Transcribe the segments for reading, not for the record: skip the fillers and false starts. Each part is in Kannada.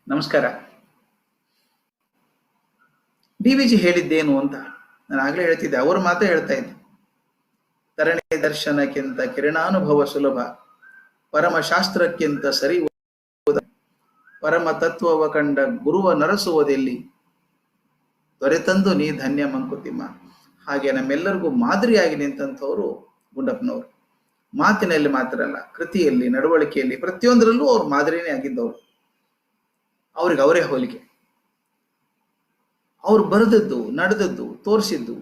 ನಮಸ್ಕಾರ. ಡಿ.ವಿ.ಜಿ ಹೇಳಿದ್ದೇನು ಅಂತ ನಾನು ಆಗ್ಲೇ ಹೇಳ್ತಿದ್ದೆ, ಅವರು ಮಾತ್ರ ಹೇಳ್ತಾ ಇದ್ದೆ. ತರಣಿ ದರ್ಶನಕ್ಕಿಂತ ಕಿರಣಾನುಭವ ಸುಲಭ, ಪರಮಶಾಸ್ತ್ರಕ್ಕಿಂತ ಸರಿ ಪರಮ ತತ್ವವ ಕಂಡ ಗುರುವ ನರಸುವುದೆಲ್ಲಿ, ದೊರೆತಂದು ನೀ ಧನ್ಯ ಮಂಕುತಿಮ್ಮ. ಹಾಗೆ ನಮ್ಮೆಲ್ಲರಿಗೂ ಮಾದರಿಯಾಗಿ ನಿಂತಂಥವ್ರು ಗುಂಡಪ್ಪನವರು. ಮಾತಿನಲ್ಲಿ ಮಾತ್ರ ಅಲ್ಲ, ಕೃತಿಯಲ್ಲಿ, ನಡವಳಿಕೆಯಲ್ಲಿ, ಪ್ರತಿಯೊಂದರಲ್ಲೂ ಅವ್ರು ಮಾದರಿನೇ ಆಗಿದ್ದವರು. ಅವ್ರಿಗೆ ಅವರೇ ಹೋಲಿಕೆ. ಅವ್ರು ಬರೆದದ್ದು, ನಡೆದದ್ದು, ತೋರಿಸಿದ್ದು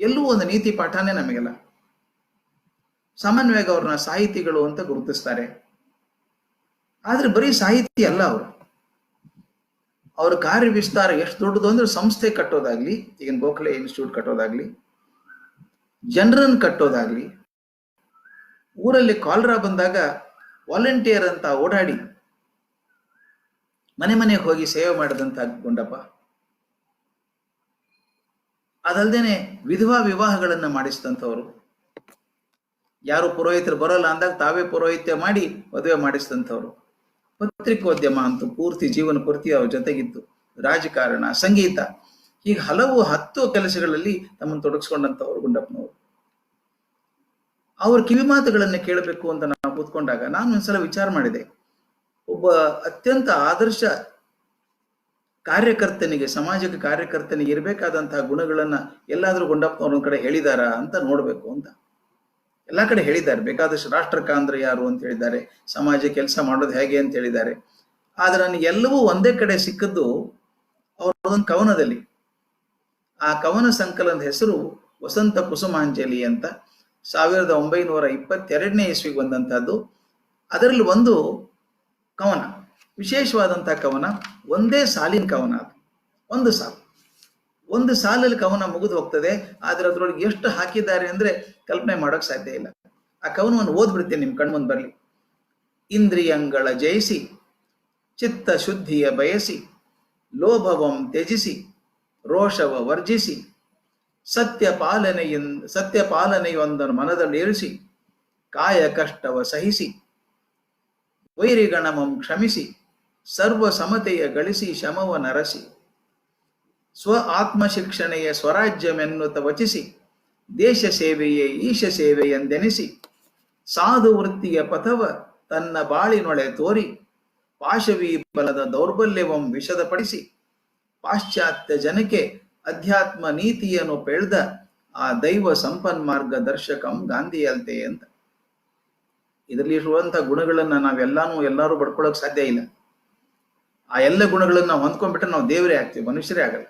ಎಲ್ಲೂ ಒಂದು ನೀತಿ ಪಾಠನೇ ನಮಗೆಲ್ಲ. ಸಾಮಾನ್ಯವಾಗಿ ಅವ್ರನ್ನ ಸಾಹಿತಿಗಳು ಅಂತ ಗುರುತಿಸ್ತಾರೆ. ಆದ್ರೆ ಬರೀ ಸಾಹಿತಿ ಅಲ್ಲ ಅವರು. ಅವ್ರ ಕಾರ್ಯ ವಿಸ್ತಾರ ಎಷ್ಟು ದೊಡ್ಡದು ಅಂದ್ರೆ, ಸಂಸ್ಥೆ ಕಟ್ಟೋದಾಗ್ಲಿ, ಈಗಿನ ಗೋಖಲೆ ಇನ್ಸ್ಟಿಟ್ಯೂಟ್ ಕಟ್ಟೋದಾಗ್ಲಿ, ಜನರನ್ನು ಕಟ್ಟೋದಾಗ್ಲಿ, ಊರಲ್ಲಿ ಕಾಲರಾ ಬಂದಾಗ ವಾಲಂಟಿಯರ್ ಅಂತ ಓಡಾಡಿ ಮನೆ ಮನೆಗೆ ಹೋಗಿ ಸೇವೆ ಮಾಡಿದಂತ ಗುಂಡಪ್ಪ. ಅದಲ್ದೇನೆ ವಿಧವಾ ವಿವಾಹಗಳನ್ನ ಮಾಡಿಸಿದಂಥವ್ರು. ಯಾರು ಪುರೋಹಿತರು ಬರೋಲ್ಲ ಅಂದಾಗ ತಾವೇ ಪುರೋಹಿತ್ಯ ಮಾಡಿ ಮದುವೆ ಮಾಡಿಸಿದಂಥವ್ರು. ಪತ್ರಿಕೋದ್ಯಮ ಅಂತೂ ಪೂರ್ತಿ ಜೀವನ ಪೂರ್ತಿ ಅವ್ರ ಜೊತೆಗಿತ್ತು. ರಾಜಕಾರಣ, ಸಂಗೀತ, ಹೀಗೆ ಹಲವು 10 ಕೆಲಸಗಳಲ್ಲಿ ತಮ್ಮನ್ನು ತೊಡಗಿಸ್ಕೊಂಡಂಥವ್ರು ಗುಂಡಪ್ಪನವರು. ಅವ್ರ ಕಿವಿಮಾತುಗಳನ್ನ ಕೇಳಬೇಕು ಅಂತ ನಾವು ಕೂತ್ಕೊಂಡಾಗ ನಾನು ಒಂದ್ಸಲ ವಿಚಾರ ಮಾಡಿದೆ. ಒಬ್ಬ ಅತ್ಯಂತ ಆದರ್ಶ ಕಾರ್ಯಕರ್ತನಿಗೆ, ಸಾಮಾಜಿಕ ಕಾರ್ಯಕರ್ತನಿಗೆ ಇರಬೇಕಾದಂತಹ ಗುಣಗಳನ್ನ ಎಲ್ಲಾದ್ರೂ ಗುಂಡಪ್ಪನವ್ರ ಒಂದ್ ಕಡೆ ಹೇಳಿದಾರ ಅಂತ ನೋಡ್ಬೇಕು ಅಂತ. ಎಲ್ಲಾ ಕಡೆ ಹೇಳಿದ್ದಾರೆ. ಬೇಕಾದಷ್ಟು ರಾಷ್ಟ್ರಕ ಅಂದ್ರೆ ಯಾರು ಅಂತ ಹೇಳಿದ್ದಾರೆ, ಸಮಾಜ ಕೆಲಸ ಮಾಡೋದು ಹೇಗೆ ಅಂತ ಹೇಳಿದ್ದಾರೆ. ಆದ್ರೆ ನನಗೆ ಎಲ್ಲವೂ ಒಂದೇ ಕಡೆ ಸಿಕ್ಕದ್ದು ಅವರದೊಂದು ಕವನದಲ್ಲಿ. ಆ ಕವನ ಸಂಕಲನದ ಹೆಸರು ವಸಂತ ಕುಸುಮಾಂಜಲಿ ಅಂತ. 1922ನೇ ಇಸ್ವಿಗೆ ಬಂದಂತಹದ್ದು. ಅದರಲ್ಲಿ ಒಂದು ಕವನ, ವಿಶೇಷವಾದಂತಹ ಕವನ, ಒಂದೇ ಸಾಲಿನ ಕವನ. ಅದು ಒಂದು ಸಾಲಲ್ಲಿ ಕವನ ಮುಗಿದು ಹೋಗ್ತದೆ. ಆದ್ರೆ ಅದ್ರೊಳಗೆ ಎಷ್ಟು ಹಾಕಿದ್ದಾರೆ ಅಂದ್ರೆ ಕಲ್ಪನೆ ಮಾಡೋಕ್ ಸಾಧ್ಯ ಇಲ್ಲ. ಆ ಕವನವನ್ನು ಓದ್ಬಿಡ್ತೇನೆ, ನಿಮ್ ಕಣ್ಮುಂದ್ ಬರ್ಲಿ. ಇಂದ್ರಿಯಂಗಳ ಜಯಿಸಿ, ಚಿತ್ತ ಶುದ್ಧಿಯ ಬಯಸಿ, ಲೋಭವಂ ತ್ಯಜಿಸಿ, ರೋಷವ ವರ್ಜಿಸಿ, ಸತ್ಯಪಾಲನೆಯೊಂದನ್ನು ಮನದಲ್ಲಿ ಇರಿಸಿ, ಕಾಯ ಕಷ್ಟವ ಸಹಿಸಿ, ವೈರಿಗಣಮಂ ಕ್ಷಮಿಸಿ, ಸರ್ವ ಸಮತೆಯ ಗಳಿಸಿ ಶಮವ ನರಸಿ, ಸ್ವ ಆತ್ಮ ಶಿಕ್ಷಣೆಯ ಸ್ವರಾಜ್ಯಮೆನ್ನುತ್ತ ವಚಿಸಿ, ದೇಶ ಸೇವೆಯೇ ಈಶ ಸೇವೆಯೆಂದೆನಿಸಿ, ಸಾಧು ವೃತ್ತಿಯ ಪಥವ ತನ್ನ ಬಾಳಿನೊಳೆ ತೋರಿ, ಪಾಶವೀ ಬಲದ ದೌರ್ಬಲ್ಯವಂ ವಿಷದಪಡಿಸಿ, ಪಾಶ್ಚಾತ್ಯ ಜನಕ್ಕೆ ಅಧ್ಯಾತ್ಮ ನೀತಿಯನ್ನು ಪೆಳ್ದ ಆ ದೈವ ಸಂಪನ್ಮಾರ್ಗ ದರ್ಶಕಂ ಗಾಂಧಿಯಲ್ತೆ ಅಂತ. ಇದರಲ್ಲಿ ಇರುವಂತಹ ಗುಣಗಳನ್ನ ಎಲ್ಲರೂ ಪಡ್ಕೊಳ್ಳೋಕೆ ಸಾಧ್ಯ ಇಲ್ಲ. ಆ ಎಲ್ಲ ಗುಣಗಳನ್ನ ನಾವು ಹೊಂದ್ಕೊಂಡ್ಬಿಟ್ರೆ ನಾವು ದೇವರೇ ಆಗ್ತೀವಿ, ಮನುಷ್ಯರೇ ಆಗಲ್ಲ.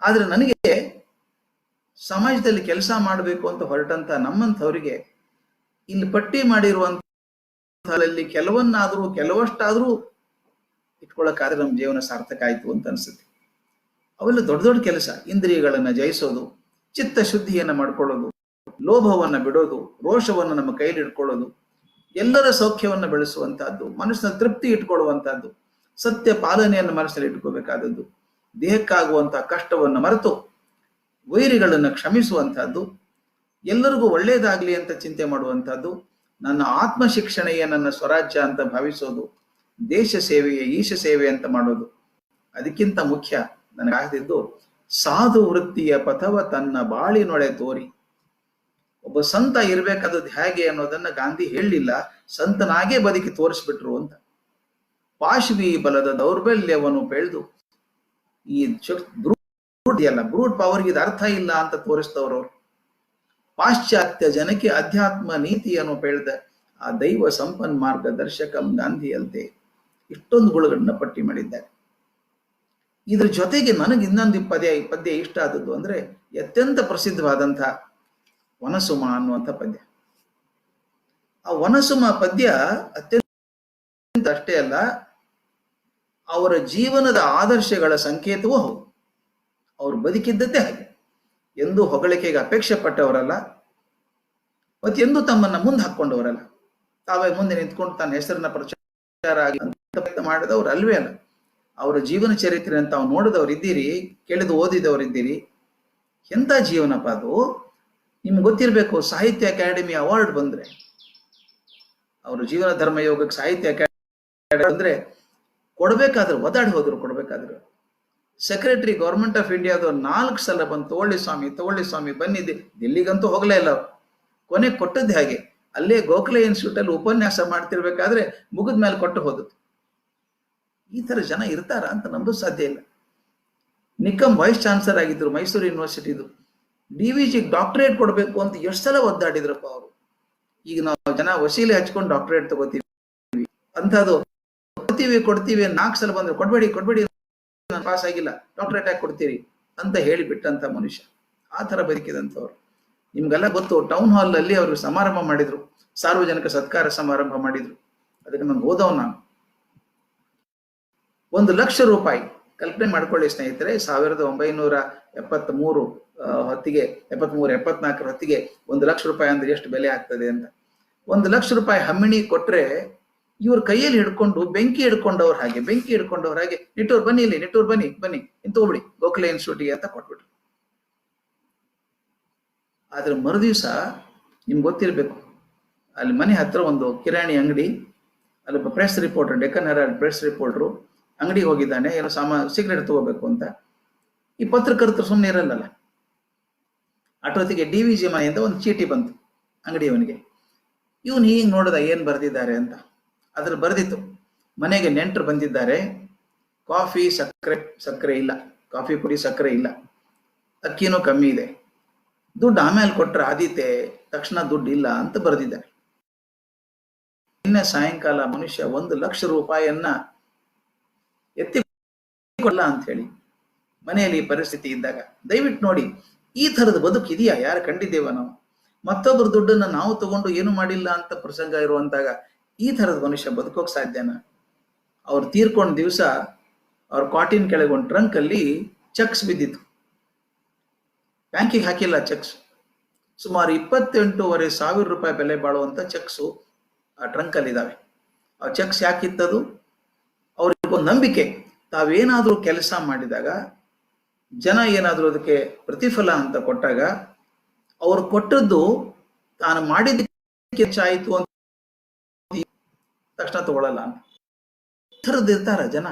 ಆದ್ರೆ ನನಗೆ ಸಮಾಜದಲ್ಲಿ ಕೆಲಸ ಮಾಡಬೇಕು ಅಂತ ಹೊರಟಂತ ನಮ್ಮಂಥವರಿಗೆ ಇಲ್ಲಿ ಪಟ್ಟಿ ಮಾಡಿರುವಂತಲ್ಲಿ ಕೆಲವಷ್ಟಾದ್ರೂ ಇಟ್ಕೊಳ್ಳೋಕ್ಕಾದ್ರೆ ನಮ್ಮ ಜೀವನ ಸಾರ್ಥಕ ಆಯ್ತು ಅಂತ ಅನ್ಸುತ್ತೆ. ಅವೆಲ್ಲ ದೊಡ್ಡ ದೊಡ್ಡ ಕೆಲಸ. ಇಂದ್ರಿಯಗಳನ್ನ ಜಯಿಸೋದು, ಚಿತ್ತ ಶುದ್ಧಿಯನ್ನ ಮಾಡ್ಕೊಳ್ಳೋದು, ಲೋಭವನ್ನ ಬಿಡೋದು, ರೋಷವನ್ನು ನಮ್ಮ ಕೈಲಿ ಇಟ್ಕೊಳ್ಳೋದು, ಎಲ್ಲರ ಸೌಖ್ಯವನ್ನ ಬೆಳೆಸುವಂತಹದ್ದು, ಮನಸ್ಸಿನ ತೃಪ್ತಿ ಇಟ್ಕೊಳ್ಳುವಂತಹದ್ದು, ಸತ್ಯ ಪಾಲನೆಯನ್ನು ಮನಸ್ಸಲ್ಲಿ ಇಟ್ಕೋಬೇಕಾದದ್ದು, ದೇಹಕ್ಕಾಗುವಂತಹ ಕಷ್ಟವನ್ನು ಮರೆತು ವೈರಿಗಳನ್ನ ಕ್ಷಮಿಸುವಂತಹದ್ದು, ಎಲ್ಲರಿಗೂ ಒಳ್ಳೇದಾಗ್ಲಿ ಅಂತ ಚಿಂತೆ ಮಾಡುವಂತಹದ್ದು, ನನ್ನ ಆತ್ಮ ಶಿಕ್ಷಣೆಯೇ ನನ್ನ ಸ್ವರಾಜ್ಯ ಅಂತ ಭಾವಿಸೋದು, ದೇಶ ಸೇವೆಯೇ ಈಶ ಸೇವೆ ಅಂತ ಮಾಡೋದು. ಅದಕ್ಕಿಂತ ಮುಖ್ಯ ನನಗಾಗದಿದ್ದು ಸಾಧು ವೃತ್ತಿಯ ಪಥವ ತನ್ನ ಬಾಳಿನೊಳೆ ತೋರಿ. ಒಬ್ಬ ಸಂತ ಇರ್ಬೇಕಾದದ್ದು ಹೇಗೆ ಅನ್ನೋದನ್ನ ಗಾಂಧಿ ಹೇಳಲಿಲ್ಲ, ಸಂತನಾಗೇ ಬದುಕಿ ತೋರಿಸ್ಬಿಟ್ರು ಅಂತ. ಪಾಶ್ವಿ ಬಲದ ದೌರ್ಬಲ್ಯವನ್ನು ಬೆಳೆದು, ಈ ಬ್ರೂಟ್ ಪವರ್ಗೆ ಇದು ಅರ್ಥ ಇಲ್ಲ ಅಂತ ತೋರಿಸ್ತವ್ರವ್ರು. ಪಾಶ್ಚಾತ್ಯ ಜನಕ್ಕೆ ಅಧ್ಯಾತ್ಮ ನೀತಿಯನ್ನು ಬೆಳೆದ ಆ ದೈವ ಸಂಪನ್ಮಾರ್ಗ ದರ್ಶಕಂ ಗಾಂಧಿಯಂತೆ. ಇಷ್ಟೊಂದು ಗುಣಗಳನ್ನ ಪಟ್ಟಿ ಮಾಡಿದ್ದಾರೆ. ಇದ್ರ ಜೊತೆಗೆ ನನಗೆ ಇನ್ನೊಂದು ಪದ್ಯ ಇಷ್ಟ ಆದದ್ದು ಅಂದ್ರೆ, ಅತ್ಯಂತ ಪ್ರಸಿದ್ಧವಾದಂತಹ ವನಸುಮ ಅನ್ನುವಂಥ ಪದ್ಯ. ಆ ವನಸುಮ ಪದ್ಯ ಅತ್ಯಂತ ಅಷ್ಟೇ ಅಲ್ಲ, ಅವರ ಜೀವನದ ಆದರ್ಶಗಳ ಸಂಕೇತವೂ ಹೌದು. ಅವರು ಬದುಕಿದ್ದದ್ದೇ ಹಾಗೆ. ಎಂದೂ ಹೊಗಳಿಕೆಗೆ ಅಪೇಕ್ಷೆ ಪಟ್ಟವರಲ್ಲ, ಎಂದೂ ತಮ್ಮನ್ನ ಮುಂದೆ ಹಾಕೊಂಡವರಲ್ಲ. ತಾವೇ ಮುಂದೆ ನಿಂತ್ಕೊಂಡು ತನ್ನ ಹೆಸರನ್ನ ಪ್ರಚಾರ ಆಗಿ ಮಾಡಿದವ್ರು ಅಲ್ವೇ ಅಲ್ಲ. ಅವರ ಜೀವನ ಚರಿತ್ರೆ ಅಂತ ತಾವು ನೋಡಿದವ್ರು ಇದ್ದೀರಿ, ಕೇಳಿದು ಓದಿದವ್ರು ಇದ್ದೀರಿ. ಎಂಥ ಜೀವನಪ್ಪ ಅದು. ನಿಮ್ಗೆ ಗೊತ್ತಿರಬೇಕು, ಸಾಹಿತ್ಯ ಅಕಾಡೆಮಿ ಅವಾರ್ಡ್ ಬಂದ್ರೆ, ಅವರು ಜೀವನ ಧರ್ಮ ಯೋಗಕ್ಕೆ ಸಾಹಿತ್ಯ ಅಕಾಡೆಮಿ ಬಂದ್ರೆ ಕೊಡ್ಬೇಕಾದ್ರೆ ಒದಾಡಿ ಹೋದ್ರು ಕೊಡ್ಬೇಕಾದ್ರೆ. ಸೆಕ್ರೆಟರಿ ಗೌರ್ಮೆಂಟ್ ಆಫ್ ಇಂಡಿಯಾದ 4 ಸಲ ಬಂದು ತಗೊಳ್ಳಿ ಸ್ವಾಮಿ ಬನ್ನಿದೆ, ದಿಲ್ಲಿಗಂತೂ ಹೋಗಲೇ ಇಲ್ಲ ಅವ್ರು. ಕೊನೆಗೆ ಕೊಟ್ಟದ್ದು ಹಾಗೆ ಅಲ್ಲೇ ಗೋಖಲೆ ಇನ್ಸ್ಟಿಟ್ಯೂಟ್ ಅಲ್ಲಿ ಉಪನ್ಯಾಸ ಮಾಡ್ತಿರ್ಬೇಕಾದ್ರೆ ಮುಗಿದ ಮೇಲೆ ಕೊಟ್ಟು ಹೋದದ್ದು. ಈ ತರ ಜನ ಇರ್ತಾರ ಅಂತ ನಂಬುದು ಸಾಧ್ಯ ಇಲ್ಲ. ನಿಕಮ್ ವೈಸ್ ಚಾನ್ಸಲರ್ ಆಗಿದ್ರು ಮೈಸೂರು ಯೂನಿವರ್ಸಿಟಿದು. DVG ಡಾಕ್ಟರೇಟ್ ಕೊಡ್ಬೇಕು ಅಂತ ಎಷ್ಟು ಸಲ ಒದ್ದಾಡಿದ್ರಪ್ಪ ಅವರು. ಈಗ ನಾವು ಜನ ವಸೀಲೆ ಹಚ್ಕೊಂಡು ಡಾಕ್ಟರೇಟ್ ತಗೋತೀವಿ, ಅಂಥದ್ದು ಕೊಡ್ತೀವಿ 4 ಸಲ ಬಂದ್ರೆ ಕೊಡ್ಬೇಡಿ ಪಾಸ್ ಆಗಿಲ್ಲ, ಡಾಕ್ಟರೇಟ್ ಯಾಕೆ ಕೊಡ್ತೀರಿ ಅಂತ ಹೇಳಿಬಿಟ್ಟಂತ ಮನುಷ್ಯ. ಆ ತರ ಬದುಕಿದಂಥವ್ರು. ನಿಮ್ಗೆಲ್ಲ ಗೊತ್ತು, ಟೌನ್ ಹಾಲ್ ಅಲ್ಲಿ ಅವರು ಸಮಾರಂಭ ಮಾಡಿದ್ರು, ಸಾರ್ವಜನಿಕ ಸತ್ಕಾರ ಸಮಾರಂಭ ಮಾಡಿದ್ರು. ಅದಕ್ಕೆ ನಾನು ಹೋದವ್ ನಾನು. 1 ಲಕ್ಷ ರೂಪಾಯಿ ಕಲ್ಪನೆ ಮಾಡ್ಕೊಳ್ಳಿ ಸ್ನೇಹಿತರೆ. 1973 ಹೊತ್ತಿಗೆ 74 ಹೊತ್ತಿಗೆ 1 ಲಕ್ಷ ರೂಪಾಯಿ ಅಂದ್ರೆ ಎಷ್ಟು ಬೆಲೆ ಆಗ್ತದೆ ಅಂತ. 1 ಲಕ್ಷ ರೂಪಾಯಿ ಹಮ್ಮಿಣಿ ಕೊಟ್ರೆ ಇವ್ರ ಕೈಯಲ್ಲಿ ಹಿಡ್ಕೊಂಡು ಬೆಂಕಿ ಹಿಡ್ಕೊಂಡವ್ರ ಹಾಗೆ ನಿಟ್ಟೂರ್ ಬನ್ನಿ ಇಲ್ಲಿ, ನಿಟ್ಟೂರ್ ಬನ್ನಿ ಇಂತ ಹೋಗ್ಬಿಡಿ ಗೋಖಲೆ ಇನ್ಸ್ಟಿಟ್ಯೂಟ್ಗೆ ಅಂತ ಕೊಟ್ಬಿಟ್ರು. ಆದ್ರೆ ಮರುದಿವ್ಸ ನಿಮ್ಗೆ ಗೊತ್ತಿರ್ಬೇಕು, ಅಲ್ಲಿ ಮನೆ ಹತ್ರ ಒಂದು ಕಿರಾಣಿ ಅಂಗಡಿ, ಅಲ್ಲಿ press reporter, Deccan Herald press reporter ಅಂಗಡಿಗೆ ಹೋಗಿದ್ದಾನೆ, ಏನೋ ಸಿಗರೇಟ್ ತಗೋಬೇಕು ಅಂತ. ಈ ಪತ್ರಕರ್ತರು ಸುಮ್ಮನೆ ಇರಲ್ಲಲ್ಲ. ಅಟೋತಿಗೆ DVG ಮನೆಯಿಂದ ಒಂದು ಚೀಟಿ ಬಂತು ಅಂಗಡಿಯವನಿಗೆ. ಇವನು ಹೀಗೆ ನೋಡಿದ ಏನ್ ಬರ್ದಿದ್ದಾರೆ ಅಂತ. ಅದ್ರ ಬರ್ದಿತ್ತು, ಮನೆಗೆ ನೆಂಟರು ಬಂದಿದ್ದಾರೆ, ಕಾಫಿ ಸಕ್ಕರೆ ಇಲ್ಲ, ಕಾಫಿ ಪುಡಿ ಸಕ್ಕರೆ ಇಲ್ಲ, ಅಕ್ಕಿನೂ ಕಮ್ಮಿ ಇದೆ, ದುಡ್ಡು ಆಮೇಲೆ ಕೊಟ್ರೆ ಆದೀತೆ, ತಕ್ಷಣ ದುಡ್ಡು ಇಲ್ಲ ಅಂತ ಬರ್ದಿದ್ದಾರೆ. ನಿನ್ನೆ ಸಾಯಂಕಾಲ ಮನುಷ್ಯ 1 ಲಕ್ಷ ರೂಪಾಯಿಯನ್ನ ಎತ್ತಿಕೊಳ್ಳ ಅಂತ ಹೇಳಿ ಮನೆಯಲ್ಲಿ ಪರಿಸ್ಥಿತಿ ಇದ್ದಾಗ ದಯವಿಟ್ಟು ನೋಡಿ, ಈ ತರದ ಬದುಕು ಇದೆಯಾ? ಯಾರು ಕಂಡಿದ್ದೇವ ನಾವು? ಮತ್ತೊಬ್ಬರ ದುಡ್ಡನ್ನ ನಾವು ತಗೊಂಡು ಏನು ಮಾಡಿಲ್ಲ ಅಂತ ಪ್ರಸಂಗ ಇರುವಂತಾಗ ಈ ತರದ ಮನುಷ್ಯ ಬದುಕೋಕ್ ಸಾಧ್ಯನಾ? ಅವ್ರು ತೀರ್ಕೊಂಡ ದಿವಸ ಅವ್ರ ಕಾಟಿನ ಕೆಳಗೆ ಒಂದು ಟ್ರಂಕ್ ಅಲ್ಲಿ ಚೆಕ್ಸ್ ಬಿದ್ದಿತ್ತು. ಬ್ಯಾಂಕಿಗೆ ಹಾಕಿಲ್ಲ ಚೆಕ್ಸ್. ಸುಮಾರು 28,500 ರೂಪಾಯಿ ಬೆಲೆ ಬಾಳುವಂತ ಚೆಕ್ಸು ಆ ಟ್ರಂಕ್ ಅಲ್ಲಿ ಇದಾವೆ. ಆ ಚೆಕ್ಸ್ ಯಾಕಿತ್ತದು? ಅವ್ರಿಗೊಂದು ನಂಬಿಕೆ, ತಾವೇನಾದ್ರೂ ಕೆಲಸ ಮಾಡಿದಾಗ ಜನ ಏನಾದ್ರೂ ಅದಕ್ಕೆ ಪ್ರತಿಫಲ ಅಂತ ಕೊಟ್ಟಾಗ ಅವ್ರು ಕೊಟ್ಟದ್ದು ತಾನು ಮಾಡಿದ್ದಕ್ಕೆ ಹೆಚ್ಚಾಯಿತು ಅಂತ ತಕ್ಷಣ ತಗೊಳ್ಳಲ್ಲ ಅಂತ. ಥರದ್ದು ಇರ್ತಾರ ಜನ.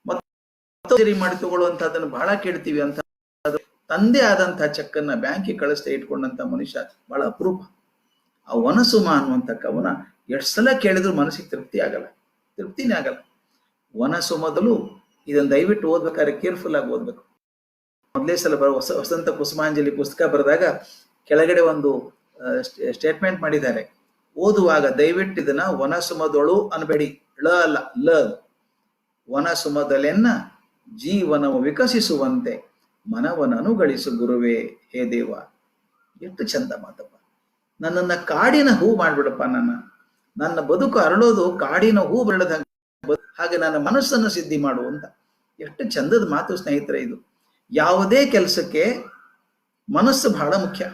ಮತ್ತೆ ಮಾಡಿ ತಗೊಳ್ಳುವಂತಹದನ್ನು ಬಹಳ ಕೇಳ್ತೀವಿ ಅಂತ. ತಂದೆ ಆದಂತಹ ಚೆಕ್ಕನ್ನ ಬ್ಯಾಂಕಿಗೆ ಕಳಿಸ್ತಾ ಇಟ್ಕೊಂಡಂತ ಮನುಷ್ಯ ಬಹಳ ಅಪರೂಪ. ಆ ವನಸುಮ ಅನ್ನುವಂಥ ಕವನ ಎಷ್ಟು ಸಲ ಕೇಳಿದ್ರು ಮನಸ್ಸಿಗೆ ತೃಪ್ತಿನೇ ಆಗಲ್ಲ. ವನಸುಮದಲು ಇದನ್ನ ದಯವಿಟ್ಟು ಓದ್ಬೇಕಾದ್ರೆ ಕೇರ್ಫುಲ್ ಆಗಿ ಓದ್ಬೇಕು. ಮೊದಲೇ ಸಲ ವಸಂತ ಕುಸುಮಾಂಜಲಿ ಪುಸ್ತಕ ಬರೆದಾಗ ಕೆಳಗಡೆ ಒಂದು ಸ್ಟೇಟ್ಮೆಂಟ್ ಮಾಡಿದ್ದಾರೆ, ಓದುವಾಗ ದಯವಿಟ್ಟು ಇದನ್ನ ವನಸುಮದೊಳು ಅನ್ಬೇಡಿ, ಅಲ್ಲ ಲ. ವನಸುಮದಲೆನ್ನ ಜೀವನವು ವಿಕಸಿಸುವಂತೆ ಮನವನ್ನು ಅನುಗಳಿಸು ಗುರುವೇ ಹೇ ದೇವ. ಎಷ್ಟು ಚಂದ ಮಾತಪ್ಪ. ನನ್ನನ್ನ ಕಾಡಿನ ಹೂ ಮಾಡ್ಬಿಡಪ್ಪ, ನನ್ನ ಬದುಕು ಅರಳೋದು ಕಾಡಿನ ಹೂ ಬರಳದ ಹಾಗೆ ನನ್ನ ಮನಸ್ಸನ್ನು ಸಿದ್ಧಿ ಮಾಡುವಂತ. ಎಷ್ಟು ಚಂದದ ಮಾತು ಸ್ನೇಹಿತರೆ ಇದು. ಯಾವುದೇ ಕೆಲಸಕ್ಕೆ ಮನಸ್ಸು ಬಹಳ ಮುಖ್ಯ.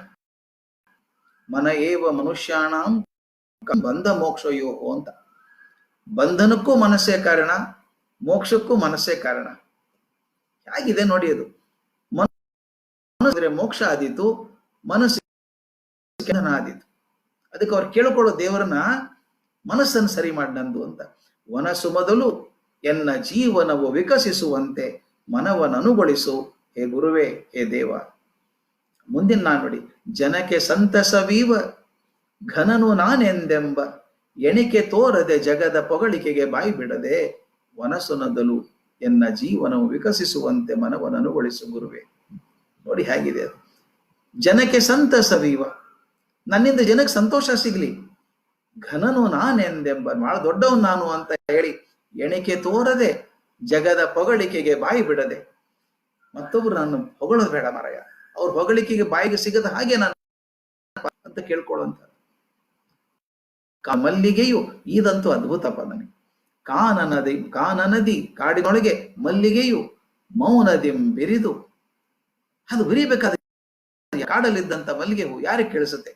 ಮನ ಏವ ಮನುಷ್ಯಾಣಂ ಬಂಧ ಮೋಕ್ಷಯೋ ಅಂತ. ಬಂಧನಕ್ಕೂ ಮನಸ್ಸೇ ಕಾರಣ, ಮೋಕ್ಷಕ್ಕೂ ಮನಸ್ಸೇ ಕಾರಣ. ಹೇಗಿದೆ ನೋಡಿ ಅದು. ಮೋಕ್ಷ ಆದೀತು, ಮನಸ್ಸು ಆದೀತು. ಅದಕ್ಕೆ ಅವ್ರು ಕೇಳಿಕೊಳ್ಳೋ ದೇವರನ್ನ ಮನಸ್ಸನ್ನು ಸರಿ ಮಾಡಿ ನಂದು ಅಂತ. ವನಸುಮದಲು ಎನ್ನ ಜೀವನವು ವಿಕಸಿಸುವಂತೆ ಮನವನ್ನು ಅನುಗೊಳಿಸು ಹೇ ಗುರುವೇ ಹೇ ದೇವ. ಮುಂದಿನ ನಾನು ನೋಡಿ, ಜನಕ್ಕೆ ಸಂತಸವೀವ ಘನನು ನಾನೆಂದೆಂಬ ಎಣಿಕೆ ತೋರದೆ ಜಗದ ಪೊಗಳಿಕೆಗೆ ಬಾಯಿ ಬಿಡದೆ ವನಸುನದಲು ಎನ್ನ ಜೀವನವು ವಿಕಸಿಸುವಂತೆ ಮನವನ್ನು ಅನುಗೊಳಿಸು ಗುರುವೇ. ನೋಡಿ ಹೇಗಿದೆ ಅದು. ಜನಕ್ಕೆ ಸಂತಸವೀವ, ನನ್ನಿಂದ ಜನಕ್ಕೆ ಸಂತೋಷ ಸಿಗ್ಲಿ. ಘನನು ನಾನೆಂದೆಂಬ, ಬಹಳ ದೊಡ್ಡವನು ನಾನು ಅಂತ ಹೇಳಿ ಎಣಿಕೆ ತೋರದೆ ಜಗದ ಪೊಗಳಿಕೆಗೆ ಬಾಯಿ ಬಿಡದೆ. ಮತ್ತೊಬ್ರು ನಾನು ಹೊಗಳೋದು ಬೇಡ ಮಾರಾಯ, ಅವ್ರ ಹೊಗಳಿಕೆಗೆ ಬಾಯಿಗೆ ಸಿಗದ ಹಾಗೆ ನಾನು ಅಂತ ಕೇಳ್ಕೊಳ್ಳುವಂತ. ಮಲ್ಲಿಗೆಯು ಇದಂತೂ ಅದ್ಭುತಪ್ಪ ನನಗೆ. ಕಾನನದಿ ಕಾಡಿನೊಳಗೆ ಮಲ್ಲಿಗೆಯು ಮೌನದಿಂ ಬಿರಿದು, ಅದು ಬಿರಿಬೇಕಾದ ಕಾಡಲ್ಲಿದ್ದಂತ ಮಲ್ಲಿಗೆ ಹೂ ಯಾರಿಗೆ ಕೇಳಿಸುತ್ತೆ?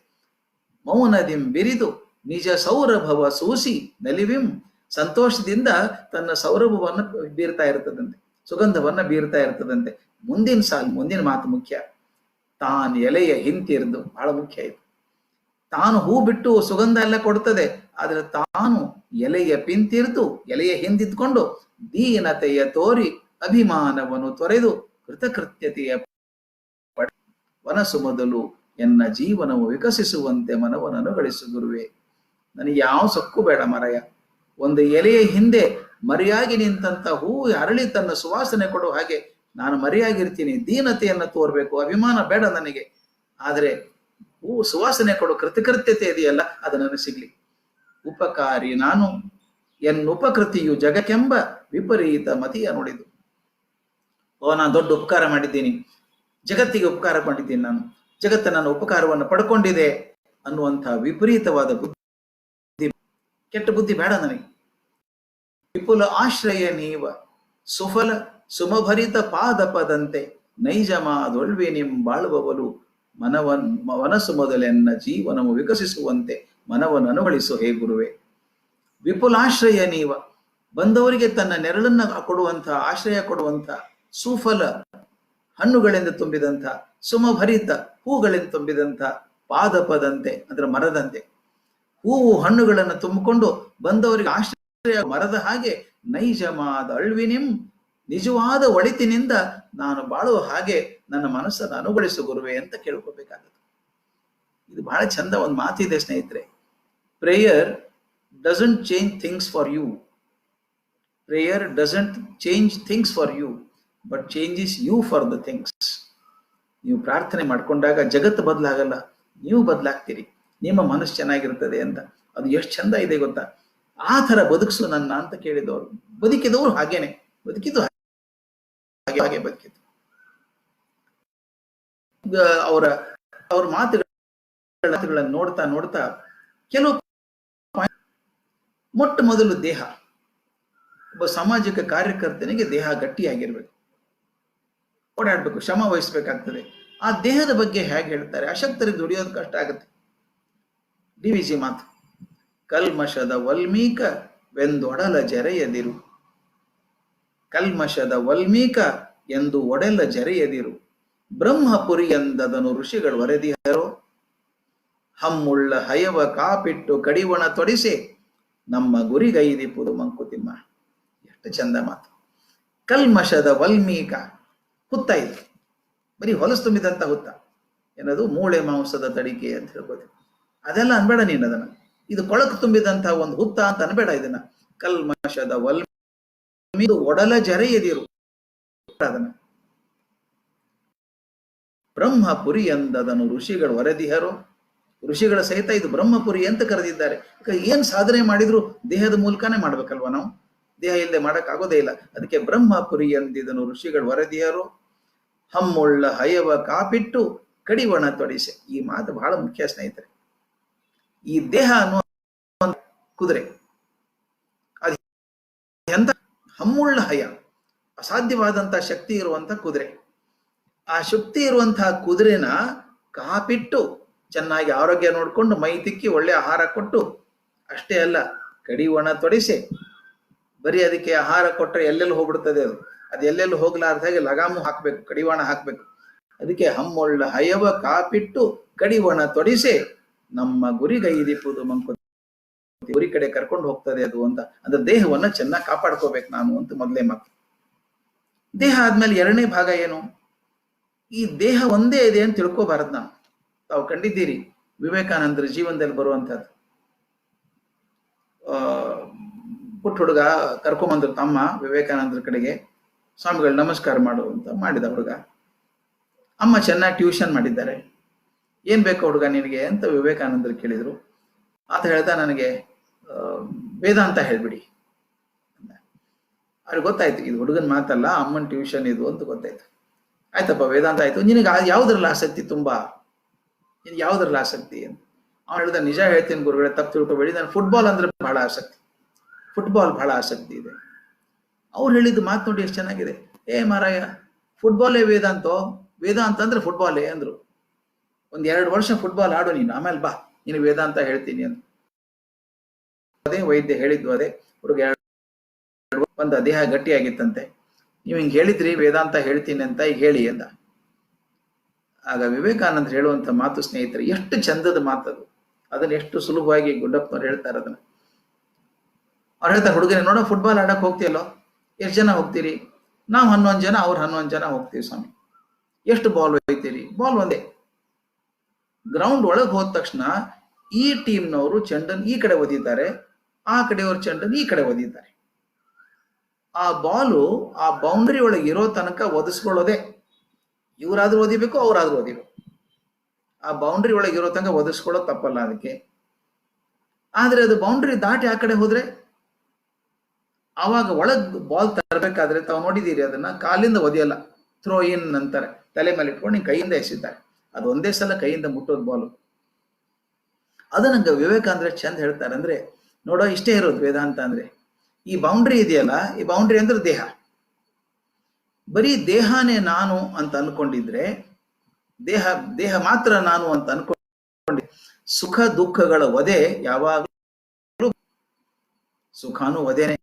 ಮೌನದಿಂ ಬಿರಿದು ನಿಜ ಸೌರಭವ ಸೂಸಿ ನಲಿವಿಂ, ಸಂತೋಷದಿಂದ ತನ್ನ ಸೌರಭವನ್ನ ಬೀರ್ತಾ ಇರ್ತದಂತೆ, ಸುಗಂಧವನ್ನ ಬೀರ್ತಾ ಇರ್ತದಂತೆ. ಮುಂದಿನ ಮಾತು ಮುಖ್ಯ. ತಾನು ಎಲೆಯ ಹಿಂತಿರ್ದು, ಬಹಳ ಮುಖ್ಯ ಇದು. ತಾನು ಹೂ ಬಿಟ್ಟು ಸುಗಂಧ ಎಲ್ಲ ಕೊಡ್ತದೆ, ಆದರೆ ತಾನು ಎಲೆಯ ಪಿಂತಿರ್ದು ಎಲೆಯ ಹಿಂದಿದ್ಕೊಂಡು ದೀನತೆಯ ತೋರಿ ಅಭಿಮಾನವನ್ನು ತೊರೆದು ಕೃತಕೃತ್ಯತೆಯ ವನಸು ಮೊದಲು ಎನ್ನ ಜೀವನವು ವಿಕಸಿಸುವಂತೆ ಮನವನ್ನು ಗಳಿಸು ಗುರುವೆ. ನನಗೆ ಯಾವ ಸೊಕ್ಕು ಬೇಡ ಮರಯ. ಒಂದು ಎಲೆಯ ಹಿಂದೆ ಮರೆಯಾಗಿ ನಿಂತ ಹೂ ಅರಳಿ ತನ್ನ ಸುವಾಸನೆ ಕೊಡುವ ಹಾಗೆ ನಾನು ಮರೆಯಾಗಿರ್ತೀನಿ. ದೀನತೆಯನ್ನು ತೋರ್ಬೇಕು, ಅಭಿಮಾನ ಬೇಡ ನನಗೆ. ಆದರೆ ಹೂ ಸುವಾಸನೆ ಕೊಡು ಕೃತಕೃತ್ಯತೆ ಇದೆಯಲ್ಲ, ಅದು ನನಗೆ ಸಿಗ್ಲಿ. ಉಪಕಾರಿ ನಾನು ಎನ್ನುಪಕೃತಿಯು ಜಗಕ್ಕೆಂಬ ವಿಪರೀತ ಮತಿಯ ನುಡಿದು. ನಾನು ದೊಡ್ಡ ಉಪಕಾರ ಮಾಡಿದ್ದೀನಿ, ಜಗತ್ತಿಗೆ ಉಪಕಾರ ಮಾಡಿದ್ದೀನಿ, ನಾನು ಜಗತ್ತ ನನ್ನ ಉಪಕಾರವನ್ನು ಪಡ್ಕೊಂಡಿದೆ ಅನ್ನುವಂಥ ವಿಪರೀತವಾದ ಬುದ್ಧಿ, ಕೆಟ್ಟ ಬುದ್ಧಿ ಬೇಡ ನನಗೆ. ವಿಪುಲ ಆಶ್ರಯ ನೀವ ಸುಫಲ ಸುಮಭರಿತ ಪಾದಪದಂತೆ ನೈಜಮಾದೊಳ್ವೆ ಬಾಳುವವಲು ಮನಸ್ಸು ಮೊದಲೆನ್ನ ಜೀವನವು ವಿಕಸಿಸುವಂತೆ ಮನವನ್ನು ಅನುಗಳಿಸು ಹೇ ಗುರುವೆ. ವಿಪುಲಾಶ್ರಯ ನೀವ, ಬಂದವರಿಗೆ ತನ್ನ ನೆರಳನ್ನ ಕೊಡುವಂಥ, ಆಶ್ರಯ ಕೊಡುವಂಥ, ಸುಫಲ ಹಣ್ಣುಗಳಿಂದ ತುಂಬಿದಂಥ, ಸುಮಭರಿತ ಹೂಗಳಿಂದ ತುಂಬಿದಂಥ, ಪಾದಪದಂತೆ ಅಂದ್ರೆ ಮರದಂತೆ ಹೂವು ಹಣ್ಣುಗಳನ್ನು ತುಂಬಿಕೊಂಡು ಬಂದವರಿಗೆ ಆಶ್ರಯ ಮರದ ಹಾಗೆ ನೈಜಮಾದ ಅಳ್ವಿನಿಂ ನಿಜವಾದ ಒಳಿತಿನಿಂದ ನಾನು ಬಾಳುವ ಹಾಗೆ ನನ್ನ ಮನಸ್ಸನ್ನು ಅನುಗೊಳಿಸು ಗುರುವೆ ಅಂತ ಕೇಳ್ಕೋಬೇಕಾಗುತ್ತೆ. ಇದು ಬಹಳ ಚಂದ ಒಂದು ಮಾತಿದೆ ಸ್ನೇಹಿತರೆ. Prayer doesn't change things for you. Prayer doesn't change things for you, but changes you for the things. ನೀವು ಪ್ರಾರ್ಥನೆ ಮಾಡ್ಕೊಂಡಾಗ ಜಗತ್ತು ಬದಲಾಗಲ್ಲ, ನೀವು ಬದಲಾಗ್ತೀರಿ. ನಿಮ್ಮ ಮನಸ್ಸು ಚೆನ್ನಾಗಿರ್ತದೆ ಅಂತ. ಅದು ಎಷ್ಟು ಚಂದ ಇದೆ ಗೊತ್ತಾ. ಆ ಥರ ಬದುಕಿಸು ನನ್ನ ಅಂತ ಕೇಳಿದವರು, ಬದುಕಿದವರು ಹಾಗೇನೆ ಬದುಕಿದ್ದು, ಹಾಗೆ ಬದುಕಿದ್ದು. ಅವ್ರ ಮಾತುಗಳನ್ನು ನೋಡ್ತಾ ನೋಡ್ತಾ ಕೆಲವು ಮೊಟ್ಟ ಮೊದಲು ದೇಹ. ಒಬ್ಬ ಸಾಮಾಜಿಕ ಕಾರ್ಯಕರ್ತನಿಗೆ ದೇಹ ಗಟ್ಟಿಯಾಗಿರ್ಬೇಕು, ಓಡಾಡ್ಬೇಕು, ಶ್ರಮ ವಹಿಸ್ಬೇಕಾಗ್ತದೆ. ಆ ದೇಹದ ಬಗ್ಗೆ ಹೇಗೆ ಹೇಳ್ತಾರೆ? ಅಶಕ್ತರಿಗೆ ದುಡಿಯೋದು ಕಷ್ಟ ಆಗುತ್ತೆ. DVG ಮಾತು, ಕಲ್ಮಶದ ವಲ್ಮೀಕ ವೆಂದೊಡಲ ಜರೆಯದಿರು. ಕಲ್ಮಶದ ವಲ್ಮೀಕ ಎಂದು ಒಡೆಲ ಜರೆಯದಿರು. ಬ್ರಹ್ಮಪುರಿ ಎಂದದನು ಋಷಿಗಳು ವರೆದಿಹರೋ. ಹಮ್ಮುಳ್ಳ ಹಯವ ಕಾಪಿಟ್ಟು ಕಡಿವಣ ತೊಡಿಸಿ ನಮ್ಮ ಗುರಿಗೈದಿಪುದು ಮಂಕುತಿಮ್ಮ. ಎಷ್ಟು ಚಂದ ಮಾತು. ಕಲ್ಮಶದ ವಲ್ಮೀಕ, ಹುತ್ತ ಇದು, ಬರೀ ಹೊಲಸು ತುಂಬಿದಂತ ಹುತ್ತ. ಏನದು ಮೂಳೆ ಮಾಂಸದ ತಡಿಕೆ ಅಂತ ಹೇಳ್ಬೋದು. ಅದೆಲ್ಲ ಅನ್ಬೇಡ ನೀನು ಅದನ್ನ. ಇದು ಕೊಳಕು ತುಂಬಿದಂತಹ ಒಂದು ಹುತ್ತ ಅಂತ ಅನ್ಬೇಡ ಇದನ್ನ. ಕಲ್ಮಶದ ವಲ್ಮೀಕ ಒಡಲ ಜರೆಯದಿರು ಅದನ್ನ. ಬ್ರಹ್ಮಪುರಿ ಎಂದದನು ಋಷಿಗಳು ವರದಿಹರು. ಋಷಿಗಳ ಸಹಿತ ಇದು ಬ್ರಹ್ಮಪುರಿ ಅಂತ ಕರೆದಿದ್ದಾರೆ. ಏನ್ ಸಾಧನೆ ಮಾಡಿದ್ರು ದೇಹದ ಮೂಲಕನೇ ಮಾಡ್ಬೇಕಲ್ವ ನಾವು, ದೇಹ ಇಲ್ಲದೆ ಮಾಡಕ್ ಆಗೋದೇ ಇಲ್ಲ. ಅದಕ್ಕೆ ಬ್ರಹ್ಮಪುರಿ ಎಂದಿದನು ಋಷಿಗಳು ವರದಿಯರು. ಹಮ್ಮುಳ್ಳ ಹಯವ ಕಾಪಿಟ್ಟು ಕಡಿವಣ ತೊಡಿಸೆ. ಈ ಮಾತು ಬಹಳ ಮುಖ್ಯ ಸ್ನೇಹಿತರೆ. ಈ ದೇಹ ಅನ್ನುವ ಕುದುರೆ, ಅದು ಎಂತ ಹಮ್ಮುಳ್ಳ ಹಯ, ಅಸಾಧ್ಯವಾದಂತಹ ಶಕ್ತಿ ಇರುವಂತ ಕುದುರೆ. ಆ ಶಕ್ತಿ ಇರುವಂತಹ ಕುದುರೆನ ಕಾಪಿಟ್ಟು ಚೆನ್ನಾಗಿ ಆರೋಗ್ಯ ನೋಡ್ಕೊಂಡು ಮೈ ತಿಕ್ಕಿ ಒಳ್ಳೆ ಆಹಾರ ಕೊಟ್ಟು, ಅಷ್ಟೇ ಅಲ್ಲ ಕಡಿವಣ ತೊಡಿಸೆ. ಬರೀ ಅದಕ್ಕೆ ಆಹಾರ ಕೊಟ್ಟರೆ ಎಲ್ಲೆಲ್ಲಿ ಹೋಗ್ಬಿಡ್ತದೆ ಅದು. ಅದು ಎಲ್ಲೆಲ್ಲಿ ಹೋಗ್ಲಾರ್ದ ಹಾಗೆ ಲಗಾಮು ಹಾಕ್ಬೇಕು, ಕಡಿವಾಣ ಹಾಕ್ಬೇಕು. ಅದಕ್ಕೆ ಹಮ್ಮೊಳ್ಳ ಹಯವ ಕಾಪಿಟ್ಟು ಕಡಿವಣ ತೊಡಿಸೆ ನಮ್ಮ ಗುರಿಗೈದಿಪ್ಪುದು ಮಂಕು, ಗುರಿ ಕಡೆ ಕರ್ಕೊಂಡು ಹೋಗ್ತದೆ ಅದು ಅಂತ. ಅಂದ್ರೆ ದೇಹವನ್ನ ಚೆನ್ನಾಗಿ ಕಾಪಾಡ್ಕೋಬೇಕು ನಾನು ಅಂತ ಮೊದಲೇ ಮಾತು. ದೇಹ ಆದ್ಮೇಲೆ ಎರಡನೇ ಭಾಗ ಏನು? ಈ ದೇಹ ಒಂದೇ ಇದೆ ಅಂತ ತಿಳ್ಕೋಬಾರದು ನಾವು. ತಾವು ಕಂಡಿದ್ದೀರಿ ವಿವೇಕಾನಂದರ ಜೀವನದಲ್ಲಿ ಬರುವಂತಹದ್ದು. ಪುಟ್ಟ ಹುಡುಗ ಕರ್ಕೊಂಬಂದ್ರು ತಮ್ಮ ವಿವೇಕಾನಂದರ ಕಡೆಗೆ, ಸ್ವಾಮಿಗಳು ನಮಸ್ಕಾರ ಮಾಡು ಅಂತ ಮಾಡಿದ ಹುಡುಗ. ಅಮ್ಮ ಚೆನ್ನಾಗಿ ಟ್ಯೂಷನ್ ಮಾಡಿದ್ದಾರೆ, ಏನ್ ಬೇಕು ಹುಡುಗ ನಿನಗೆ ಅಂತ ವಿವೇಕಾನಂದರು ಕೇಳಿದ್ರು. ಆತ ಹೇಳ್ದ, ನನಗೆ ವೇದಾಂತ ಹೇಳ್ಬಿಡಿ. ಅವ್ರಿಗೆ ಗೊತ್ತಾಯ್ತು ಇದು ಹುಡುಗನ ಮಾತಲ್ಲ, ಅಮ್ಮನ ಟ್ಯೂಷನ್ ಇದು ಅಂತ ಗೊತ್ತಾಯ್ತು. ಆಯ್ತಪ್ಪ ವೇದಾಂತ ಆಯ್ತು, ನಿನಗೆ ಯಾವ್ದ್ರಲ್ಲಿ ಆಸಕ್ತಿ ತುಂಬಾ, ನಿನ್ಗೆ ಯಾವ್ದ್ರಲ್ಲಿ ಆಸಕ್ತಿ ಅಂತ. ಅವ್ನು ಹೇಳ್ದ, ನಿಜ ಹೇಳ್ತೀನಿ ಗುರುಗಳೇ, ತಪ್ಪು ತಿಳ್ಕೊಬೇಡಿ, ನಾನು ಫುಟ್ಬಾಲ್ ಅಂದ್ರೆ ಬಹಳ ಆಸಕ್ತಿ, ಫುಟ್ಬಾಲ್ ಬಹಳ ಆಸಕ್ತಿ ಇದೆ. ಅವ್ರು ಹೇಳಿದ್ದು ಮಾತು ನೋಡಿ ಎಷ್ಟು ಚೆನ್ನಾಗಿದೆ. ಮಾರಾಯ, ಫುಟ್ಬಾಲೇ ವೇದಾಂತೋ, ವೇದಾಂತ ಅಂದ್ರೆ ಫುಟ್ಬಾಲೇ ಅಂದ್ರು. 1-2 ವರ್ಷ ಫುಟ್ಬಾಲ್ ಆಡು ನೀನು, ಆಮೇಲೆ ಬಾ ನೀನು ವೇದಾಂತ ಹೇಳ್ತೀನಿ ಅಂತ. ಅದೇ ವೈದ್ಯ ಹೇಳಿದ್ವು, ಅದೇ ಹುಡುಗ ಬಂದ, ದೇಹ ಗಟ್ಟಿಯಾಗಿತ್ತಂತೆ. ನೀವು ಹಿಂಗೆ ಹೇಳಿದ್ರಿ ವೇದಾಂತ ಹೇಳ್ತೀನಿ ಅಂತ, ಈಗ ಹೇಳಿ ಅಂದ. ಆಗ ವಿವೇಕಾನಂದ ಹೇಳುವಂತ ಮಾತು ಸ್ನೇಹಿತರೆ ಎಷ್ಟು ಚಂದದ ಮಾತದು. ಅದನ್ನ ಎಷ್ಟು ಸುಲಭವಾಗಿ ಗುಡ್ಡಪ್ಪನವ್ರು ಹೇಳ್ತಾರೆ ಅದನ್ನ. ಅವ್ರು ಹೇಳ್ತಾರೆ, ಹುಡುಗನೇ ನೋಡೋ ಫುಟ್ಬಾಲ್ ಆಡಕ್ ಹೋಗ್ತೀಯಲ್ಲೋ, ಎಷ್ಟು ಜನ ಹೋಗ್ತೀರಿ? ನಾವು 11 ಜನ, ಅವ್ರು 11 ಜನ ಹೋಗ್ತೀವಿ ಸ್ವಾಮಿ. ಎಷ್ಟು ಬಾಲ್ ಒಯ್ತೀರಿ? ಬಾಲ್ ಒಂದೇ. ಗ್ರೌಂಡ್ ಒಳಗೆ ಹೋದ ತಕ್ಷಣ ಈ ಟೀಮ್ನವರು ಚೆಂಡನ್ ಈ ಕಡೆ ಒದಿತಾರೆ, ಆ ಕಡೆಯವ್ರು ಚೆಂಡನ್ ಈ ಕಡೆ ಒದಿತಾರೆ. ಆ ಬಾಲು ಆ ಬೌಂಡ್ರಿ ಒಳಗೆ ಇರೋ ತನಕ ಒದಿಸ್ಕೊಳ್ಳೋದೆ. ಇವರಾದ್ರೂ ಓದಿಬೇಕು, ಅವರಾದ್ರೂ ಓದಿಬೇಕು. ಆ ಬೌಂಡ್ರಿ ಒಳಗೆ ಇರೋ ತನಕ ಒದಿಸ್ಕೊಳ್ಳೋದು ತಪ್ಪಲ್ಲ ಅದಕ್ಕೆ. ಆದ್ರೆ ಅದು ಬೌಂಡ್ರಿ ದಾಟಿ ಆ ಕಡೆ ಹೋದ್ರೆ ಆವಾಗ ಒಳಗ್ ಬಾಲ್ ತರಬೇಕಾದ್ರೆ ತಾವು ನೋಡಿದೀರಿ, ಅದನ್ನ ಕಾಲಿಂದ ಒದಿಯಲ್ಲ, ಥ್ರೋ ಇನ್ ಅಂತಾರೆ. ತಲೆ ಮೇಲೆ ಇಟ್ಕೊಂಡು ಹಿಂಗೆ ಕೈಯಿಂದ ಎಸಿತಾರೆ. ಅದು ಒಂದೇ ಸಲ ಕೈಯಿಂದ ಮುಟ್ಟೋದು ಬಾಲು. ಅದು ನಂಗೆ ವಿವೇಕಾನಂದ್ರ ಚಂದ ಹೇಳ್ತಾರೆ. ಅಂದ್ರೆ ನೋಡೋ, ಇಷ್ಟೇ ಇರೋದು ವೇದಾಂತ ಅಂದ್ರೆ. ಈ ಬೌಂಡ್ರಿ ಇದೆಯಲ್ಲ, ಈ ಬೌಂಡ್ರಿ ಅಂದ್ರೆ ದೇಹ. ಬರೀ ದೇಹನೇ ನಾನು ಅಂತ ಅನ್ಕೊಂಡಿದ್ರೆ, ದೇಹ ಮಾತ್ರ ನಾನು ಅಂತ ಅನ್ಕೊಂಡಿ, ಸುಖ ದುಃಖಗಳ ಒದೆ ಯಾವಾಗಲೂ ಸುಖಾನು ಒದೇನೆ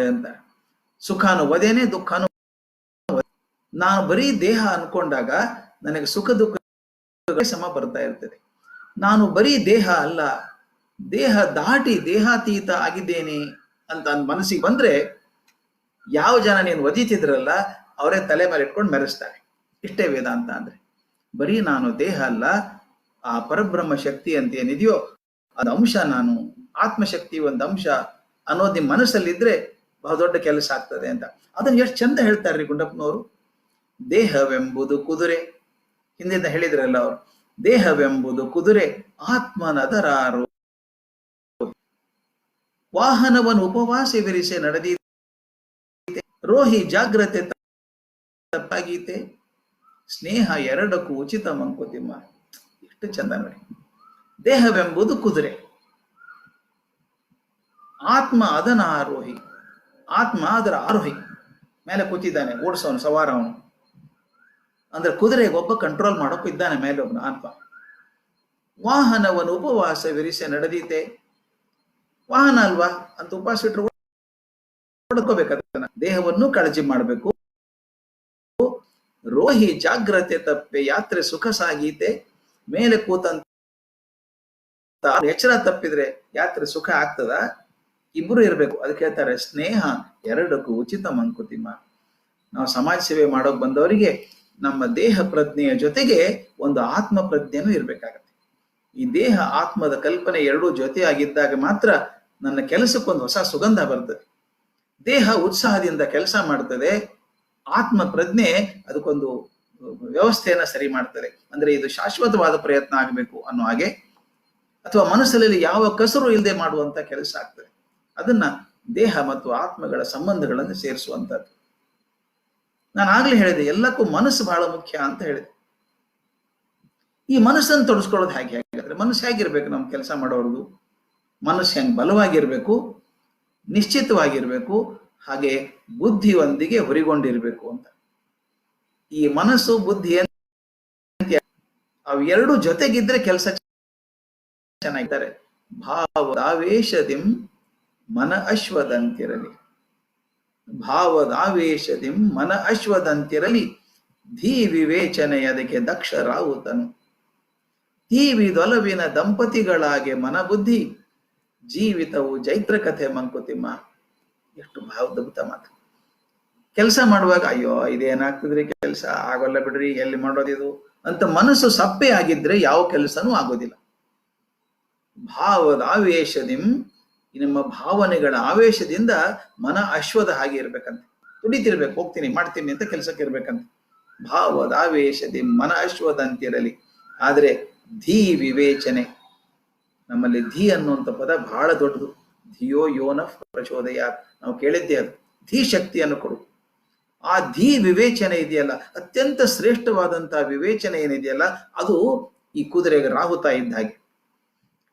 ಅಂತ. ಸುಖಾನು ಒದೇನೆ, ದುಃಖಾನು. ನಾನು ಬರೀ ದೇಹ ಅನ್ಕೊಂಡಾಗ ನನಗೆ ಸುಖ ದುಃಖ ಸಮ ಬರ್ತಾ ಇರ್ತದೆ. ನಾನು ಬರೀ ದೇಹ ಅಲ್ಲ, ದೇಹ ದಾಟಿ ದೇಹಾತೀತ ಆಗಿದ್ದೇನೆ ಅಂತ ಮನಸ್ಸಿಗೆ ಬಂದ್ರೆ, ಯಾವ ಜನ ನೀನು ಒದಿತಿದ್ರಲ್ಲ ಅವರೇ ತಲೆ ಮೇಲೆ ಇಟ್ಕೊಂಡು ಮೆರೆಸ್ತಾರೆ. ಇಷ್ಟೇ ವೇದಾಂತ ಅಂದ್ರೆ. ಬರೀ ನಾನು ದೇಹ ಅಲ್ಲ, ಆ ಪರಬ್ರಹ್ಮ ಶಕ್ತಿ ಅಂತ ಏನಿದೆಯೋ ಅದು ಅಂಶ, ನಾನು ಆತ್ಮಶಕ್ತಿ ಒಂದು ಅಂಶ ಅನ್ನೋದು ನಿಮ್ಮ ಮನಸ್ಸಲ್ಲಿದ್ರೆ ಬಹಳ ದೊಡ್ಡ ಕೆಲಸ ಆಗ್ತದೆ ಅಂತ. ಅದನ್ನ ಎಷ್ಟು ಚಂದ ಹೇಳ್ತಾರ್ರಿ ಗುಂಡಪ್ಪನವರು. ದೇಹವೆಂಬುದು ಕುದುರೆ, ಹಿಂದಿಂದ ಹೇಳಿದ್ರಲ್ಲ ಅವರು, ದೇಹವೆಂಬುದು ಕುದುರೆ ಆತ್ಮನದರಾರು, ವಾಹನವನ್ನು ಉಪವಾಸವಿರಿಸೆ ನಡೆದೀತೆ, ರೋಹಿ ಜಾಗ್ರತೆ ತಪ್ಪಾಗೀತೆ, ಸ್ನೇಹ ಎರಡಕ್ಕೂ ಉಚಿತ ಮಂಕುತಿಮ್ಮ. ಎಷ್ಟು ಚಂದ ನೋಡಿ. ದೇಹವೆಂಬುದು ಕುದುರೆ, ಆತ್ಮ ಅದನ ಆರೋಹಿ. ಆತ್ಮ ಅದರ ಆರೋಹಿ, ಮೇಲೆ ಕೂತಿದ್ದಾನೆ, ಓಡಿಸೋನು, ಸವಾರ ಅವನು. ಅಂದ್ರೆ ಕುದುರೆಗೆ ಒಬ್ಬ ಕಂಟ್ರೋಲ್ ಮಾಡೋಕ್ಕೂ ಇದ್ದಾನೆ ಮೇಲೆ ಒಬ್ಬನ ಆತ್ಮ. ವಾಹನವನ್ನು ಉಪವಾಸವಿರಿಸೆ ನಡೆದೀತೆ, ವಾಹನ ಅಲ್ವಾ ಅಂತ ಉಪವಾಸ ಇಟ್ಟರು ಹೊಡ್ಕೋಬೇಕದನ್ನ. ದೇಹವನ್ನು ಕಾಳಜಿ ಮಾಡಬೇಕು. ರೋಹಿ ಜಾಗ್ರತೆ ತಪ್ಪೆ ಯಾತ್ರೆ ಸುಖ ಸಾಗೀತೆ, ಮೇಲೆ ಕೂತಂತ ಎಚ್ಚರ ತಪ್ಪಿದ್ರೆ ಯಾತ್ರೆ ಸುಖ ಆಗ್ತದ? ಇಬ್ರು ಇರ್ಬೇಕು. ಅದಕ್ಕೆ ಹೇಳ್ತಾರೆ ಸ್ನೇಹ ಎರಡಕ್ಕೂ ಉಚಿತ ಮಂಕುತಿಮ್ಮ. ನಾವು ಸಮಾಜ ಸೇವೆ ಮಾಡೋಕ್ ಬಂದವರಿಗೆ ನಮ್ಮ ದೇಹ ಪ್ರಜ್ಞೆಯ ಜೊತೆಗೆ ಒಂದು ಆತ್ಮ ಪ್ರಜ್ಞೆನೂ ಇರ್ಬೇಕಾಗತ್ತೆ. ಈ ದೇಹ ಆತ್ಮದ ಕಲ್ಪನೆ ಎರಡೂ ಜೊತೆ ಆಗಿದ್ದಾಗ ಮಾತ್ರ ನನ್ನ ಕೆಲಸಕ್ಕೊಂದು ಹೊಸ ಸುಗಂಧ ಬರ್ತದೆ. ದೇಹ ಉತ್ಸಾಹದಿಂದ ಕೆಲಸ ಮಾಡ್ತದೆ, ಆತ್ಮ ಪ್ರಜ್ಞೆ ಅದಕ್ಕೊಂದು ವ್ಯವಸ್ಥೆಯನ್ನ ಸರಿ ಮಾಡ್ತದೆ. ಅಂದ್ರೆ ಇದು ಶಾಶ್ವತವಾದ ಪ್ರಯತ್ನ ಆಗಬೇಕು ಅನ್ನೋ ಹಾಗೆ, ಅಥವಾ ಮನಸ್ಸಲ್ಲಿ ಯಾವ ಕಸರು ಇಲ್ಲದೆ ಮಾಡುವಂತ ಕೆಲಸ ಆಗ್ತದೆ. ಅದನ್ನ ದೇಹ ಮತ್ತು ಆತ್ಮಗಳ ಸಂಬಂಧಗಳನ್ನು ಸೇರಿಸುವಂತದ್ದು. ನಾನು ಆಗ್ಲೇ ಹೇಳಿದೆ, ಎಲ್ಲಕ್ಕೂ ಮನಸ್ಸು ಬಹಳ ಮುಖ್ಯ ಅಂತ ಹೇಳಿದೆ. ಈ ಮನಸ್ಸನ್ನು ತೊಡಸ್ಕೊಳ್ಳೋದು ಹೇಗಾದ್ರೆ, ಮನಸ್ಸು ಹೇಗಿರ್ಬೇಕು ನಮ್ಮ ಕೆಲಸ ಮಾಡೋರ್ದು? ಮನಸ್ಸು ಹೆಂಗ್ ಬಲವಾಗಿರ್ಬೇಕು, ನಿಶ್ಚಿತವಾಗಿರ್ಬೇಕು, ಹಾಗೆ ಬುದ್ಧಿಯೊಂದಿಗೆ ಹೊರಿಕೊಂಡಿರ್ಬೇಕು ಅಂತ. ಈ ಮನಸ್ಸು ಬುದ್ಧಿ ಅವು ಎರಡು ಜೊತೆಗಿದ್ರೆ ಕೆಲಸ ಚೆನ್ನಾಗಿದ್ದಾರೆ. ಭಾವದಾವೇಶದಿಂ ಮನ ಅಶ್ವದಂತಿರಲಿ, ಭಾವದಾವೇಶದಿಂ ಮನ ಅಶ್ವದಂತಿರಲಿ, ಧೀ ವಿವೇಚನೆಯದಕ್ಕೆ ದಕ್ಷರಾವುತನು, ತೀವಿದೊಲವಿನ ದಂಪತಿಗಳಾಗೆ ಮನಬುದ್ಧಿ, ಜೀವಿತವು ಜೈತ್ರ ಕಥೆ ಮಂಕುತಿಮ್ಮ. ಎಷ್ಟು ಭಾವದಭೂತ ಮಾತು. ಕೆಲಸ ಮಾಡುವಾಗ ಅಯ್ಯೋ ಇದೇನಾಗ್ತದ್ರಿ, ಕೆಲಸ ಆಗೋಲ್ಲ ಬಿಡ್ರಿ, ಎಲ್ಲಿ ಮಾಡೋದಿದು ಅಂತ ಮನಸ್ಸು ಸಪ್ಪೆ ಆಗಿದ್ರೆ ಯಾವ ಕೆಲಸನೂ ಆಗೋದಿಲ್ಲ. ಭಾವದ ಆವೇಶದಿಂ, ನಿಮ್ಮ ಭಾವನೆಗಳ ಆವೇಶದಿಂದ ಮನ ಅಶ್ವದ ಹಾಗೆ ಇರ್ಬೇಕಂತೆ, ತುಡಿತಿರ್ಬೇಕು, ಹೋಗ್ತೀನಿ ಮಾಡ್ತೀನಿ ಅಂತ ಕೆಲಸಕ್ಕೆ ಇರ್ಬೇಕಂತ. ಭಾವದ ಆವೇಶದಿಂ ಮನ ಅಶ್ವದಂತಿರಲಿ. ಆದ್ರೆ ಧೀ ವಿವೇಚನೆ, ನಮ್ಮಲ್ಲಿ ಧೀ ಅನ್ನುವಂಥ ಪದ ಬಹಳ ದೊಡ್ಡದು. ಧಿಯೋ ಯೋನ ಪ್ರಚೋದಯ, ನಾವು ಕೇಳಿದ್ದೇ ಅದು. ಧೀ ಶಕ್ತಿಯನ್ನು ಕೊಡು. ಆ ಧೀ ವಿವೇಚನೆ ಇದೆಯಲ್ಲ, ಅತ್ಯಂತ ಶ್ರೇಷ್ಠವಾದಂತಹ ವಿವೇಚನೆ ಏನಿದೆಯಲ್ಲ, ಅದು ಈ ಕುದುರೆಗೆ ರಾಹುತ ಇದ್ದ ಹಾಗೆ.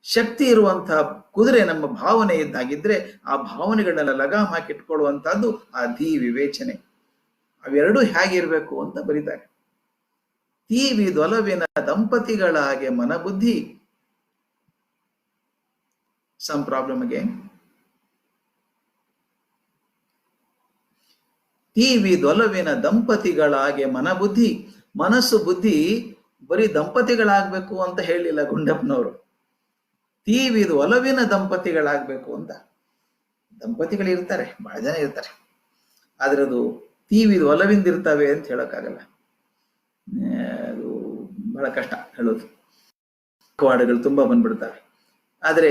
ಶಕ್ತಿ ಇರುವಂತಹ ಕುದುರೆ ನಮ್ಮ ಭಾವನೆ ಇದ್ದಾಗಿದ್ರೆ ಆ ಭಾವನೆಗಳನ್ನೆಲ್ಲ ಲಗಾಮ್ ಹಾಕಿ ಇಟ್ಕೊಳ್ಳುವಂತಹದ್ದು ಆ ಧೀ ವಿವೇಚನೆ. ಅವೆರಡೂ ಹೇಗಿರ್ಬೇಕು ಅಂತ ಬರೀತಾರೆ. ತೀವಿದೊಲವಿನ ದಂಪತಿಗಳ ಹಾಗೆ ಮನಬುದ್ಧಿ. Some problem again. ತೀವಿದೊಲವಿನ ದಂಪತಿಗಳಾಗೆ ಮನಬುದ್ಧಿ. ಮನಸ್ಸು ಬುದ್ಧಿ ಬರೀ ದಂಪತಿಗಳಾಗ್ಬೇಕು ಅಂತ ಹೇಳಿಲ್ಲ ಗುಂಡಪ್ಪನವರು. ತೀವಿದು ಒಲವಿನ ದಂಪತಿಗಳಾಗಬೇಕು ಅಂತ. ದಂಪತಿಗಳು ಇರ್ತಾರೆ, ಬಹಳ ಜನ ಇರ್ತಾರೆ, ಆದ್ರೆ ಅದು ತೀವಿದು ಒಲವಿಂದ ಇರ್ತವೆ ಅಂತ ಹೇಳೋಕ್ಕಾಗಲ್ಲ. ಅದು ಬಹಳ ಕಷ್ಟ ಹೇಳೋದು. ವಾಡಗಳು ತುಂಬಾ ಬಂದ್ಬಿಡ್ತವೆ. ಆದ್ರೆ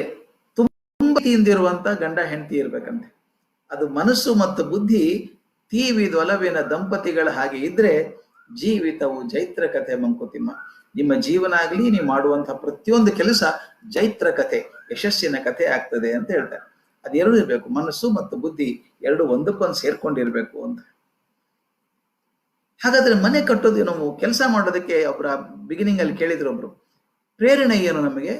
ತುಂಬಾ ತೀಂದಿರುವಂತ ಗಂಡ ಹೆಂಡತಿ ಇರ್ಬೇಕಂತೆ. ಅದು ಮನಸ್ಸು ಮತ್ತು ಬುದ್ಧಿ ತೀವಿದು ಒಲವಿನ ದಂಪತಿಗಳ ಹಾಗೆ ಇದ್ರೆ ಜೀವಿತವು ಜೈತ್ರ ಕಥೆ ಮಂಕುತಿಮ್ಮ. ನಿಮ್ಮ ಜೀವನ ಆಗ್ಲಿ, ನೀವು ಮಾಡುವಂತಹ ಪ್ರತಿಯೊಂದು ಕೆಲಸ ಜೈತ್ರ ಕಥೆ, ಯಶಸ್ಸಿನ ಕಥೆ ಆಗ್ತದೆ ಅಂತ ಹೇಳ್ತಾರೆ. ಅದೆರಡು ಇರ್ಬೇಕು, ಮನಸ್ಸು ಮತ್ತು ಬುದ್ಧಿ ಎರಡು ಒಂದಕ್ಕೊಂದು ಸೇರ್ಕೊಂಡಿರ್ಬೇಕು ಅಂತ. ಹಾಗಾದ್ರೆ ಮನೆ ಕಟ್ಟೋದು, ನಾವು ಕೆಲಸ ಮಾಡೋದಕ್ಕೆ ಒಬ್ಬರ ಬಿಗಿನಿಂಗ್ ಅಲ್ಲಿ ಕೇಳಿದ್ರು ಒಬ್ರು, ಪ್ರೇರಣೆ ಏನು ನಮಗೆ?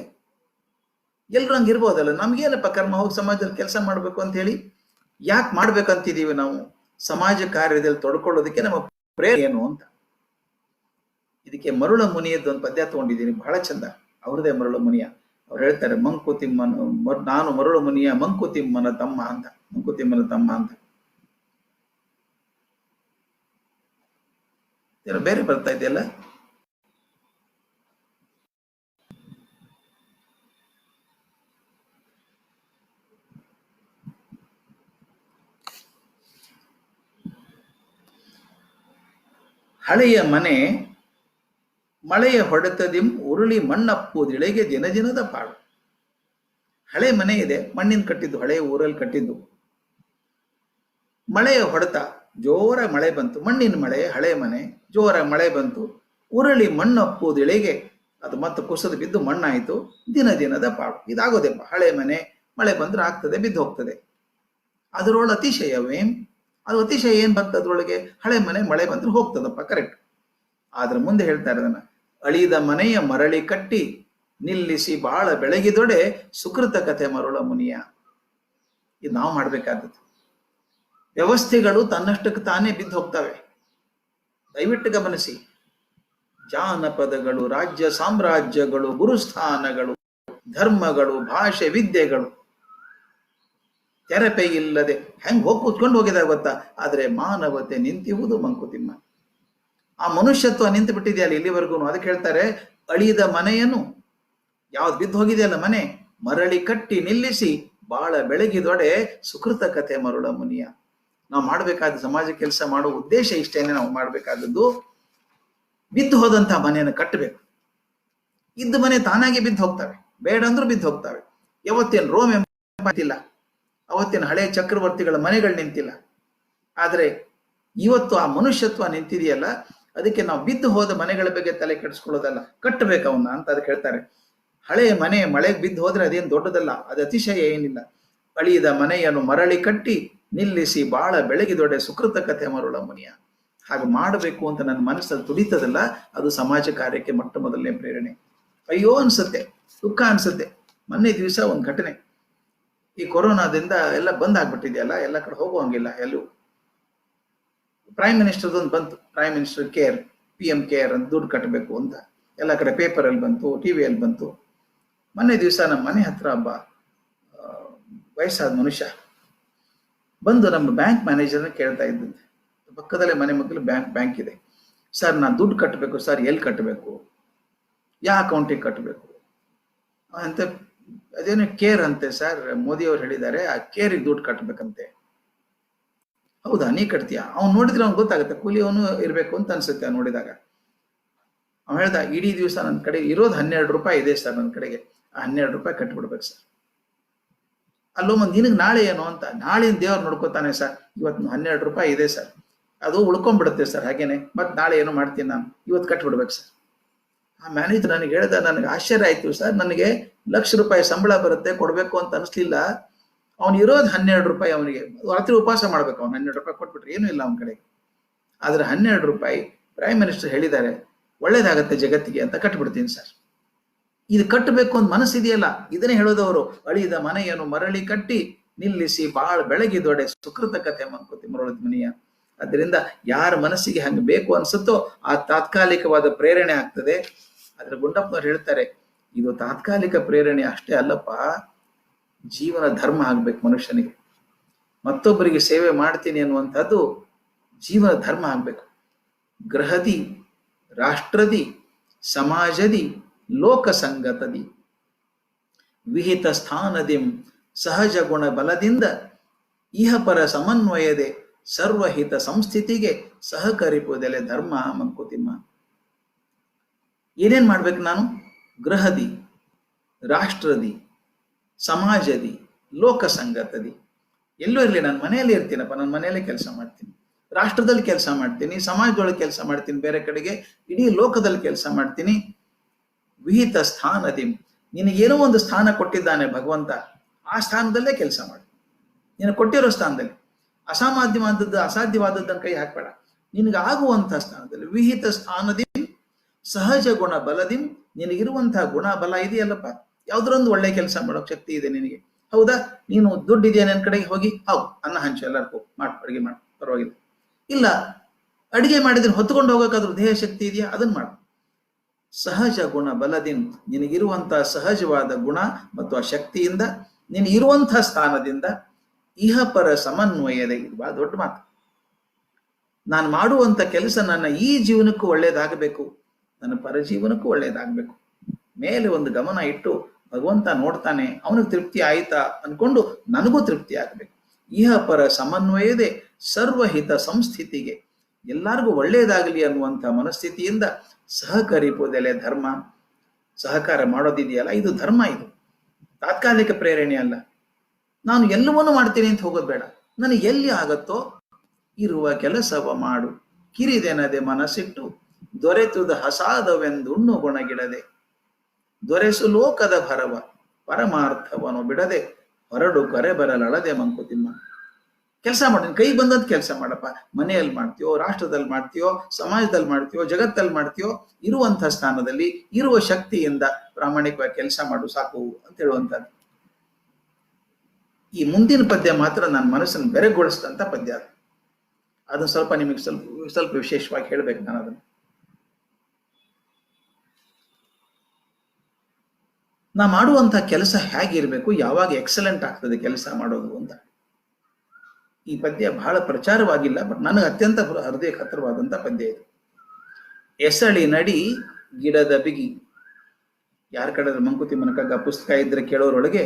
ಎಲ್ರು ಹಂಗೆ ಇರ್ಬೋದಲ್ಲ, ನಮ್ಗೇನಪ್ಪ ಕರ್ಮ, ಹೋಗಿ ಸಮಾಜದಲ್ಲಿ ಕೆಲಸ ಮಾಡ್ಬೇಕು ಅಂತ ಹೇಳಿ ಯಾಕೆ ಮಾಡ್ಬೇಕಂತಿದೀವಿ ನಾವು? ಸಮಾಜ ಕಾರ್ಯದಲ್ಲಿ ತೊಡ್ಕೊಳ್ಳೋದಕ್ಕೆ ನಮ್ಮ ಪ್ರೇರಣೆ ಏನು ಅಂತ. ಇದಕ್ಕೆ ಮರುಳ ಮುನಿಯದ್ದು ಒಂದು ಪದ್ಯ ತಗೊಂಡಿದ್ದೀನಿ, ಬಹಳ ಚಂದ. ಅವ್ರದೇ ಮರುಳ ಮುನಿಯ. ಅವ್ರು ಹೇಳ್ತಾರೆ, ಮಂಕುತಿಮ್ಮನ ನಾನು ಮರುಳ ಮುನಿಯ ಮಂಕುತಿಮ್ಮನ ತಮ್ಮ ಅಂತ. ಮಂಕುತಿಮ್ಮನ ತಮ್ಮ ಅಂತ ಏನೋ ಬೇರೆ ಬರ್ತಾ ಇದೆಯಲ್ಲ. ಹಳೆಯ ಮನೆ ಮಳೆಯ ಹೊಡೆತದಿಂ ಉರುಳಿ ಮಣ್ಣಪ್ಪುದಿಳೆಗೆ ದಿನದಿನದ ಪಾಡು. ಹಳೆ ಮನೆ ಇದೆ, ಮಣ್ಣಿನ ಕಟ್ಟಿದ್ದು, ಹಳೆಯ ಊರಲ್ಲಿ ಕಟ್ಟಿದ್ದು. ಮಳೆಯ ಹೊಡೆತ, ಜೋರ ಮಳೆ ಬಂತು, ಮಣ್ಣಿನ ಮಳೆ, ಹಳೆ ಮನೆ, ಜೋರ ಮಳೆ ಬಂತು, ಉರುಳಿ ಮಣ್ಣಪ್ಪುದಿಳೆಗೆ, ಅದು ಮತ್ತೆ ಕುಸಿದು ಬಿದ್ದು ಮಣ್ಣಾಯಿತು, ದಿನ ದಿನದ ಪಾಡು. ಇದಾಗೋದೆಪ್ಪ, ಹಳೆ ಮನೆ ಮಳೆ ಬಂದ್ರೆ ಆಗ್ತದೆ, ಬಿದ್ದು ಹೋಗ್ತದೆ. ಅದರೊಳ ಅತಿಶಯವೇಂ? ಅದು ಅತಿಶಯ ಏನ್ ಬರ್ತದೆ ಅದ್ರೊಳಗೆ? ಹಳೆ ಮನೆ ಮಳೆ ಬಂದ್ರೆ ಹೋಗ್ತದಪ್ಪ, ಕರೆಕ್ಟ್. ಆದ್ರೆ ಮುಂದೆ ಹೇಳ್ತಾರೆ ಅದನ್ನ, ಅಳಿದ ಮನೆಯ ಮರಳಿ ಕಟ್ಟಿ ನಿಲ್ಲಿಸಿ ಬಾಳ ಬೆಳಗಿದೊಡೆ ಸುಕೃತ ಕಥೆ ಮರುಳ ಮುನಿಯ. ಇದು ನಾವು ಮಾಡ್ಬೇಕಾದದ್ದು. ವ್ಯವಸ್ಥೆಗಳು ತನ್ನಷ್ಟಕ್ಕೆ ತಾನೇ ಬಿದ್ದು ಹೋಗ್ತವೆ. ದಯವಿಟ್ಟು ಗಮನಿಸಿ. ಜಾನಪದಗಳು, ರಾಜ್ಯ ಸಾಮ್ರಾಜ್ಯಗಳು, ಗುರುಸ್ಥಾನಗಳು, ಧರ್ಮಗಳು, ಭಾಷೆ, ವಿದ್ಯೆಗಳು ತೆರಪೆ ಇಲ್ಲದೆ ಹೆಂಗ್ ಹೋಗಿ ಕೂತ್ಕೊಂಡು ಹೋಗಿದಾಗ ಗೊತ್ತಾ? ಆದ್ರೆ ಮಾನವತೆ ನಿಂತಿರುವುದು ಮಂಕುತಿಮ್ಮ. ಆ ಮನುಷ್ಯತ್ವ ನಿಂತು ಬಿಟ್ಟಿದೆಯಲ್ಲ ಇಲ್ಲಿವರೆಗೂ. ಅದಕ್ಕೆ ಹೇಳ್ತಾರೆ, ಅಳಿದ ಮನೆಯನ್ನು, ಯಾವ್ದು ಬಿದ್ದು ಹೋಗಿದೆಯಲ್ಲ ಮನೆ, ಮರಳಿ ಕಟ್ಟಿ ನಿಲ್ಲಿಸಿ ಬಾಳ ಬೆಳಗಿದೊಡೆ ಸುಕೃತ ಕಥೆ ಮರುಳ ಮುನಿಯ. ನಾವು ಮಾಡ್ಬೇಕಾದ ಸಮಾಜ ಕೆಲಸ ಮಾಡೋ ಉದ್ದೇಶ ಇಷ್ಟೇನೆ. ನಾವು ಮಾಡ್ಬೇಕಾದದ್ದು ಬಿದ್ದು ಹೋದಂತಹ ಮನೆಯನ್ನು ಕಟ್ಟಬೇಕು. ಇದ್ದ ಮನೆ ತಾನಾಗಿ ಬಿದ್ದು ಹೋಗ್ತವೆ, ಬೇಡ ಅಂದ್ರೂ ಬಿದ್ದು ಹೋಗ್ತವೆ. ಯಾವತ್ತೇನು ರೋಮ್ ಎಂಬಂತಿಲ್ಲ, ಅವತ್ತಿನ ಹಳೆ ಚಕ್ರವರ್ತಿಗಳ ಮನೆಗಳು ನಿಂತಿಲ್ಲ. ಆದ್ರೆ ಇವತ್ತು ಆ ಮನುಷ್ಯತ್ವ ನಿಂತಿದೆಯಲ್ಲ, ಅದಕ್ಕೆ ನಾವು ಬಿದ್ದು ಹೋದ ಮನೆಗಳ ಬಗ್ಗೆ ತಲೆ ಕೆಡಿಸ್ಕೊಳ್ಳೋದಲ್ಲ, ಕಟ್ಟಬೇಕು ಅವನ್ನ ಅಂತ ಅದಕ್ಕೆ ಹೇಳ್ತಾರೆ. ಹಳೆಯ ಮನೆ ಮಳೆಗೆ ಬಿದ್ದು ಹೋದ್ರೆ ಅದೇನು ದೊಡ್ಡದಲ್ಲ, ಅದು ಅತಿಶಯ ಏನಿಲ್ಲ. ಅಳಿದ ಮನೆಯನ್ನು ಮರಳಿ ಕಟ್ಟಿ ನಿಲ್ಲಿಸಿ ಬಾಳ ಬೆಳಗಿದೊಡೆ ಸುಕೃತ ಕಥೆ ಮರುಳ ಮುನಿಯ. ಹಾಗೆ ಮಾಡಬೇಕು ಅಂತ ನನ್ನ ಮನಸ್ಸಲ್ಲಿ ತುಡಿತದಲ್ಲ, ಅದು ಸಮಾಜ ಕಾರ್ಯಕ್ಕೆ ಮೊಟ್ಟ ಮೊದಲನೇ ಪ್ರೇರಣೆ. ಅಯ್ಯೋ ಅನ್ಸುತ್ತೆ, ದುಃಖ ಅನ್ಸುತ್ತೆ. ಮೊನ್ನೆ ದಿವಸ ಒಂದು ಘಟನೆ, ಈ ಕೊರೋನಾದಿಂದ ಎಲ್ಲ ಬಂದ್ ಆಗ್ಬಿಟ್ಟಿದೆಯಲ್ಲ, ಎಲ್ಲ ಕಡೆ ಹೋಗುವಂಗಿಲ್ಲ. ಎಲ್ಲೂ ಪ್ರೈಮ್ ಮಿನಿಸ್ಟರ್ದೊಂದು ಬಂತು, prime minister care, PM care ಅಂತ ದುಡ್ಡು ಕಟ್ಟಬೇಕು ಅಂತ ಎಲ್ಲ ಕಡೆ ಪೇಪರಲ್ಲಿ ಬಂತು, ಟಿವಿಯಲ್ಲಿ ಬಂತು. ಮೊನ್ನೆ ದಿವಸ ನಮ್ಮ ಮನೆ ಹತ್ರ ಒಬ್ಬ ವಯಸ್ಸಾದ ಮನುಷ್ಯ ಬಂದು ನಮ್ಮ ಬ್ಯಾಂಕ್ ಮ್ಯಾನೇಜರ್ನ ಕೇಳ್ತಾ ಇದ್ದಂತೆ. ಪಕ್ಕದಲ್ಲೇ ಮನೆ ಮಕ್ಕಳು ಬ್ಯಾಂಕ್ ಇದೆ. ಸರ್, ನಾನು ದುಡ್ಡು ಕಟ್ಟಬೇಕು ಸರ್, ಎಲ್ಲಿ ಕಟ್ಟಬೇಕು, ಯಾವ ಅಕೌಂಟಿಗೆ ಕಟ್ಟಬೇಕು ಅಂತ. ಅದೇನು ಕೇರ್ ಅಂತೆ ಸರ್, ಮೋದಿ ಅವ್ರು ಹೇಳಿದ್ದಾರೆ, ಆ ಕೇರಿಗೆ ದುಡ್ಡು ಕಟ್ಟಬೇಕಂತೆ. ಹೌದಾ, ನೀ ಕಟ್ತೀಯಾ? ಅವ್ನು ನೋಡಿದ್ರೆ ಅವ್ನು ಗೊತ್ತಾಗುತ್ತೆ, ಕೂಲಿ ಅವನು ಇರ್ಬೇಕು ಅಂತ ಅನ್ಸುತ್ತೆ ನೋಡಿದಾಗ. ಅವ್ನು ಹೇಳ್ದ, ಇಡೀ ದಿವಸ ನನ್ನ ಕಡೆ ಇರೋದು 12 ರೂಪಾಯಿ ಇದೆ ಸರ್, ನನ್ನ ಕಡೆಗೆ ಆ 12 ರೂಪಾಯಿ ಕಟ್ಬಿಡ್ಬೇಕು ಸರ್. ಅಲ್ಲೋ ನಿನಗೆ ನಾಳೆ ಏನು ಅಂತ, ನಾಳೆ ದೇವ್ರು ನೋಡ್ಕೋತಾನೆ ಸರ್, ಇವತ್ತು 12 ರೂಪಾಯಿ ಇದೆ ಸರ್, ಅದು ಉಳ್ಕೊಂಡ್ಬಿಡುತ್ತೆ ಸರ್, ಹಾಗೇನೆ ಮತ್ತೆ ನಾಳೆ ಏನೋ ಮಾಡ್ತೀನಿ ನಾನು, ಇವತ್ತು ಕಟ್ಬಿಡ್ಬೇಕು ಸರ್. ಆ ಮ್ಯಾನೇಜರ್ ನನಗೆ ಹೇಳ್ದ, ನನಗೆ ಆಶ್ಚರ್ಯ ಆಯ್ತು ಸರ್, ನನಗೆ ₹1,00,000 ಸಂಬಳ ಬರುತ್ತೆ, ಕೊಡ್ಬೇಕು ಅಂತ ಅನಿಸ್ಲಿಲ್ಲ. ಅವ್ನು ಇರೋದು 12 ರೂಪಾಯಿ, ಅವನಿಗೆ ರಾತ್ರಿ ಉಪವಾಸ ಮಾಡ್ಬೇಕು. ಅವ್ನು 12 ರೂಪಾಯಿ ಕೊಟ್ಬಿಟ್ರೆ ಏನೂ ಇಲ್ಲ ಅವನ ಕಡೆಗೆ. ಆದ್ರೆ 12 ರೂಪಾಯಿ ಪ್ರೈಮ್ ಮಿನಿಸ್ಟರ್ ಹೇಳಿದ್ದಾರೆ, ಒಳ್ಳೇದಾಗತ್ತೆ ಜಗತ್ತಿಗೆ ಅಂತ ಕಟ್ಬಿಡ್ತೀನಿ ಸರ್. ಇದು ಕಟ್ಟಬೇಕು ಅಂತ ಮನಸ್ಸಿದೆಯಲ್ಲ, ಇದನ್ನೇ ಹೇಳೋದವರು. ಅಳಿದ ಮನೆಯನ್ನು ಮರಳಿ ಕಟ್ಟಿ ನಿಲ್ಲಿಸಿ ಬಾಳ್ ಬೆಳಗಿದೊಡೆ ಸುಕೃತ ಕಥೆ ಮಂಕುತಿಮ್ಮ ಮರುಳ ಮುನಿಯ. ಅದರಿಂದ ಯಾರ ಮನಸ್ಸಿಗೆ ಹಂಗೆ ಬೇಕು ಅನ್ಸುತ್ತೋ ಆ ತಾತ್ಕಾಲಿಕವಾದ ಪ್ರೇರಣೆ ಆಗ್ತದೆ. ಆದ್ರೆ ಗುಂಡಪ್ಪನವ್ರು ಹೇಳ್ತಾರೆ, ಇದು ತಾತ್ಕಾಲಿಕ ಪ್ರೇರಣೆ ಅಷ್ಟೇ ಅಲ್ಲಪ್ಪ, ಜೀವನ ಧರ್ಮ ಆಗ್ಬೇಕು ಮನುಷ್ಯನಿಗೆ. ಮತ್ತೊಬ್ಬರಿಗೆ ಸೇವೆ ಮಾಡ್ತೀನಿ ಅನ್ನುವಂಥದ್ದು ಜೀವನ ಧರ್ಮ ಆಗ್ಬೇಕು. ಗೃಹದಿ, ರಾಷ್ಟ್ರದಿ, ಸಮಾಜದಿ, ಲೋಕ ಸಂಗತದಿ. ವಿಹಿತ ಸ್ಥಾನದಿಂ ಸಹಜ ಗುಣ ಬಲದಿಂದ ಇಹಪರ ಸಮನ್ವಯದೆ ಸರ್ವಹಿತ ಸಂಸ್ಥಿತಿಗೆ ಸಹಕರಿಪುದೆಲೆ ಧರ್ಮ ಮಂಕುತಿಮ್ಮ. ಏನೇನ್ ಮಾಡ್ಬೇಕು ನಾನು? ಗೃಹದಿ, ರಾಷ್ಟ್ರದಿ, ಸಮಾಜದಿ, ಲೋಕ ಸಂಗತದಿ, ಎಲ್ಲೂ ಇರಲಿ, ನಾನು ಮನೆಯಲ್ಲೇ ಇರ್ತೀನಪ್ಪ, ನಾನು ಮನೆಯಲ್ಲೇ ಕೆಲಸ ಮಾಡ್ತೀನಿ, ರಾಷ್ಟ್ರದಲ್ಲಿ ಕೆಲಸ ಮಾಡ್ತೀನಿ, ಸಮಾಜದೊಳಗೆ ಕೆಲಸ ಮಾಡ್ತೀನಿ, ಬೇರೆ ಕಡೆಗೆ ಇಡೀ ಲೋಕದಲ್ಲಿ ಕೆಲಸ ಮಾಡ್ತೀನಿ. ವಿಹಿತ ಸ್ಥಾನದಿ, ನಿನಗೇನೋ ಒಂದು ಸ್ಥಾನ ಕೊಟ್ಟಿದ್ದಾನೆ ಭಗವಂತ, ಆ ಸ್ಥಾನದಲ್ಲೇ ಕೆಲಸ ಮಾಡು. ನೀನು ಕೊಟ್ಟಿರೋ ಸ್ಥಾನದಲ್ಲಿ ಅಸಾಧ್ಯವಾದದ್ದು ಅಸಾಧ್ಯವಾದದ್ದನ್ನು ಕೈ ಹಾಕಬೇಡ. ನಿನಗೆ ಆಗುವಂತಹ ಸ್ಥಾನದಲ್ಲಿ ವಿಹಿತ ಸ್ಥಾನದಿ ಸಹಜ ಗುಣ ಬಲದಿಂ, ನಿನಗಿರುವಂತಹ ಗುಣ ಬಲ ಇದೆಯಲ್ಲಪ್ಪ, ಯಾವ್ದ್ರೊಂದು ಒಳ್ಳೆ ಕೆಲಸ ಮಾಡೋಕೆ ಶಕ್ತಿ ಇದೆ ನಿನಗೆ. ಹೌದಾ, ನೀನು ದುಡ್ಡಿದೆಯಾ ನನ್ನ ಕಡೆಗೆ ಹೋಗಿ ಹೌದು ಅನ್ನ ಹಂಚು ಎಲ್ಲರಿಗೂ ಮಾಡು, ಅಡುಗೆ ಮಾಡು, ಪರವಾಗಿಲ್ಲ. ಇಲ್ಲ, ಅಡಿಗೆ ಮಾಡಿದ್ರೆ ಹೊತ್ಕೊಂಡು ಹೋಗೋಕ್ಕಾದ್ರೂ ದೇಹ ಶಕ್ತಿ ಇದೆಯಾ, ಅದನ್ನ ಮಾಡು. ಸಹಜ ಗುಣ ಬಲದಿಂ, ನಿನಗಿರುವಂತಹ ಸಹಜವಾದ ಗುಣ ಮತ್ತು ಆ ಶಕ್ತಿಯಿಂದ, ನಿನಗಿರುವಂತಹ ಸ್ಥಾನದಿಂದ ಇಹಪರ ಸಮನ್ವಯದ, ಇದು ಬಹಳ ದೊಡ್ಡ ಮಾತು. ನಾನು ಮಾಡುವಂತ ಕೆಲಸ ನನ್ನ ಈ ಜೀವನಕ್ಕೂ ಒಳ್ಳೇದಾಗಬೇಕು, ನನ್ನ ಪರಜೀವನಕ್ಕೂ ಒಳ್ಳೇದಾಗಬೇಕು. ಮೇಲೆ ಒಂದು ಗಮನ ಇಟ್ಟು ಭಗವಂತ ನೋಡ್ತಾನೆ, ಅವನಿಗೆ ತೃಪ್ತಿ ಆಯ್ತಾ ಅನ್ಕೊಂಡು ನನಗೂ ತೃಪ್ತಿ ಆಗಬೇಕು. ಇಹಪರ ಸಮನ್ವಯದೇ ಸರ್ವಹಿತ ಸಂಸ್ಥಿತಿಗೆ, ಎಲ್ಲರಿಗೂ ಒಳ್ಳೇದಾಗಲಿ ಅನ್ನುವಂಥ ಮನಸ್ಥಿತಿಯಿಂದ ಸಹಕರಿಪುದೆಲೆ ಧರ್ಮ, ಸಹಕಾರ ಮಾಡೋದಿದೆಯಲ್ಲ, ಇದು ಧರ್ಮ. ಇದು ತಾತ್ಕಾಲಿಕ ಪ್ರೇರಣೆ ಅಲ್ಲ. ನಾನು ಎಲ್ಲವನ್ನೂ ಮಾಡ್ತೀನಿ ಅಂತ ಹೋಗೋದು ಬೇಡ. ನನಗೆ ಎಲ್ಲಿ ಆಗತ್ತೋ ಇರುವ ಕೆಲಸವ ಮಾಡು, ಕಿರಿದೆನದೆ ಮನಸ್ಸಿಟ್ಟು ದೊರೆತುದ ಹಸಾದವೆಂದುಣ್ಣು ಗುಣಗಿಡದೆ, ದೊರೆಸು ಲೋಕದ ಭರವ ಪರಮಾರ್ಥವನು ಬಿಡದೆ ಹೊರಡು ಕರೆ ಬರಲಳದೆ ಮಂಕುತಿಮ್ಮ. ಕೆಲಸ ಮಾಡಿ, ಕೈ ಬಂದದ್ದು ಕೆಲಸ ಮಾಡಪ್ಪ. ಮನೆಯಲ್ಲಿ ಮಾಡ್ತೀಯೋ, ರಾಷ್ಟ್ರದಲ್ಲಿ ಮಾಡ್ತೀಯೋ, ಸಮಾಜದಲ್ಲಿ ಮಾಡ್ತೀಯೋ, ಜಗತ್ತಲ್ಲಿ ಮಾಡ್ತೀಯೋ, ಇರುವಂಥ ಸ್ಥಾನದಲ್ಲಿ ಇರುವ ಶಕ್ತಿಯಿಂದ ಪ್ರಾಮಾಣಿಕವಾಗಿ ಕೆಲಸ ಮಾಡು ಸಾಕು ಅಂತ ಹೇಳುವಂಥದ್ದು. ಈ ಮುಂದಿನ ಪದ್ಯ ಮಾತ್ರ ನನ್ನ ಮನಸ್ಸನ್ನು ಬೆರಗೊಳಿಸಿದಂಥ ಪದ್ಯ. ಅದನ್ನು ಸ್ವಲ್ಪ ನಿಮಗೆ ಸ್ವಲ್ಪ ವಿಶೇಷವಾಗಿ ಹೇಳ್ಬೇಕು ನಾನು ಅದನ್ನು. ನಾ ಮಾಡುವಂಥ ಕೆಲಸ ಹೇಗಿರಬೇಕು, ಯಾವಾಗ ಎಕ್ಸಲೆಂಟ್ ಆಗ್ತದೆ ಕೆಲಸ ಮಾಡೋದು ಅಂತ. ಈ ಪದ್ಯ ಬಹಳ ಪ್ರಚಾರವಾಗಿಲ್ಲ, ಬಟ್ ನನಗೆ ಅತ್ಯಂತ ಹೃದಯಕ್ಕೆ ಹತ್ತಿರವಾದಂಥ ಪದ್ಯ ಇದು. ಎಸಳಿ ನಡಿ ಗಿಡದ ಬಿಗಿ. ಯಾರ ಕಡೆ ಮಂಕುತಿಮ್ಮನ ಕಗ್ಗ ಪುಸ್ತಕ ಇದ್ರೆ ಕೇಳೋರೊಳಗೆ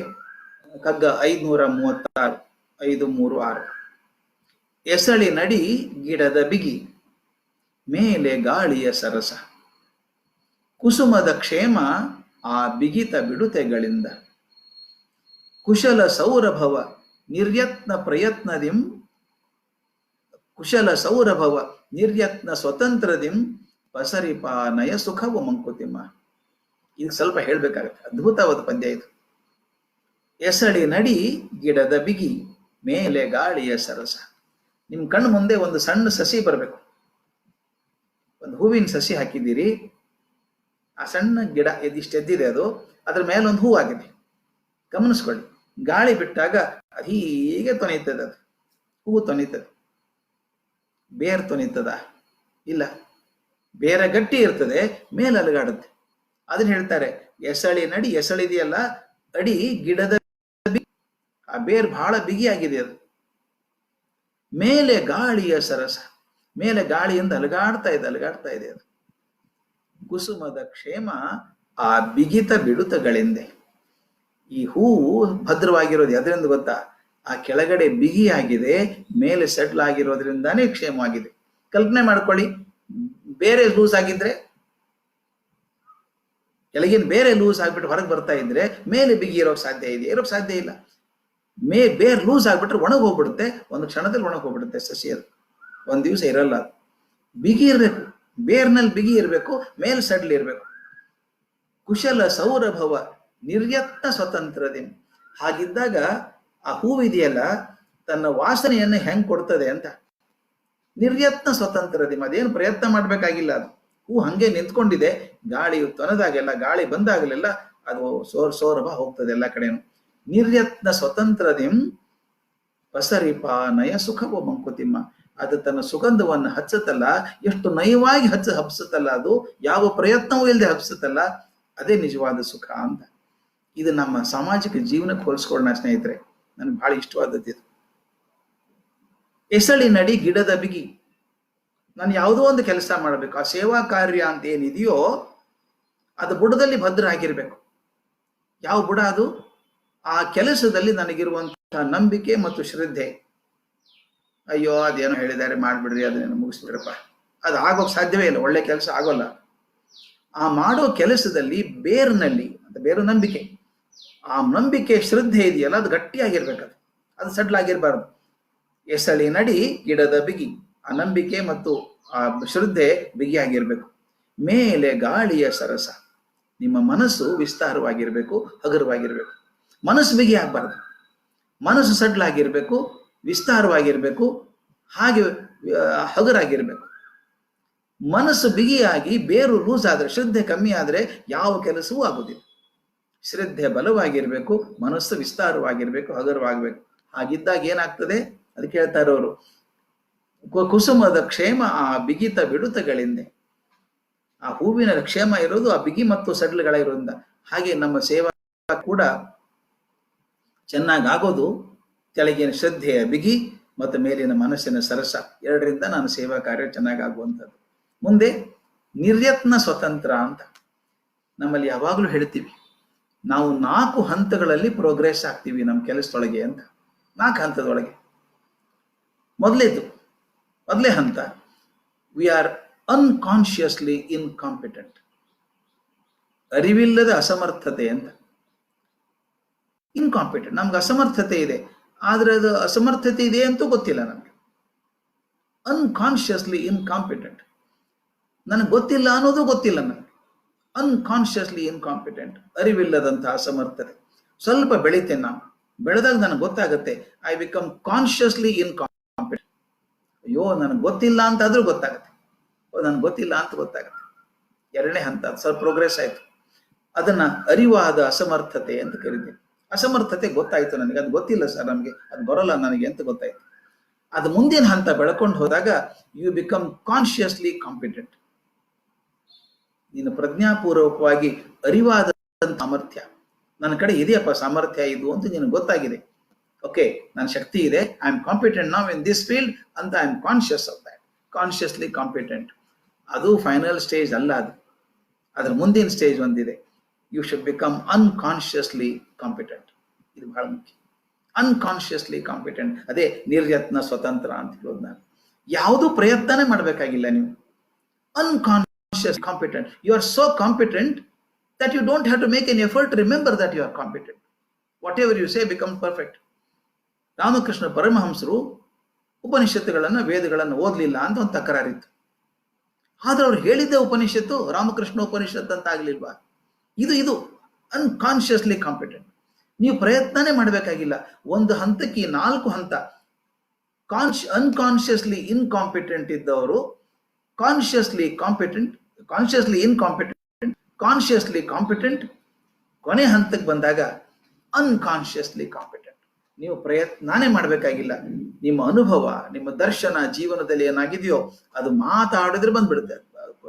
ಕಗ್ಗ 536 536. ಎಸಳಿ ನಡಿ ಗಿಡದ ಬಿಗಿ, ಮೇಲೆ ಗಾಳಿಯ ಸರಸ, ಕುಸುಮದ ಕ್ಷೇಮ ಆ ಬಿಗಿತ ಬಿಡುತೆಗಳಿಂದ, ಕುಶಲ ಸೌರಭವ ನಿರ್ಯತ್ನ ಪ್ರಯತ್ನದಿಂ, ಕುಶಲ ಸೌರಭವ ನಿರ್ಯತ್ನ ಸ್ವತಂತ್ರದಿಂ ಪಸರಿಪ ನಯ ಸುಖವು ಮಂಕುತಿಮ್ಮ. ಇದು ಸ್ವಲ್ಪ ಹೇಳ್ಬೇಕಾಗತ್ತೆ, ಅದ್ಭುತವಾದ ಪದ್ಯ ಇದು. ಎಸಳಿ ನಡಿ ಗಿಡದ ಬಿಗಿ, ಮೇಲೆ ಗಾಳಿಯ ಸರಸ. ನಿಮ್ ಕಣ್ಣು ಮುಂದೆ ಒಂದು ಸಣ್ಣ ಸಸಿ ಬರಬೇಕು. ಒಂದು ಹೂವಿನ ಸಸಿ ಹಾಕಿದ್ದೀರಿ, ಆ ಸಣ್ಣ ಗಿಡ ಎದ್ದಿದೆ, ಅದು ಅದ್ರ ಮೇಲೆ ಒಂದು ಹೂ ಆಗಿದೆ. ಗಮನಿಸ್ಕೊಳ್ಳಿ, ಗಾಳಿ ಬಿಟ್ಟಾಗ ಅದು ಹೀಗೆ ತೊನೆಯುತ್ತದೆ, ಅದು ಹೂವು ತೊನೆಯುತ್ತದೆ. ಬೇರ್ ತೊನೆಯುತ್ತದ? ಇಲ್ಲ, ಬೇರೆ ಗಟ್ಟಿ ಇರ್ತದೆ, ಮೇಲೆ ಅಲುಗಾಡುತ್ತೆ. ಅದನ್ನ ಹೇಳ್ತಾರೆ ಎಸಳಿ ನಡಿ. ಎಸಳಿದೆಯಲ್ಲ ಅಡಿ ಗಿಡದ, ಆ ಬೇರ್ ಬಹಳ ಬಿಗಿಯಾಗಿದೆ ಅದು. ಮೇಲೆ ಗಾಳಿಯ ಸರಸ, ಮೇಲೆ ಗಾಳಿಯಿಂದ ಅಲುಗಾಡ್ತಾ ಇದೆ ಅದು. ಕುಸುಮದ ಕ್ಷೇಮ ಆ ಬಿಗಿತ ಬಿಡುತಗಳಿಂದೆ. ಈ ಹೂವು ಭದ್ರವಾಗಿರೋದು ಅದರಿಂದ ಗೊತ್ತಾ? ಆ ಕೆಳಗಡೆ ಬಿಗಿಯಾಗಿದೆ, ಮೇಲೆ ಸೆಟ್ಲ್ ಆಗಿರೋದ್ರಿಂದಾನೇ ಕ್ಷೇಮವಾಗಿದೆ. ಕಲ್ಪನೆ ಮಾಡ್ಕೊಳ್ಳಿ, ಬೇರೆ ಲೂಸ್ ಆಗಿದ್ರೆ, ಕೆಳಗಿನ ಬೇರೆ ಲೂಸ್ ಆಗ್ಬಿಟ್ಟು ಹೊರಗೆ ಬರ್ತಾ ಇದ್ರೆ ಮೇಲೆ ಬಿಗಿ ಇರೋಕ್ ಸಾಧ್ಯ ಇದೆ? ಇರೋಕ್ ಸಾಧ್ಯ ಇಲ್ಲ. ಬೇರೆ ಲೂಸ್ ಆಗ್ಬಿಟ್ರೆ ಒಣಗಿ ಹೋಗ್ಬಿಡುತ್ತೆ, ಒಂದು ಕ್ಷಣದಲ್ಲಿ ಒಣಗಿ ಹೋಗ್ಬಿಡುತ್ತೆ ಸಸಿ. ಅದು ಒಂದ್ ದಿವಸ ಇರಲ್ಲ. ಅದು ಬಿಗಿ ಇರಬೇಕು, ಬೇರ್ನಲ್ಲಿ ಬಿಗಿ ಇರಬೇಕು, ಮೇಲ್ ಸಡ್ಲ್ ಇರಬೇಕು. ಕುಶಲ ಸೌರಭವ ನಿರ್ಯತ್ನ ಸ್ವತಂತ್ರದಿ. ಹಾಗಿದ್ದಾಗ ಆ ಹೂವಿದೆಯಲ್ಲ, ತನ್ನ ವಾಸನೆಯನ್ನು ಹೆಂಗ್ ಕೊಡ್ತದೆ ಅಂತ. ನಿರ್ಯತ್ನ ಸ್ವತಂತ್ರದಿ, ಅದೇನು ಪ್ರಯತ್ನ ಮಾಡ್ಬೇಕಾಗಿಲ್ಲ. ಅದು ಹೂ ಹಂಗೆ ನಿಂತ್ಕೊಂಡಿದೆ, ಗಾಳಿ ತೊನೆದಾಗೆಲ್ಲ, ಗಾಳಿ ಬಂದಾಗಲೆಲ್ಲ ಅದು ಸೌರಭ ಹೋಗ್ತದೆ ಎಲ್ಲ ಕಡೆನು. ನಿರ್ಯತ್ನ ಸ್ವತಂತ್ರದಿಂ ಪಸರಿಪ ನಯ ಸುಖವ ಮಂಕುತಿಮ್ಮ. ಅದು ತನ್ನ ಸುಗಂಧವನ್ನು ಹಚ್ಚುತ್ತಲ್ಲ, ಎಷ್ಟು ನಯವಾಗಿ ಹಬ್ಸುತ್ತಲ್ಲ, ಅದು ಯಾವ ಪ್ರಯತ್ನವೂ ಇಲ್ಲದೆ ಹಬ್ಸುತ್ತಲ್ಲ, ಅದೇ ನಿಜವಾದ ಸುಖ ಅಂತ. ಇದು ನಮ್ಮ ಸಾಮಾಜಿಕ ಜೀವನಕ್ಕೆ ಹೋಲಿಸ್ಕೊಳ್ಳೋಣ ಸ್ನೇಹಿತರೆ. ನನಗೆ ಬಹಳ ಇಷ್ಟವಾದದ್ದು ಇದು. ಎಸಳಿ ನಡಿ ಗಿಡದ ಬಿಗಿ. ನಾನು ಯಾವುದೋ ಒಂದು ಕೆಲಸ ಮಾಡಬೇಕು, ಆ ಸೇವಾ ಕಾರ್ಯ ಅಂತ ಏನಿದೆಯೋ ಅದು ಬುಡದಲ್ಲಿ ಭದ್ರ ಆಗಿರ್ಬೇಕು. ಯಾವ ಬುಡ ಅದು? ಆ ಕೆಲಸದಲ್ಲಿ ನನಗಿರುವಂತಹ ನಂಬಿಕೆ ಮತ್ತು ಶ್ರದ್ಧೆ, ಅಯ್ಯೋ ಅದೇನೋ ಹೇಳಿದ್ದಾರೆ ಮಾಡ್ಬಿಡ್ರಿ, ಅದನ್ನೇನು ಮುಗಿಸ್ಬಿಡ್ರಪ್ಪ, ಅದು ಆಗೋಕ್ ಸಾಧ್ಯವೇ ಇಲ್ಲ, ಒಳ್ಳೆ ಕೆಲಸ ಆಗೋಲ್ಲ. ಆ ಮಾಡೋ ಕೆಲಸದಲ್ಲಿ ಬೇರ್ನಲ್ಲಿ, ಬೇರು ನಂಬಿಕೆ, ಆ ನಂಬಿಕೆ ಶ್ರದ್ಧೆ ಇದೆಯಲ್ಲ, ಅದು ಗಟ್ಟಿಯಾಗಿರ್ಬೇಕದು, ಅದು ಸಡ್ಲಾಗಿರ್ಬಾರ್ದು. ಎಸಳಿ ನಡಿ ಗಿಡದ ಬಿಗಿ, ಆ ನಂಬಿಕೆ ಮತ್ತು ಆ ಶ್ರದ್ಧೆ ಬಿಗಿಯಾಗಿರ್ಬೇಕು. ಮೇಲೆ ಗಾಳಿಯ ಸರಸ, ನಿಮ್ಮ ಮನಸ್ಸು ವಿಸ್ತಾರವಾಗಿರ್ಬೇಕು, ಹಗುರವಾಗಿರ್ಬೇಕು. ಮನಸ್ಸು ಬಿಗಿ ಆಗ್ಬಾರ್ದು, ಮನಸ್ಸು ಸಡ್ಲಾಗಿರ್ಬೇಕು, ವಿಸ್ತಾರವಾಗಿರ್ಬೇಕು, ಹಾಗೆ ಹಗುರಾಗಿರ್ಬೇಕು. ಮನಸ್ಸು ಬಿಗಿಯಾಗಿ ಬೇರು ಲೂಸ್ ಆದ್ರೆ, ಶ್ರದ್ಧೆ ಕಮ್ಮಿ ಆದ್ರೆ ಯಾವ ಕೆಲಸವೂ ಆಗುದಿಲ್ಲ. ಶ್ರದ್ಧೆ ಬಲವಾಗಿರ್ಬೇಕು, ಮನಸ್ಸು ವಿಸ್ತಾರವಾಗಿರ್ಬೇಕು, ಹಗುರವಾಗಬೇಕು. ಹಾಗಿದ್ದಾಗ ಏನಾಗ್ತದೆ ಅದಕ್ಕೆ ಹೇಳ್ತಾರೆ ಅವರು, ಕುಸುಮದ ಕ್ಷೇಮ ಆ ಬಿಗಿತ ಬಿಡುತಗಳಿಂದ. ಆ ಹೂವಿನ ಕ್ಷೇಮ ಇರೋದು ಆ ಬಿಗಿ ಮತ್ತು ಸಡ್ಲುಗಳ ಇರೋದ್ರಿಂದ. ಹಾಗೆ ನಮ್ಮ ಸೇವಾ ಕೂಡ ಚೆನ್ನಾಗಿ ಆಗೋದು ಕೆಳಗಿನ ಶ್ರದ್ಧೆಯ ಬಿಗಿ ಮತ್ತು ಮೇಲಿನ ಮನಸ್ಸಿನ ಸರಸ, ಎರಡರಿಂದ ನಾನು ಸೇವಾ ಕಾರ್ಯ ಚೆನ್ನಾಗಿ ಆಗುವಂಥದ್ದು. ಮುಂದೆ ನಿರ್ಯತ್ನ ಸ್ವತಂತ್ರ ಅಂತ ನಮ್ಮಲ್ಲಿ ಯಾವಾಗಲೂ ಹೇಳ್ತೀವಿ, ನಾವು 4 ಹಂತಗಳಲ್ಲಿ ಪ್ರೋಗ್ರೆಸ್ ಆಗ್ತೀವಿ ನಮ್ಮ ಕೆಲಸದೊಳಗೆ ಅಂತ. 4 ಹಂತದೊಳಗೆ ಮೊದಲೇ ಹಂತ, ವಿ ಆರ್ ಅನ್ಕಾನ್ಶಿಯಸ್ಲಿ ಇನ್ಕಾಂಪಿಟೆಂಟ್, ಅರಿವಿಲ್ಲದ ಅಸಮರ್ಥತೆ ಅಂತ. ಇನ್ಕಾಂಪಿಟೆಂಟ್, ನಮ್ಗೆ ಅಸಮರ್ಥತೆ ಇದೆ, ಆದ್ರೆ ಅದು ಅಸಮರ್ಥತೆ ಇದೆ ಅಂತೂ ಗೊತ್ತಿಲ್ಲ ನಮ್ಗೆ. ಅನ್ಕಾನ್ಶಿಯಸ್ಲಿ ಇನ್ಕಾಂಪಿಟೆಂಟ್, ನನಗೆ ಗೊತ್ತಿಲ್ಲ ಅನ್ನೋದು ಗೊತ್ತಿಲ್ಲ ನನಗೆ. Unconsciously incompetent, ಅರಿವಿಲ್ಲದಂತಹ ಅಸಮರ್ಥತೆ. ಸ್ವಲ್ಪ ಬೆಳಿತೇನೆ ನಾನು, ಬೆಳೆದಾಗ ನನಗೆ ಗೊತ್ತಾಗುತ್ತೆ, ಐ ಬಿಕಮ್ ಕಾನ್ಶಿಯಸ್ಲಿ ಇನ್ಕಾಂಪಿಟೆಂಟ್. ಅಯ್ಯೋ ನನಗೆ ಗೊತ್ತಿಲ್ಲ ಅಂತ ಆದ್ರೂ ಗೊತ್ತಾಗುತ್ತೆ, ನನಗೆ ಗೊತ್ತಿಲ್ಲ ಅಂತ ಗೊತ್ತಾಗುತ್ತೆ. ಎರಡನೇ ಹಂತ, ಸ್ವಲ್ಪ ಪ್ರೋಗ್ರೆಸ್ ಆಯ್ತು. ಅದನ್ನ ಅರಿವಾದ ಅಸಮರ್ಥತೆ ಅಂತ ಕರಿತೀವಿ. ಅಸಮರ್ಥತೆ ಗೊತ್ತಾಯ್ತು ನನಗೆ, ಅದು ಗೊತ್ತಿಲ್ಲ ಸರ್ ನಮಗೆ, ಅದು ಬರೋಲ್ಲ ನನಗೆ ಅಂತ ಗೊತ್ತಾಯ್ತು. ಅದು ಮುಂದಿನ ಹಂತ ಬೆಳ್ಕೊಂಡು ಹೋದಾಗ ಯು ಬಿಕಮ್ ಕಾನ್ಶಿಯಸ್ಲಿ ಕಾಂಪಿಟೆಂಟ್. ನೀನು ಪ್ರಜ್ಞಾಪೂರ್ವಕವಾಗಿ ಅರಿವಾದ ಸಾಮರ್ಥ್ಯ ನನ್ನ ಕಡೆ ಇದೆಯಪ್ಪ, ಸಾಮರ್ಥ್ಯ ಇದು ಅಂತ ನಿನಗೆ ಗೊತ್ತಾಗಿದೆ. ಓಕೆ, ನನ್ನ ಶಕ್ತಿ ಇದೆ, I am competent now in this field ಅಂತ, I am conscious of that, consciously competent. ಅದು ಫೈನಲ್ ಸ್ಟೇಜ್ ಅಲ್ಲ, ಅದು ಅದ್ರ ಮುಂದಿನ ಸ್ಟೇಜ್ ಒಂದಿದೆ. You should become unconsciously competent. ಇದು ಬಹಳ ಮುಖ್ಯ, ಅನ್ಕಾನ್ಶಿಯಸ್ಲಿ ಕಾಂಪಿಟೆಂಟ್. ಅದೇ ನಿರ್ಯತ್ನ ಸ್ವತಂತ್ರ ಅಂತ ಹೇಳೋದು. ನಾನು ಯಾವುದೂ ಪ್ರಯತ್ನನೇ ಮಾಡಬೇಕಾಗಿಲ್ಲ, ನೀವು unconscious competent. You are so competent that you don't have to make any effort to remember that you are competent. Whatever you say becomes perfect. Ramakrishna ಪರಮಹಂಸರು ಉಪನಿಷತ್ತುಗಳನ್ನು ವೇದಗಳನ್ನು ಓದಲಿಲ್ಲ ಅಂತ ಒಂದು ತಕರಾರಿತ್ತು. ಆದ್ರೆ ಅವ್ರು ಹೇಳಿದ್ದೆ ಉಪನಿಷತ್ತು ರಾಮಕೃಷ್ಣ ಉಪನಿಷತ್ತು ಅಂತ ಆಗ್ಲಿಲ್ವಾ? ಇದು ಅನ್ಕಾನ್ಶಿಯಸ್ಲಿ ಕಾಂಪಿಟೆಂಟ್. ನೀವು ಪ್ರಯತ್ನನೇ ಮಾಡಬೇಕಾಗಿಲ್ಲ. ಒಂದು ಹಂತಕ್ಕೆ 4 ಹಂತ. ಅನ್ಕಾನ್ಶಿಯಸ್ಲಿ ಇನ್ಕಾಂಪಿಟೆಂಟ್ ಇದ್ದವರು consciously competent, consciously incompetent, consciously competent. ಕೊನೆ ಹಂತಕ್ಕೆ ಬಂದಾಗ ಅನ್ಕಾನ್ಶಿಯಸ್ಲಿ ಕಾಂಪಿಟೆಂಟ್. ನೀವು ಪ್ರಯತ್ನನೇ ಮಾಡಬೇಕಾಗಿಲ್ಲ. ನಿಮ್ಮ ಅನುಭವ, ನಿಮ್ಮ ದರ್ಶನ ಜೀವನದಲ್ಲಿ ಏನಾಗಿದೆಯೋ ಅದು ಮಾತಾಡಿದ್ರೆ ಬಂದ್ಬಿಡುತ್ತೆ,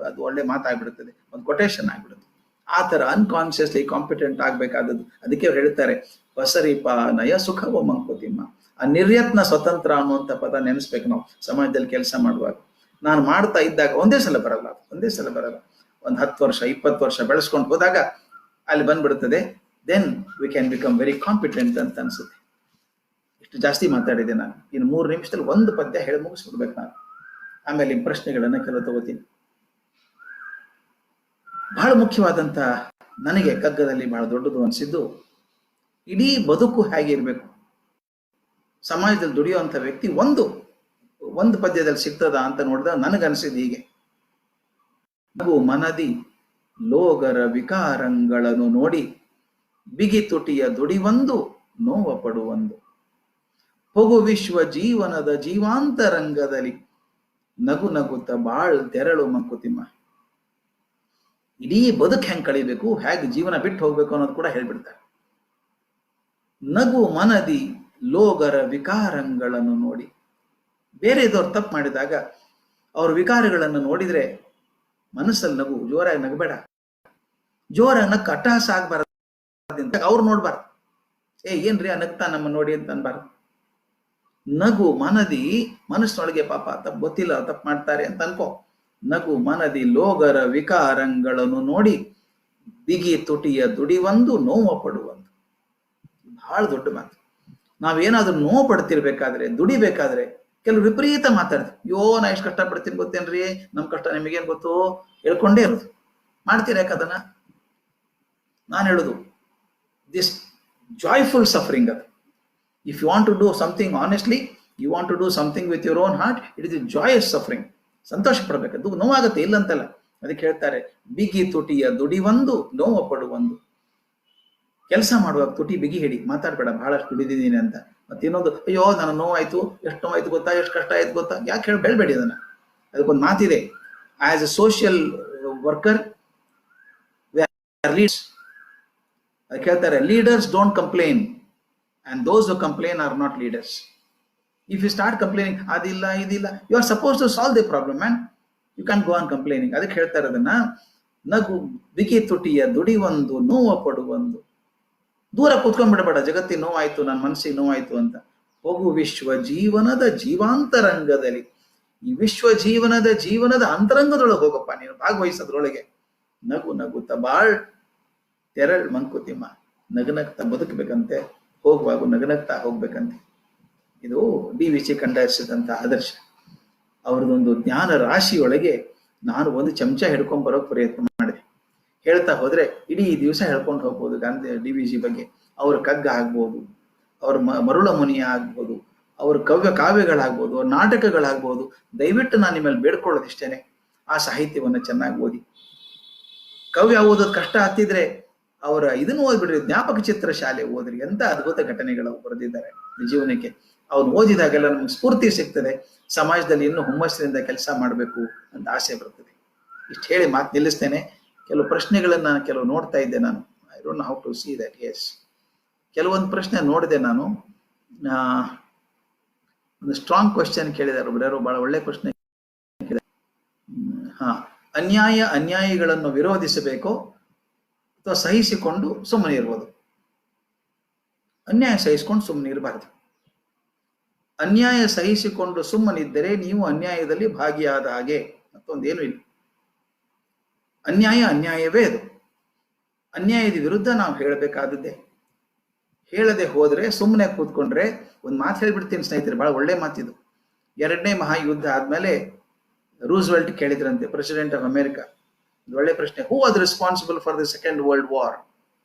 ಅದು ಒಳ್ಳೆ ಮಾತಾಗ್ಬಿಡುತ್ತದೆ, ಒಂದು ಕೊಟೇಶನ್ ಆಗ್ಬಿಡುತ್ತೆ. ಆ ತರ ಅನ್ಕಾನ್ಶಿಯಸ್ಲಿ ಕಾಂಪಿಟೆಂಟ್ ಆಗ್ಬೇಕಾದದ್ದು. ಅದಕ್ಕೆ ಹೇಳ್ತಾರೆ ವಸರಿಪ ನಯ ಸುಖವ ಮಂಕುತಿಮ್ಮ. ಆ ನಿರ್ಯತ್ನ ಸ್ವತಂತ್ರ ಅನ್ನುವಂಥ ಪದ ನೆನೆಸ್ಬೇಕು ನಾವು ಸಮಾಜದಲ್ಲಿ ಕೆಲಸ ಮಾಡುವಾಗ. ನಾನು ಮಾಡ್ತಾ ಇದ್ದಾಗ ಒಂದೇ ಸಲ ಬರಲ್ಲ, ಒಂದು 10 ವರ್ಷ 20 ವರ್ಷ ಬೆಳೆಸ್ಕೊಂಡು ಹೋದಾಗ ಅಲ್ಲಿ ಬಂದ್ಬಿಡುತ್ತದೆ. Then we can become very competent ಅಂತ ಅನ್ಸುತ್ತೆ. ಇಷ್ಟು ಜಾಸ್ತಿ ಮಾತಾಡಿದೆ ನಾನು. ಇನ್ನು 3 ನಿಮಿಷದಲ್ಲಿ ಒಂದು ಪದ್ಯ ಹೇಳಿ ಮುಗಿಸ್ಬಿಡ್ಬೇಕು ನಾನು. ಆಮೇಲೆ ಪ್ರಶ್ನೆಗಳನ್ನ ಕೆಲವು ತಗೋತೀನಿ. ಬಹಳ ಮುಖ್ಯವಾದಂತ, ನನಗೆ ಕಗ್ಗದಲ್ಲಿ ಬಹಳ ದೊಡ್ಡದು ಅನಿಸಿದ್ದು, ಇಡೀ ಬದುಕು ಹೇಗಿರ್ಬೇಕು, ಸಮಾಜದಲ್ಲಿ ದುಡಿಯುವಂತ ವ್ಯಕ್ತಿ ಒಂದು ಪದ್ಯದಲ್ಲಿ ಸಿಗ್ತದ ಅಂತ ನೋಡಿದಾಗ ನನಗನ್ಸಿದ್ದು ಹೀಗೆ: ನಗು ಮನದಿ ಲೋಗರ ವಿಕಾರಗಳನ್ನು ನೋಡಿ ಬಿಗಿ ತುಟಿಯ ದುಡಿವೊಂದು ನೋವ ಪಡುವೊಂದು. ಹೊಗು ವಿಶ್ವ ಜೀವನದ ಜೀವಾಂತರಂಗದಲ್ಲಿ ನಗು ನಗುತ್ತ ಬಾಳ್ ತೆರಳು ಮಂಕುತಿಮ್ಮ. ಇಡೀ ಬದುಕು ಹೆಂಗ್ ಕಳಿಬೇಕು, ಹೇಗೆ ಜೀವನ ಬಿಟ್ಟು ಹೋಗ್ಬೇಕು ಅನ್ನೋದು ಕೂಡ ಹೇಳ್ಬಿಡ್ತಾರೆ. ನಗು ಮನದಿ ಲೋಗರ ವಿಕಾರಗಳನ್ನು ನೋಡಿ. ಬೇರೆ ಇದ್ದವ್ರು ತಪ್ಪು ಮಾಡಿದಾಗ ಅವ್ರ ವಿಕಾರಗಳನ್ನು ನೋಡಿದ್ರೆ ಮನಸ್ಸಲ್ಲಿ ನಗು, ಜೋರಾಗಿ ನಗಬೇಡ. ಜೋರಾಗಿ ನಕ್ಕ ಅಟ್ಟಹಾಸ ಆಗ್ಬಾರ್ದು, ಅವ್ರು ನೋಡ್ಬಾರ್ದು, ಏನ್ರಿ ಆ ನಗ್ತಾ ನಮ್ಮ ನೋಡಿ ಅಂತ ಅನ್ಬಾರ್ದು. ನಗು ಮನದಿ, ಮನಸ್ಸಿನೊಳಗೆ ಪಾಪ ತಪ್ಪು ಗೊತ್ತಿಲ್ಲ, ತಪ್ಪು ಮಾಡ್ತಾರೆ ಅಂತ ಅನ್ಕೋ. ನಗು ಮನದಿ ಲೋಗರ ವಿಕಾರಗಳನ್ನು ನೋಡಿ ಬಿಗಿ ತುಟಿಯ ದುಡಿವೊಂದು ನೋವ ಪಡುವಂದು. ಬಹಳ ದೊಡ್ಡ ಮಾತು. ನಾವೇನಾದ್ರೂ ನೋವು ಪಡ್ತಿರ್ಬೇಕಾದ್ರೆ, ದುಡಿಬೇಕಾದ್ರೆ ಕೆಲವು ವಿಪರೀತ ಮಾತಾಡ್ತೀವಿ. ಅಯ್ಯೋ ನಾ ಎಷ್ಟು ಕಷ್ಟ ಪಡ್ತೀನಿ ಗೊತ್ತೇನ್ರಿ, ನಮ್ ಕಷ್ಟ ನಿಮಗೇನ್ ಗೊತ್ತು, ಹೇಳ್ಕೊಂಡೇ ಇರೋದು. ಮಾಡ್ತೀರ ಯಾಕದನ್ನ? ನಾನು ಹೇಳುದು ದಿಸ್ ಜಾಯ್ಫುಲ್ ಸಫರಿಂಗ್ ಅದು. If you want to do something honestly, you want to do something with your own heart, it is joyous suffering. ಸಂತೋಷ ಪಡ್ಬೇಕು, ಅದು ನೋವಾಗುತ್ತೆ, ಇಲ್ಲಂತಲ್ಲ. ಅದಕ್ಕೆ ಹೇಳ್ತಾರೆ, ಬಿಗಿ ತುಟಿಯ ದುಡಿವೊಂದು, ನೋವು ಪಡುವೊಂದು. ಕೆಲಸ ಮಾಡುವಾಗ ತುಟಿ ಬಿಗಿ ಹಿಡಿ, ಮಾತಾಡ್ಬೇಡ ಬಹಳಷ್ಟು ದುಡಿದಿದ್ದೀನಿ ಅಂತ. ಮತ್ತೆ ಇನ್ನೊಂದು, ಅಯ್ಯೋ ನನ್ನ ನೋವಾಯ್ತು, ಎಷ್ಟು ನೋವಾಯ್ತು ಗೊತ್ತಾ, ಎಷ್ಟು ಕಷ್ಟ ಆಯ್ತು ಗೊತ್ತಾ, ಯಾಕೆ ಹೇಳಿ ಬೆಳ್ಬೇಡಿ ಅದನ್ನ. ಅದಕ್ಕೊಂದು ಮಾತಿದೆ, as a social worker leads, ಅದಕ್ಕೆ ಹೇಳ್ತಾರೆ, leaders don't complain and those who complain are not leaders. If you start complaining, ಅದಿಲ್ಲ ಇದಿಲ್ಲ, you are suppose to solve the problem man, you can go on complaining. ಅದಕ್ಕೆ ಹೇಳ್ತಾರೆ ಅದನ್ನ, ನಗು ಬಿಗಿ ತುಟಿಯ ದುಡಿವೊಂದು, ನೋವು ಪಡುವೊಂದು. ದೂರ ಕೂತ್ಕೊಂಡ್ಬಿಡಬೇಡ, ಜಗತ್ತಿನ ನೋವಾಯ್ತು, ನನ್ನ ಮನಸ್ಸಿಗೆ ನೋವಾಯ್ತು ಅಂತ. ಹೋಗು ವಿಶ್ವ ಜೀವನದ ಜೀವಾಂತರಂಗದಲ್ಲಿ, ಈ ವಿಶ್ವ ಜೀವನದ ಅಂತರಂಗದೊಳಗೆ ಹೋಗಪ್ಪ, ನೀನು ಭಾಗವಹಿಸೋದ್ರೊಳಗೆ. ನಗು ನಗುತ್ತ ಬಾಳ್ ತೆರಳ್ ಮಂಕುತಿಮ್ಮ, ನಗನಗ್ತಾ ಬದುಕಬೇಕಂತೆ, ಹೋಗುವಾಗ ನಗನಗ್ತಾ ಹೋಗ್ಬೇಕಂತೆ. ಇದು DVC ಕಂಡರಿಸಿದಂತ ಆದರ್ಶ. ಅವ್ರದೊಂದು ಜ್ಞಾನ ರಾಶಿಯೊಳಗೆ ನಾನು ಒಂದು ಚಮಚ ಹಿಡ್ಕೊಂಡ್ ಬರೋಕ್ ಪ್ರಯತ್ನ ಮಾಡಿದೆ. ಹೇಳ್ತಾ ಹೋದ್ರೆ ಇಡೀ ದಿವಸ ಹೇಳ್ಕೊಂಡು ಹೋಗ್ಬೋದು ಗಾಂಧಿ DVC ಬಗ್ಗೆ. ಅವ್ರ ಕಗ್ಗ ಆಗ್ಬೋದು, ಅವ್ರ ಮರುಳ ಮುನಿಯ ಆಗ್ಬೋದು, ಅವ್ರ ಕಾವ್ಯಗಳಾಗ್ಬೋದು, ಅವ್ರ ನಾಟಕಗಳಾಗ್ಬೋದು. ದಯವಿಟ್ಟು ನಾನು ನಿಮ್ಮಲ್ಲಿ ಬೇಡ್ಕೊಳ್ಳೋದಿಷ್ಟೇನೆ, ಆ ಸಾಹಿತ್ಯವನ್ನ ಚೆನ್ನಾಗಿ ಓದಿ. ಕವ್ಯ ಓದೋದು ಕಷ್ಟ ಆಗ್ತಿದ್ರೆ ಅವರ ಇದನ್ನು ಓದ್ಬಿಡ್ರಿ, ಜ್ಞಾಪಕ ಚಿತ್ರ ಶಾಲೆ ಓದ್ರಿ. ಎಂತ ಅದ್ಭುತ ಘಟನೆಗಳು ಬರೆದಿದ್ದಾರೆ ಜೀವನಕ್ಕೆ. ಅವ್ನು ಓದಿದಾಗೆಲ್ಲ ನಮ್ಗೆ ಸ್ಫೂರ್ತಿ ಸಿಗ್ತದೆ, ಸಮಾಜದಲ್ಲಿ ಇನ್ನೂ ಹುಮ್ಮಸ್ಸಿನಿಂದ ಕೆಲಸ ಮಾಡಬೇಕು ಅಂತ ಆಸೆ ಬರ್ತದೆ. ಇಷ್ಟು ಹೇಳಿ ಮಾತು ನಿಲ್ಲಿಸ್ತೇನೆ. ಕೆಲವು ಪ್ರಶ್ನೆಗಳನ್ನ ಕೆಲವು ನೋಡ್ತಾ ಇದ್ದೆ ನಾನು. I don't know how to see that. Yes, ಕೆಲವೊಂದು ಪ್ರಶ್ನೆ ನೋಡಿದೆ ನಾನು. ಒಂದು ಸ್ಟ್ರಾಂಗ್ ಕ್ವಶನ್ ಕೇಳಿದಾರೆ ಒಬ್ಬರು, ಬಹಳ ಒಳ್ಳೆ ಪ್ರಶ್ನೆ ಕೇಳಿದ್ದಾರೆ. ಅನ್ಯಾಯಿಗಳನ್ನು ವಿರೋಧಿಸಬೇಕು ಅಥವಾ ಸಹಿಸಿಕೊಂಡು ಸುಮ್ಮನೆ ಇರ್ಬೋದು? ಅನ್ಯಾಯ ಸಹಿಸಿಕೊಂಡು ಸುಮ್ಮನೆ ಇರಬಾರ್ದು. ಅನ್ಯಾಯ ಸಹಿಸಿಕೊಂಡು ಸುಮ್ಮನಿದ್ದರೆ ನೀವು ಅನ್ಯಾಯದಲ್ಲಿ ಭಾಗಿಯಾದ ಹಾಗೆ, ಮತ್ತೊಂದೇನು ಇಲ್ಲ. ಅನ್ಯಾಯವೇ ಅದು. ಅನ್ಯಾಯದ ವಿರುದ್ಧ ನಾವು ಹೇಳಬೇಕಾದದ್ದೇ. ಹೇಳದೆ ಹೋದ್ರೆ, ಸುಮ್ಮನೆ ಕೂತ್ಕೊಂಡ್ರೆ, ಒಂದು ಮಾತು ಹೇಳ್ಬಿಡ್ತೀನಿ ಸ್ನೇಹಿತರೆ, ಬಹಳ ಒಳ್ಳೆ ಮಾತಿದು. 2ನೇ ಮಹಾಯುದ್ಧ ಆದ್ಮೇಲೆ ರೂಸ್ವೆಲ್ಟ್ ಕೇಳಿದ್ರಂತೆ, ಪ್ರೆಸಿಡೆಂಟ್ ಆಫ್ ಅಮೆರಿಕಾ, ಒಳ್ಳೆ ಪ್ರಶ್ನೆ, who was responsible for the second world war?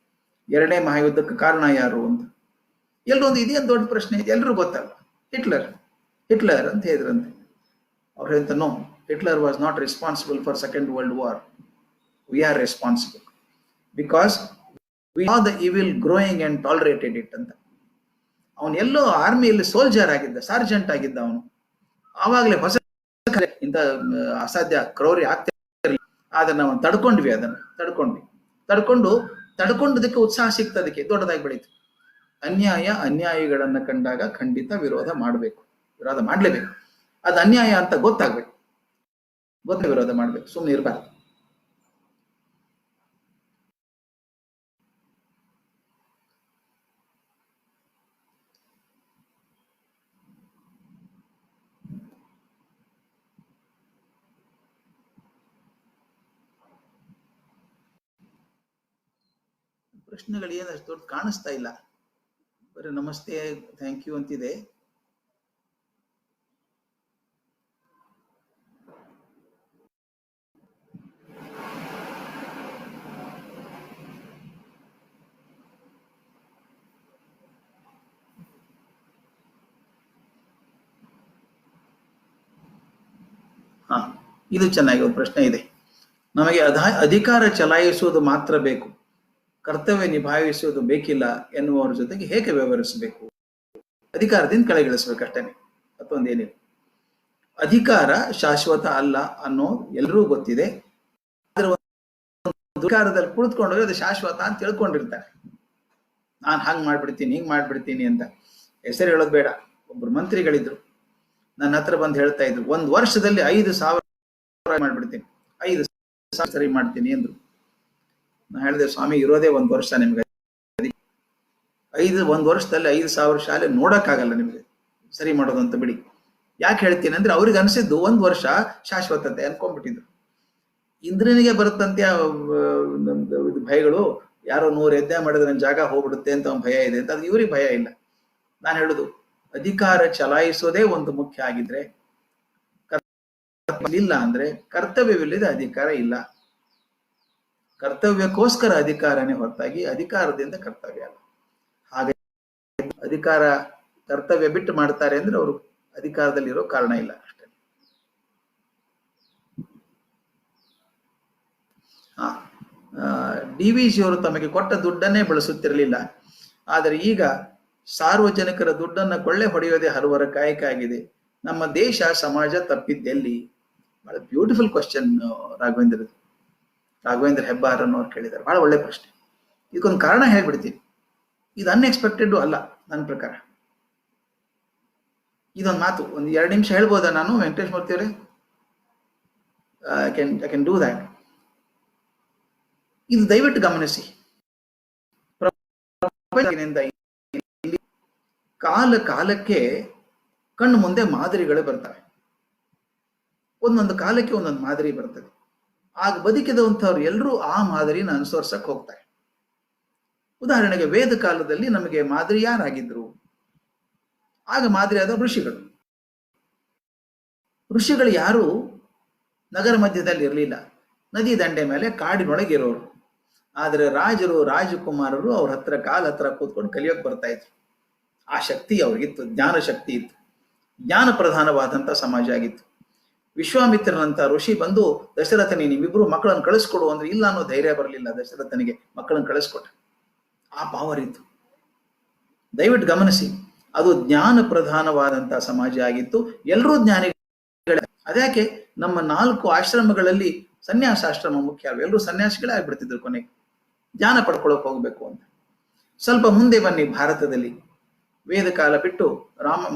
2ನೇ ಮಹಾಯುದ್ಧಕ್ಕೆ ಕಾರಣ ಯಾರು ಅಂತ. ಎಲ್ಲೊಂದು ಇದೇನು ದೊಡ್ಡ ಪ್ರಶ್ನೆ ಇದೆ, ಎಲ್ರಿಗೂ ಗೊತ್ತಲ್ಲ. ಹಿಟ್ಲರ್ ಅಂತ ಹೇಳಿದ್ರಂತೆ. ಅವ್ರು ಹೇಳ್ತ, no, Hitler was not responsible for second world war. We are responsible because we saw the evil growing and tolerated it ಅಂತ. ಅವನು ಎಲ್ಲೋ ಆರ್ಮಿಯಲ್ಲಿ ಸೋಲ್ಜರ್ ಆಗಿದ್ದ, ಸಾರ್ಜೆಂಟ್ ಆಗಿದ್ದ ಅವನು. ಆವಾಗಲೇ ಹೊಸ ಇಂಥ ಅಸಾಧ್ಯ ಕ್ರೌರ್ಯ ಆಗ್ತಾ ಇರಲಿಲ್ಲ. ಅದನ್ನ ನಾವು ತಡ್ಕೊಂಡ್ವಿ, ತಡ್ಕೊಂಡದಕ್ಕೆ ಉತ್ಸಾಹ ಸಿಕ್ತದಕ್ಕೆ ದೊಡ್ಡದಾಗಿ ಬೆಳೀತು. ಅನ್ಯಾಯಿಗಳನ್ನ ಕಂಡಾಗ ಖಂಡಿತ ವಿರೋಧ ಮಾಡ್ಲೇಬೇಕು. ಅದು ಅನ್ಯಾಯ ಅಂತ ಗೊತ್ತಾಗ್ಬೇಕು, ವಿರೋಧ ಮಾಡ್ಬೇಕು, ಸುಮ್ಮನೆ ಇರಬಾರ್ದು. ಪ್ರಶ್ನೆಗಳು ಏನಷ್ಟು ದೊಡ್ಡ ಕಾಣಿಸ್ತಾ ಇಲ್ಲ, ಬರೀ ನಮಸ್ತೆ ಥ್ಯಾಂಕ್ ಯು ಅಂತಿದೆ. ಇದು ಚೆನ್ನಾಗಿ ಒಂದು ಪ್ರಶ್ನೆ ಇದೆ. ನಮಗೆ ಅಧಿಕಾರ ಚಲಾಯಿಸುವುದು ಮಾತ್ರ ಬೇಕು, ಕರ್ತವ್ಯ ನಿಭಾಯಿಸುವುದು ಬೇಕಿಲ್ಲ ಎನ್ನುವರ ಜೊತೆಗೆ ಹೇಗೆ ವ್ಯವಹರಿಸಬೇಕು? ಅಧಿಕಾರದಿಂದ ಕೆಳಗಿಳಿಸ್ಬೇಕಷ್ಟೇನೆ, ಮತ್ತೊಂದೇನಿಲ್ಲ. ಅಧಿಕಾರ ಶಾಶ್ವತ ಅಲ್ಲ ಅನ್ನೋ ಎಲ್ಲರೂ ಗೊತ್ತಿದೆ. ಆದ್ರೆ ಅಧಿಕಾರದಲ್ಲಿ ಕುಳಿತುಕೊಂಡ್ರೆ ಅದು ಶಾಶ್ವತ ಅಂತ ತಿಳ್ಕೊಂಡಿರ್ತಾರೆ. ನಾನು ಹಂಗ್ ಮಾಡ್ಬಿಡ್ತೀನಿ, ಹಿಂಗ್ ಮಾಡ್ಬಿಡ್ತೀನಿ ಅಂತ. ಹೆಸರು ಹೇಳೋದು ಬೇಡ. ಒಬ್ರು ಮಂತ್ರಿಗಳಿದ್ರು, ನನ್ನ ಹತ್ರ ಬಂದು ಹೇಳ್ತಾ ಇದ್ರು, 1 ವರ್ಷದಲ್ಲಿ 5,000 ಮಾಡ್ಬಿಡ್ತೀನಿ, 5,000 ಸರಿ ಮಾಡ್ತೀನಿ ಅಂದ್ರು. ನಾ ಹೇಳಿದೆ, ಸ್ವಾಮಿ ಇರೋದೇ 1 ವರ್ಷ, ನಿಮ್ಗೆ 1 ವರ್ಷದಲ್ಲಿ 5,000 ಶಾಲೆ ನೋಡಕ್ಕಾಗಲ್ಲ ನಿಮ್ಗೆ ಸರಿ ಮಾಡೋದು ಅಂತ ಬಿಡಿ. ಯಾಕೆ ಹೇಳ್ತೀನಿ ಅಂದ್ರೆ, ಅವ್ರಿಗೆ ಅನಿಸಿದ್ದು 1 ವರ್ಷ ಶಾಶ್ವತತೆ ಅನ್ಕೊಂಡ್ಬಿಟ್ಟಿದ್ರು. ಇಂದ್ರನಿಗೆ ಬರುತ್ತಂತೆ ಭಯಗಳು, ಯಾರೋ 100 ಹೆಜ್ಜೆ ಮಾಡಿದ್ರೆ ನನ್ನ ಜಾಗ ಹೋಗ್ಬಿಡುತ್ತೆ ಅಂತ ಒಂದು ಭಯ ಇದೆ ಅಂತ. ಅದು ಇವ್ರಿಗೆ ಭಯ ಇಲ್ಲ. ನಾನು ಹೇಳುದು, ಅಧಿಕಾರ ಚಲಾಯಿಸೋದೇ ಒಂದು ಮುಖ್ಯ ಆಗಿದ್ರೆ, ಇಲ್ಲ ಅಂದ್ರೆ ಕರ್ತವ್ಯವಿಲ್ಲದ ಅಧಿಕಾರ ಇಲ್ಲ. ಕರ್ತವ್ಯಕ್ಕೋಸ್ಕರ ಅಧಿಕಾರನೇ ಹೊರತಾಗಿ ಅಧಿಕಾರದಿಂದ ಕರ್ತವ್ಯ ಅಲ್ಲ. ಹಾಗೆ ಅಧಿಕಾರ ಕರ್ತವ್ಯ ಬಿಟ್ಟು ಮಾಡ್ತಾರೆ ಅಂದ್ರೆ ಅವರು ಅಧಿಕಾರದಲ್ಲಿರೋ ಕಾರಣ ಇಲ್ಲ ಅಷ್ಟೇ. DVC ಅವರು ತಮಗೆ ಕೊಟ್ಟ ದುಡ್ಡನ್ನೇ ಬಳಸುತ್ತಿರಲಿಲ್ಲ. ಆದರೆ ಈಗ ಸಾರ್ವಜನಿಕರ ದುಡ್ಡನ್ನ ಕೊಳ್ಳೆ ಹೊಡೆಯೋದೇ ಹಲವರ ಕಾಯಕ ಆಗಿದೆ. ನಮ್ಮ ದೇಶ ಸಮಾಜ ತಪ್ಪಿದ್ದೆಲ್ಲಿ? ಬಹಳ ಬ್ಯೂಟಿಫುಲ್ ಕ್ವಶನ್ ರಾಘವೇಂದ್ರ ಹೆಬ್ಬಾರ್ ಅನ್ನೋರು ಕೇಳಿದ್ದಾರೆ. ಬಹಳ ಒಳ್ಳೆ ಪ್ರಶ್ನೆ. ಇದಕ್ಕೊಂದು ಕಾರಣ ಹೇಳ್ಬಿಡ್ತೀನಿ. ಇದು ಅನ್ಎಕ್ಸ್ಪೆಕ್ಟೆಡ್ ಅಲ್ಲ ನನ್ನ ಪ್ರಕಾರ. ಇದೊಂದು ಮಾತು ಒಂದು 2 ನಿಮಿಷ ಹೇಳ್ಬೋದಾ ನಾನು, ವೆಂಕಟೇಶ್ ಮೂರ್ತಿ ಅವರೇ? I can do that. ಇದು ದಯವಿಟ್ಟು ಗಮನಿಸಿ. ಕಾಲ ಕಾಲಕ್ಕೆ ಕಣ್ಣು ಮುಂದೆ ಮಾದರಿಗಳು ಬರ್ತವೆ. ಒಂದೊಂದು ಕಾಲಕ್ಕೆ ಒಂದೊಂದು ಮಾದರಿ ಬರ್ತದೆ. ಆಗ ಬದುಕಿದಂಥವ್ರು ಎಲ್ಲರೂ ಆ ಮಾದರಿನ ಅನುಸರಿಸಕ್ ಹೋಗ್ತಾರೆ. ಉದಾಹರಣೆಗೆ ವೇದ ಕಾಲದಲ್ಲಿ ನಮಗೆ ಮಾದರಿ ಯಾರಾಗಿದ್ರು? ಆಗ ಮಾದರಿ ಆದ ಋಷಿಗಳು. ಋಷಿಗಳು ಯಾರು ನಗರ ಮಧ್ಯದಲ್ಲಿ ಇರಲಿಲ್ಲ, ನದಿ ದಂಡೆ ಮೇಲೆ ಕಾಡಿನೊಳಗಿರೋರು. ಆದರೆ ರಾಜರು ರಾಜಕುಮಾರರು ಅವ್ರ ಹತ್ರ ಕಾಲ ಹತ್ರ ಕೂತ್ಕೊಂಡು ಕಲಿಯೋಕೆ ಬರ್ತಾ ಇದ್ರು. ಆ ಶಕ್ತಿ ಅವ್ರಿಗಿತ್ತು, ಜ್ಞಾನ ಶಕ್ತಿ ಇತ್ತು. ಜ್ಞಾನ ಪ್ರಧಾನವಾದಂಥ ಸಮಾಜ ಆಗಿತ್ತು. ವಿಶ್ವಾಮಿತ್ರನಂತ ಋಷಿ ಬಂದು ದಶರಥನಿ ನಿಮ್ಮಿಬ್ರು ಮಕ್ಕಳನ್ನು ಕಳಿಸ್ಕೊಡು ಅಂದ್ರೆ ಇಲ್ಲ ಅನ್ನೋ ಧೈರ್ಯ ಬರಲಿಲ್ಲ ದಶರಥನಿಗೆ. ಮಕ್ಕಳನ್ನು ಕಳಿಸ್ಕೊಟ್ಟ. ಆ ಪವರ್ ಇತ್ತು. ದಯವಿಟ್ಟು ಗಮನಿಸಿ, ಅದು ಜ್ಞಾನ ಪ್ರಧಾನವಾದಂಥ ಸಮಾಜ ಆಗಿತ್ತು. ಎಲ್ಲರೂ ಜ್ಞಾನಿಗಳ. ಅದ್ಯಾಕೆ ನಮ್ಮ 4 ಆಶ್ರಮಗಳಲ್ಲಿ ಸನ್ಯಾಸಾಶ್ರಮ ಮುಖ್ಯ. ಎಲ್ಲರೂ ಸನ್ಯಾಸಿಗಳೇ ಆಗ್ಬಿಡ್ತಿದ್ರು ಕೊನೆಗೆ, ಜ್ಞಾನ ಪಡ್ಕೊಳ್ಳೋಕೆ ಹೋಗ್ಬೇಕು ಅಂತ. ಸ್ವಲ್ಪ ಮುಂದೆ ಬನ್ನಿ, ಭಾರತದಲ್ಲಿ ವೇದ ಕಾಲ ಬಿಟ್ಟು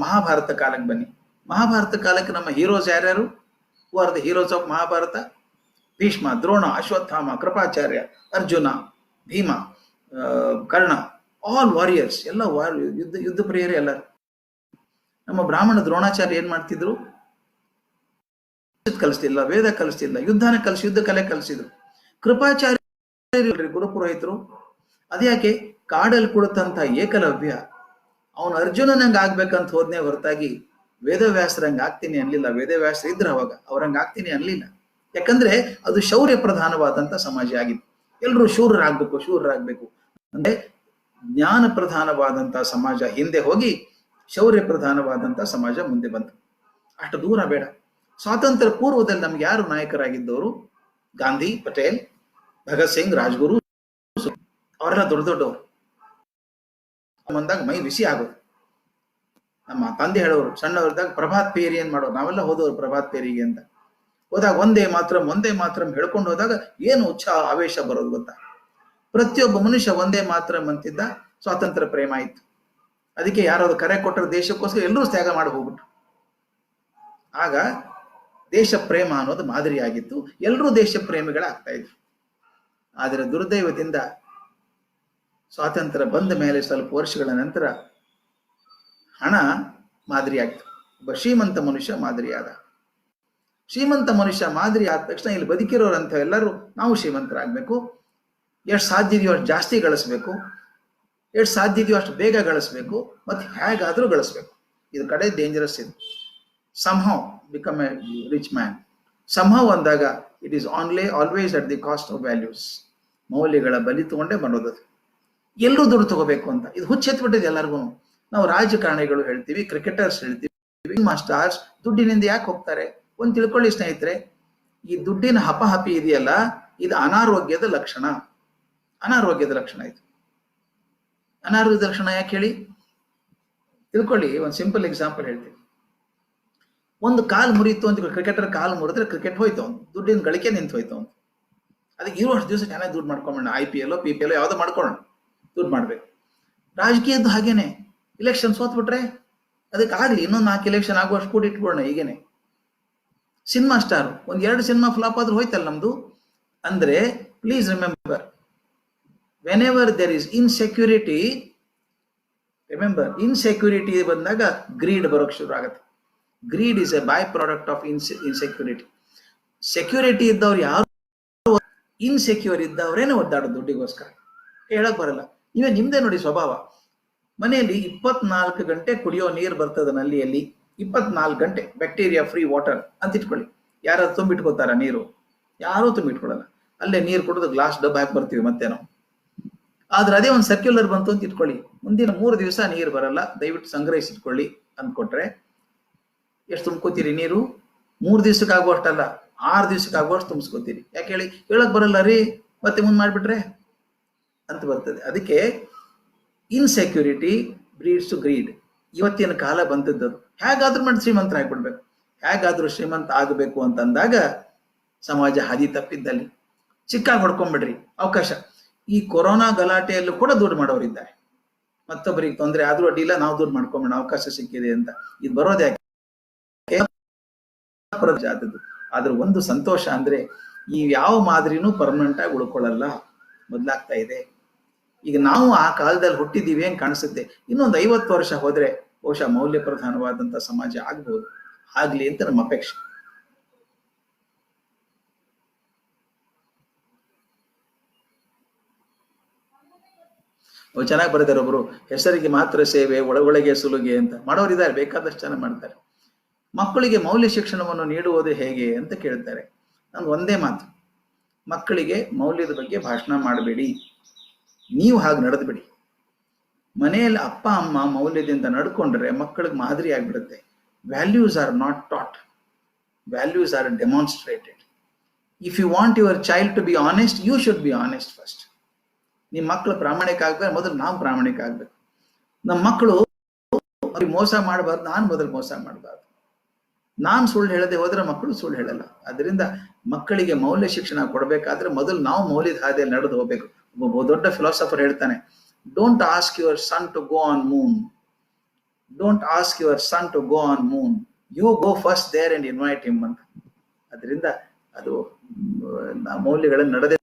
ಮಹಾಭಾರತ ಕಾಲಕ್ಕೆ ಬನ್ನಿ. ಮಹಾಭಾರತ ಕಾಲಕ್ಕೆ ನಮ್ಮ ಹೀರೋಸ್ ಯಾರ್ಯಾರು? Who are the heroes of Mahabharata? Bhishma, Drona, Ashwatthama, Kripacharya, Arjuna, Bhima, Karna, all warriors. ಎಲ್ಲ ಯುದ್ಧ ಪ್ರಿಯರೇ ಎಲ್ಲರೂ. ನಮ್ಮ ಬ್ರಾಹ್ಮಣ ದ್ರೋಣಾಚಾರ್ಯ ಏನ್ ಮಾಡ್ತಿದ್ರು? ಕಲಿಸ್ತಿಲ್ಲ, ವೇದ ಕಲಿಸ್ತಿಲ್ಲ, ಯುದ್ಧನ ಕಲಿಸಿ ಯುದ್ಧ ಕಲೆ ಕಲಿಸಿದ್ರು. ಕೃಪಾಚಾರ್ಯ ಗುರುಪುರೋಹಿತರು. ಅದ್ಯಾಕೆ? ಕಾಡಲ್ಲಿ ಕುಳಿತಂತ ಏಕಲವ್ಯ ಅವನು ಅರ್ಜುನನಂಗೆ ಆಗ್ಬೇಕಂತ ಹೋದ್ನೇ ಹೊರತಾಗಿ ವೇದವ್ಯಾಸರಂಗ ಆಗ್ತೀನಿ ಅನ್ಲಿಲ್ಲ. ವೇದವ್ಯಾಸರು ಇದ್ರ ಅವಾಗ, ಅವ್ರಂಗ ಆಗ್ತೀನಿ ಅನ್ಲಿಲ್ಲ. ಯಾಕಂದ್ರೆ ಅದು ಶೌರ್ಯ ಪ್ರಧಾನವಾದಂತ ಸಮಾಜ ಆಗಿತ್ತು. ಎಲ್ಲರೂ ಶೂರರಾಗ್ಬೇಕು ಅಂದ್ರೆ ಜ್ಞಾನ ಪ್ರಧಾನವಾದಂತ ಸಮಾಜ ಹಿಂದೆ ಹೋಗಿ ಶೌರ್ಯ ಪ್ರಧಾನವಾದಂತ ಸಮಾಜ ಮುಂದೆ ಬಂತು. ಅಷ್ಟು ದೂರ ಬೇಡ. ಸ್ವಾತಂತ್ರ್ಯ ಪೂರ್ವದಲ್ಲಿ ನಮ್ಗೆ ಯಾರು ನಾಯಕರಾಗಿದ್ದವರು? ಗಾಂಧಿ, ಪಟೇಲ್, ಭಗತ್ ಸಿಂಗ್, ರಾಜ್ಗುರು, ಅವರೆಲ್ಲ ದೊಡ್ಡವರು. ಬಂದಾಗ ಮೈ ಬಿಸಿ ಆಗೋದು. ನಮ್ಮ ತಂದೆ ಹೇಳೋರು ಸಣ್ಣವ್ರದಾಗ ಪ್ರಭಾತ್ ಪೇರಿ ಏನ್ ಮಾಡೋರು, ನಾವೆಲ್ಲ ಹೋದವರು ಪ್ರಭಾತ್ ಪೇರಿಗೆ ಅಂತ. ಹೋದಾಗ ಒಂದೇ ಮಾತ್ರಂ ಹೇಳ್ಕೊಂಡು ಹೋದಾಗ ಏನು ಉತ್ಸಾಹ ಆವೇಶ ಬರೋದು ಗೊತ್ತಾ? ಪ್ರತಿಯೊಬ್ಬ ಮನುಷ್ಯ ಒಂದೇ ಮಾತ್ರಂ ಅಂತಿದ್ದ. ಸ್ವಾತಂತ್ರ್ಯ ಪ್ರೇಮ ಇತ್ತು. ಅದಕ್ಕೆ ಯಾರಾದ್ರು ಕರೆ ಕೊಟ್ಟರೆ ದೇಶಕ್ಕೋಸ್ಕರ ಎಲ್ಲರೂ ತ್ಯಾಗ ಮಾಡಿ ಹೋಗ್ಬಿಟ್ರು. ಆಗ ದೇಶ ಪ್ರೇಮ ಅನ್ನೋದು ಮಾದರಿ ಆಗಿತ್ತು. ಎಲ್ಲರೂ ದೇಶ ಪ್ರೇಮಿಗಳಾಗ್ತಾ ಇದ್ರು. ಆದರೆ ದುರ್ದೈವದಿಂದ ಸ್ವಾತಂತ್ರ್ಯ ಬಂದ ಮೇಲೆ ಸ್ವಲ್ಪ ವರ್ಷಗಳ ನಂತರ ಹಣ ಮಾದರಿ ಆಗ್ತು. ಒಬ್ಬ ಶ್ರೀಮಂತ ಮನುಷ್ಯ ಮಾದರಿಯಾದ. ಶ್ರೀಮಂತ ಮನುಷ್ಯ ಮಾದರಿ ಆದ ತಕ್ಷಣ ಇಲ್ಲಿ ಬದುಕಿರೋರಂಥ ಎಲ್ಲರೂ ನಾವು ಶ್ರೀಮಂತರಾಗಬೇಕು, ಎಷ್ಟು ಸಾಧ್ಯ ಇದೆಯೋ ಅಷ್ಟು ಜಾಸ್ತಿ ಗಳಿಸ್ಬೇಕು, ಎಷ್ಟು ಸಾಧ್ಯ ಇದೆಯೋ ಅಷ್ಟು ಬೇಗ ಗಳಿಸ್ಬೇಕು, ಮತ್ತೆ ಹೇಗಾದ್ರೂ ಗಳಿಸ್ಬೇಕು. ಇದು ಕಡೆ ಡೇಂಜರಸ್ ಇದು. somehow become a rich man. somehow ಅಂದಾಗ it is always at the cost of values. ಮೌಲ್ಯಗಳ ಬಲಿ ತಗೊಂಡೇ ಮಾಡೋದು. ಎಲ್ಲರೂ ದುಡ್ಡು ತಗೋಬೇಕು ಅಂತ ಇದು ಹುಚ್ಚೆತ್ಬಿಟ್ಟಿದೆ ಎಲ್ಲರಿಗೂ. ನಾವು ರಾಜಕಾರಣಿಗಳು ಹೇಳ್ತೀವಿ, ಕ್ರಿಕೆಟರ್ಸ್ ಹೇಳ್ತೀವಿ, ಸ್ಟಾರ್ಸ್ ದುಡ್ಡಿನಿಂದ ಯಾಕೆ ಹೋಗ್ತಾರೆ? ಒಂದು ತಿಳ್ಕೊಳ್ಳಿ ಸ್ನೇಹಿತರೆ, ಈ ದುಡ್ಡಿನ ಹಪಹಪಿ ಇದೆಯಲ್ಲ, ಇದು ಅನಾರೋಗ್ಯದ ಲಕ್ಷಣ. ಅನಾರೋಗ್ಯದ ಲಕ್ಷಣ ಇದು. ಅನಾರೋಗ್ಯದ ಲಕ್ಷಣ ಯಾಕೆ ಹೇಳಿ? ತಿಳ್ಕೊಳ್ಳಿ. ಒಂದು ಸಿಂಪಲ್ ಎಕ್ಸಾಂಪಲ್ ಹೇಳ್ತೀವಿ. ಒಂದು ಕಾಲು ಮುರಿಯಿತು ಅಂತ ಕ್ರಿಕೆಟರ್ ಕಾಲು ಮುರಿದ್ರೆ ಕ್ರಿಕೆಟ್ ಹೋಯ್ತು, ಅವ್ನು ದುಡ್ಡಿನ ಗಳಿಕೆ ನಿಂತು ಹೋಯ್ತು ಅವ್ನು. ಅದಕ್ಕೆ ಇರುವಷ್ಟು ದಿವಸ ಚೆನ್ನಾಗಿ ದುಡ್ಡು ಮಾಡ್ಕೊಂಬೋಣ. IPL PPL ಯಾವುದೋ ಮಾಡ್ಕೊಳ್ಳೋಣ, ದುಡ್ಡು ಮಾಡ್ಬೇಕು. ರಾಜಕೀಯದ್ದು ಹಾಗೇನೆ. ಇಲೆಕ್ಷನ್ ಸೋತ್ಬಿಟ್ರೆ ಅದಕ್ಕೆ ಆಗ್ಲಿ ಇನ್ನೊಂದು 4 ಎಲೆಕ್ಷನ್ ಆಗುವಷ್ಟು ಕೂಡ ಇಟ್ಕೊಳ್ಳೋಣ. ಈಗೇನೆ ಸಿನಿಮಾ ಸ್ಟಾರ್ 1-2 ಸಿನಿಮಾ ಫ್ಲಾಪ್ ಆದ್ರೂ ಹೋಯ್ತಲ್ಲ ನಮ್ದು. ಅಂದ್ರೆ please remember, whenever there is insecurity, remember, insecurity ಬಂದಾಗ ಗ್ರೀಡ್ ಬರೋಕ್ ಶುರು ಆಗುತ್ತೆ. Greed is a byproduct of insecurity. Security ಇದ್ದವ್ರು ಯಾರು, ಇನ್ಸೆಕ್ಯೂರ್ ಇದ್ದವ್ರೇನೆ ಒದ್ದಾಡೋದು ದುಡ್ಡಿಗೋಸ್ಕರ. ಹೇಳಕ್ ಬರಲ್ಲ. ನೀವೇ ನಿಮ್ದೇ ನೋಡಿ ಸ್ವಭಾವ. ಮನೆಯಲ್ಲಿ 24 ಗಂಟೆ ಕುಡಿಯೋ ನೀರು ಬರ್ತದೆ ನಲ್ಲಿಯಲ್ಲಿ, 24 ಗಂಟೆ ಬ್ಯಾಕ್ಟೀರಿಯಾ ಫ್ರೀ ವಾಟರ್ ಅಂತ ಇಟ್ಕೊಳ್ಳಿ. ಯಾರಾದ್ರು ತುಂಬಿಟ್ಕೋತಾರ ನೀರು? ಯಾರೂ ತುಂಬಿಟ್ಕೊಳ್ಳಲ್ಲ. ಅಲ್ಲೇ ನೀರು ಕುಡಿದು ಗ್ಲಾಸ್ ಡಬ್ಬ ಹಾಕಿ ಬರ್ತೀವಿ ಮತ್ತೆ ನಾವು. ಆದ್ರೆ ಅದೇ ಒಂದು ಸರ್ಕ್ಯುಲರ್ ಬಂತು ಅಂತ ಇಟ್ಕೊಳ್ಳಿ, ಮುಂದಿನ 3 ದಿವಸ ನೀರು ಬರಲ್ಲ, ದಯವಿಟ್ಟು ಸಂಗ್ರಹಿಸಿಟ್ಕೊಳ್ಳಿ ಅಂದ್ಕೊಟ್ರೆ ಎಷ್ಟು ತುಂಬ್ಕೋತೀರಿ ನೀರು? 3 ದಿವ್ಸಕ್ಕೆ ಆಗುವಷ್ಟಲ್ಲ, 6 ದಿವ್ಸಕ್ಕೆ ಆಗುವಷ್ಟು ತುಂಬಿಸ್ಕೋತೀರಿ. ಯಾಕೆ ಹೇಳಿ? ಹೇಳಕ್ ಬರಲ್ಲ ರೀ, ಮತ್ತೆ ಮುಂದೆ ಮಾಡ್ಬಿಟ್ರೆ ಅಂತ ಬರ್ತದೆ. ಅದಕ್ಕೆ ಇನ್ಸೆಕ್ಯೂರಿಟಿ ಬ್ರೀಡ್ಸ್ ಟು ಗ್ರೀಡ್. ಇವತ್ತಿನ ಕಾಲ ಬಂದದ್ದು. ಹೇಗಾದ್ರೂ ಮಾಡಿ ಶ್ರೀಮಂತರ ಆಗ್ಬಿಡ್ಬೇಕು, ಹೇಗಾದ್ರೂ ಶ್ರೀಮಂತ ಆಗಬೇಕು ಅಂತಂದಾಗ ಸಮಾಜ ಹಾದಿ ತಪ್ಪಿದ್ದಲ್ಲಿ ಚಿಕ್ಕಾಗಿ ಹೊಡ್ಕೊಂಡ್ಬಿಡ್ರಿ ಅವಕಾಶ. ಈ ಕೊರೋನಾ ಗಲಾಟೆಯಲ್ಲೂ ಕೂಡ ದುಡ್ಡು ಮಾಡೋರಿದ್ದಾರೆ. ಮತ್ತೊಬ್ಬರಿಗೆ ತೊಂದರೆ ಆದ್ರೂ ಅಡ್ಡಿಲ್ಲ, ನಾವು ದುಡ್ಡು ಮಾಡ್ಕೊಂಬೇಡ, ಅವಕಾಶ ಸಿಕ್ಕಿದೆ ಅಂತ. ಇದು ಬರೋದೇ ಆದದ್ದು. ಆದ್ರೆ ಒಂದು ಸಂತೋಷ ಅಂದ್ರೆ ಈ ಯಾವ ಮಾದರಿನೂ ಪರ್ಮನೆಂಟ್ ಆಗಿ ಉಳ್ಕೊಳ್ಳಲ್ಲ, ಬದಲಾಗ್ತಾ ಇದೆ. ಈಗ ನಾವು ಆ ಕಾಲದಲ್ಲಿ ಹುಟ್ಟಿದೀವಿ ಅಂತ ಕಾಣಿಸುತ್ತೆ. ಇನ್ನೊಂದು 50 ವರ್ಷ ಹೋದ್ರೆ ಬಹುಶಃ ಮೌಲ್ಯ ಪ್ರಧಾನವಾದಂತ ಸಮಾಜ ಆಗ್ಬಹುದು. ಆಗ್ಲಿ ಅಂತ ನಮ್ಮ ಅಪೇಕ್ಷೆ. ಚೆನ್ನಾಗಿ ಬರೆದಾರೆ ಒಬ್ರು, ಹೆಸರಿಗೆ ಮಾತ್ರ ಸೇವೆ ಒಳಗೊಳಗೆ ಸುಲುಗೆ ಅಂತ. ಮಾಡೋರಿದ್ದಾರೆ, ಬೇಕಾದಷ್ಟು ಚೆನ್ನಾಗಿ ಮಾಡ್ತಾರೆ. ಮಕ್ಕಳಿಗೆ ಮೌಲ್ಯ ಶಿಕ್ಷಣವನ್ನು ನೀಡುವುದು ಹೇಗೆ ಅಂತ ಕೇಳ್ತಾರೆ. ನಂದು ಒಂದೇ ಮಾತು, ಮಕ್ಕಳಿಗೆ ಮೌಲ್ಯದ ಬಗ್ಗೆ ಭಾಷಣ ಮಾಡಬೇಡಿ, ನೀವು ಹಾಗೆ ನಡೆದ್ಬಿಡಿ. ಮನೆಯಲ್ಲಿ ಅಪ್ಪ ಅಮ್ಮ ಮೌಲ್ಯದಿಂದ ನಡ್ಕೊಂಡ್ರೆ ಮಕ್ಕಳಿಗೆ ಮಾದರಿ ಆಗ್ಬಿಡುತ್ತೆ. Values are not taught, values are demonstrated. If you want your child to be honest, you should be honest first. ನಿಮ್ಮ ಮಕ್ಕಳು ಪ್ರಾಮಾಣಿಕ ಆಗ್ಬೇಕು, ಮೊದಲು ನಾವು ಪ್ರಾಮಾಣಿಕ ಆಗ್ಬೇಕು. ನಮ್ಮ ಮಕ್ಕಳು ಅವ್ರಿಗೆ ಮೋಸ ಮಾಡಬಾರ್ದು, ನಾನು ಮೊದಲು ಮೋಸ ಮಾಡಬಾರ್ದು. ನಾನು ಸುಳ್ಳು ಹೇಳದೆ ಹೋದ್ರೆ ಮಕ್ಕಳು ಸುಳ್ಳು ಹೇಳಲ್ಲ. ಅದರಿಂದ ಮಕ್ಕಳಿಗೆ ಮೌಲ್ಯ ಶಿಕ್ಷಣ ಕೊಡಬೇಕಾದ್ರೆ ಮೊದಲು ನಾವು ಮೌಲ್ಯದ ಹಾದಿಯಲ್ಲಿ ನಡೆದು ಹೋಗ್ಬೇಕು. ಒಬ್ಬ ದೊಡ್ಡ ಫಿಲಾಸಫರ್ ಹೇಳ್ತಾನೆ, don't ask your son to go on moon, don't ask your son to go on moon, you go first there and invite him ಅಂತ. ಅದರಿಂದ ಅದು ಮೌಲ್ಯಗಳನ್ನು ನಡೆದೇ.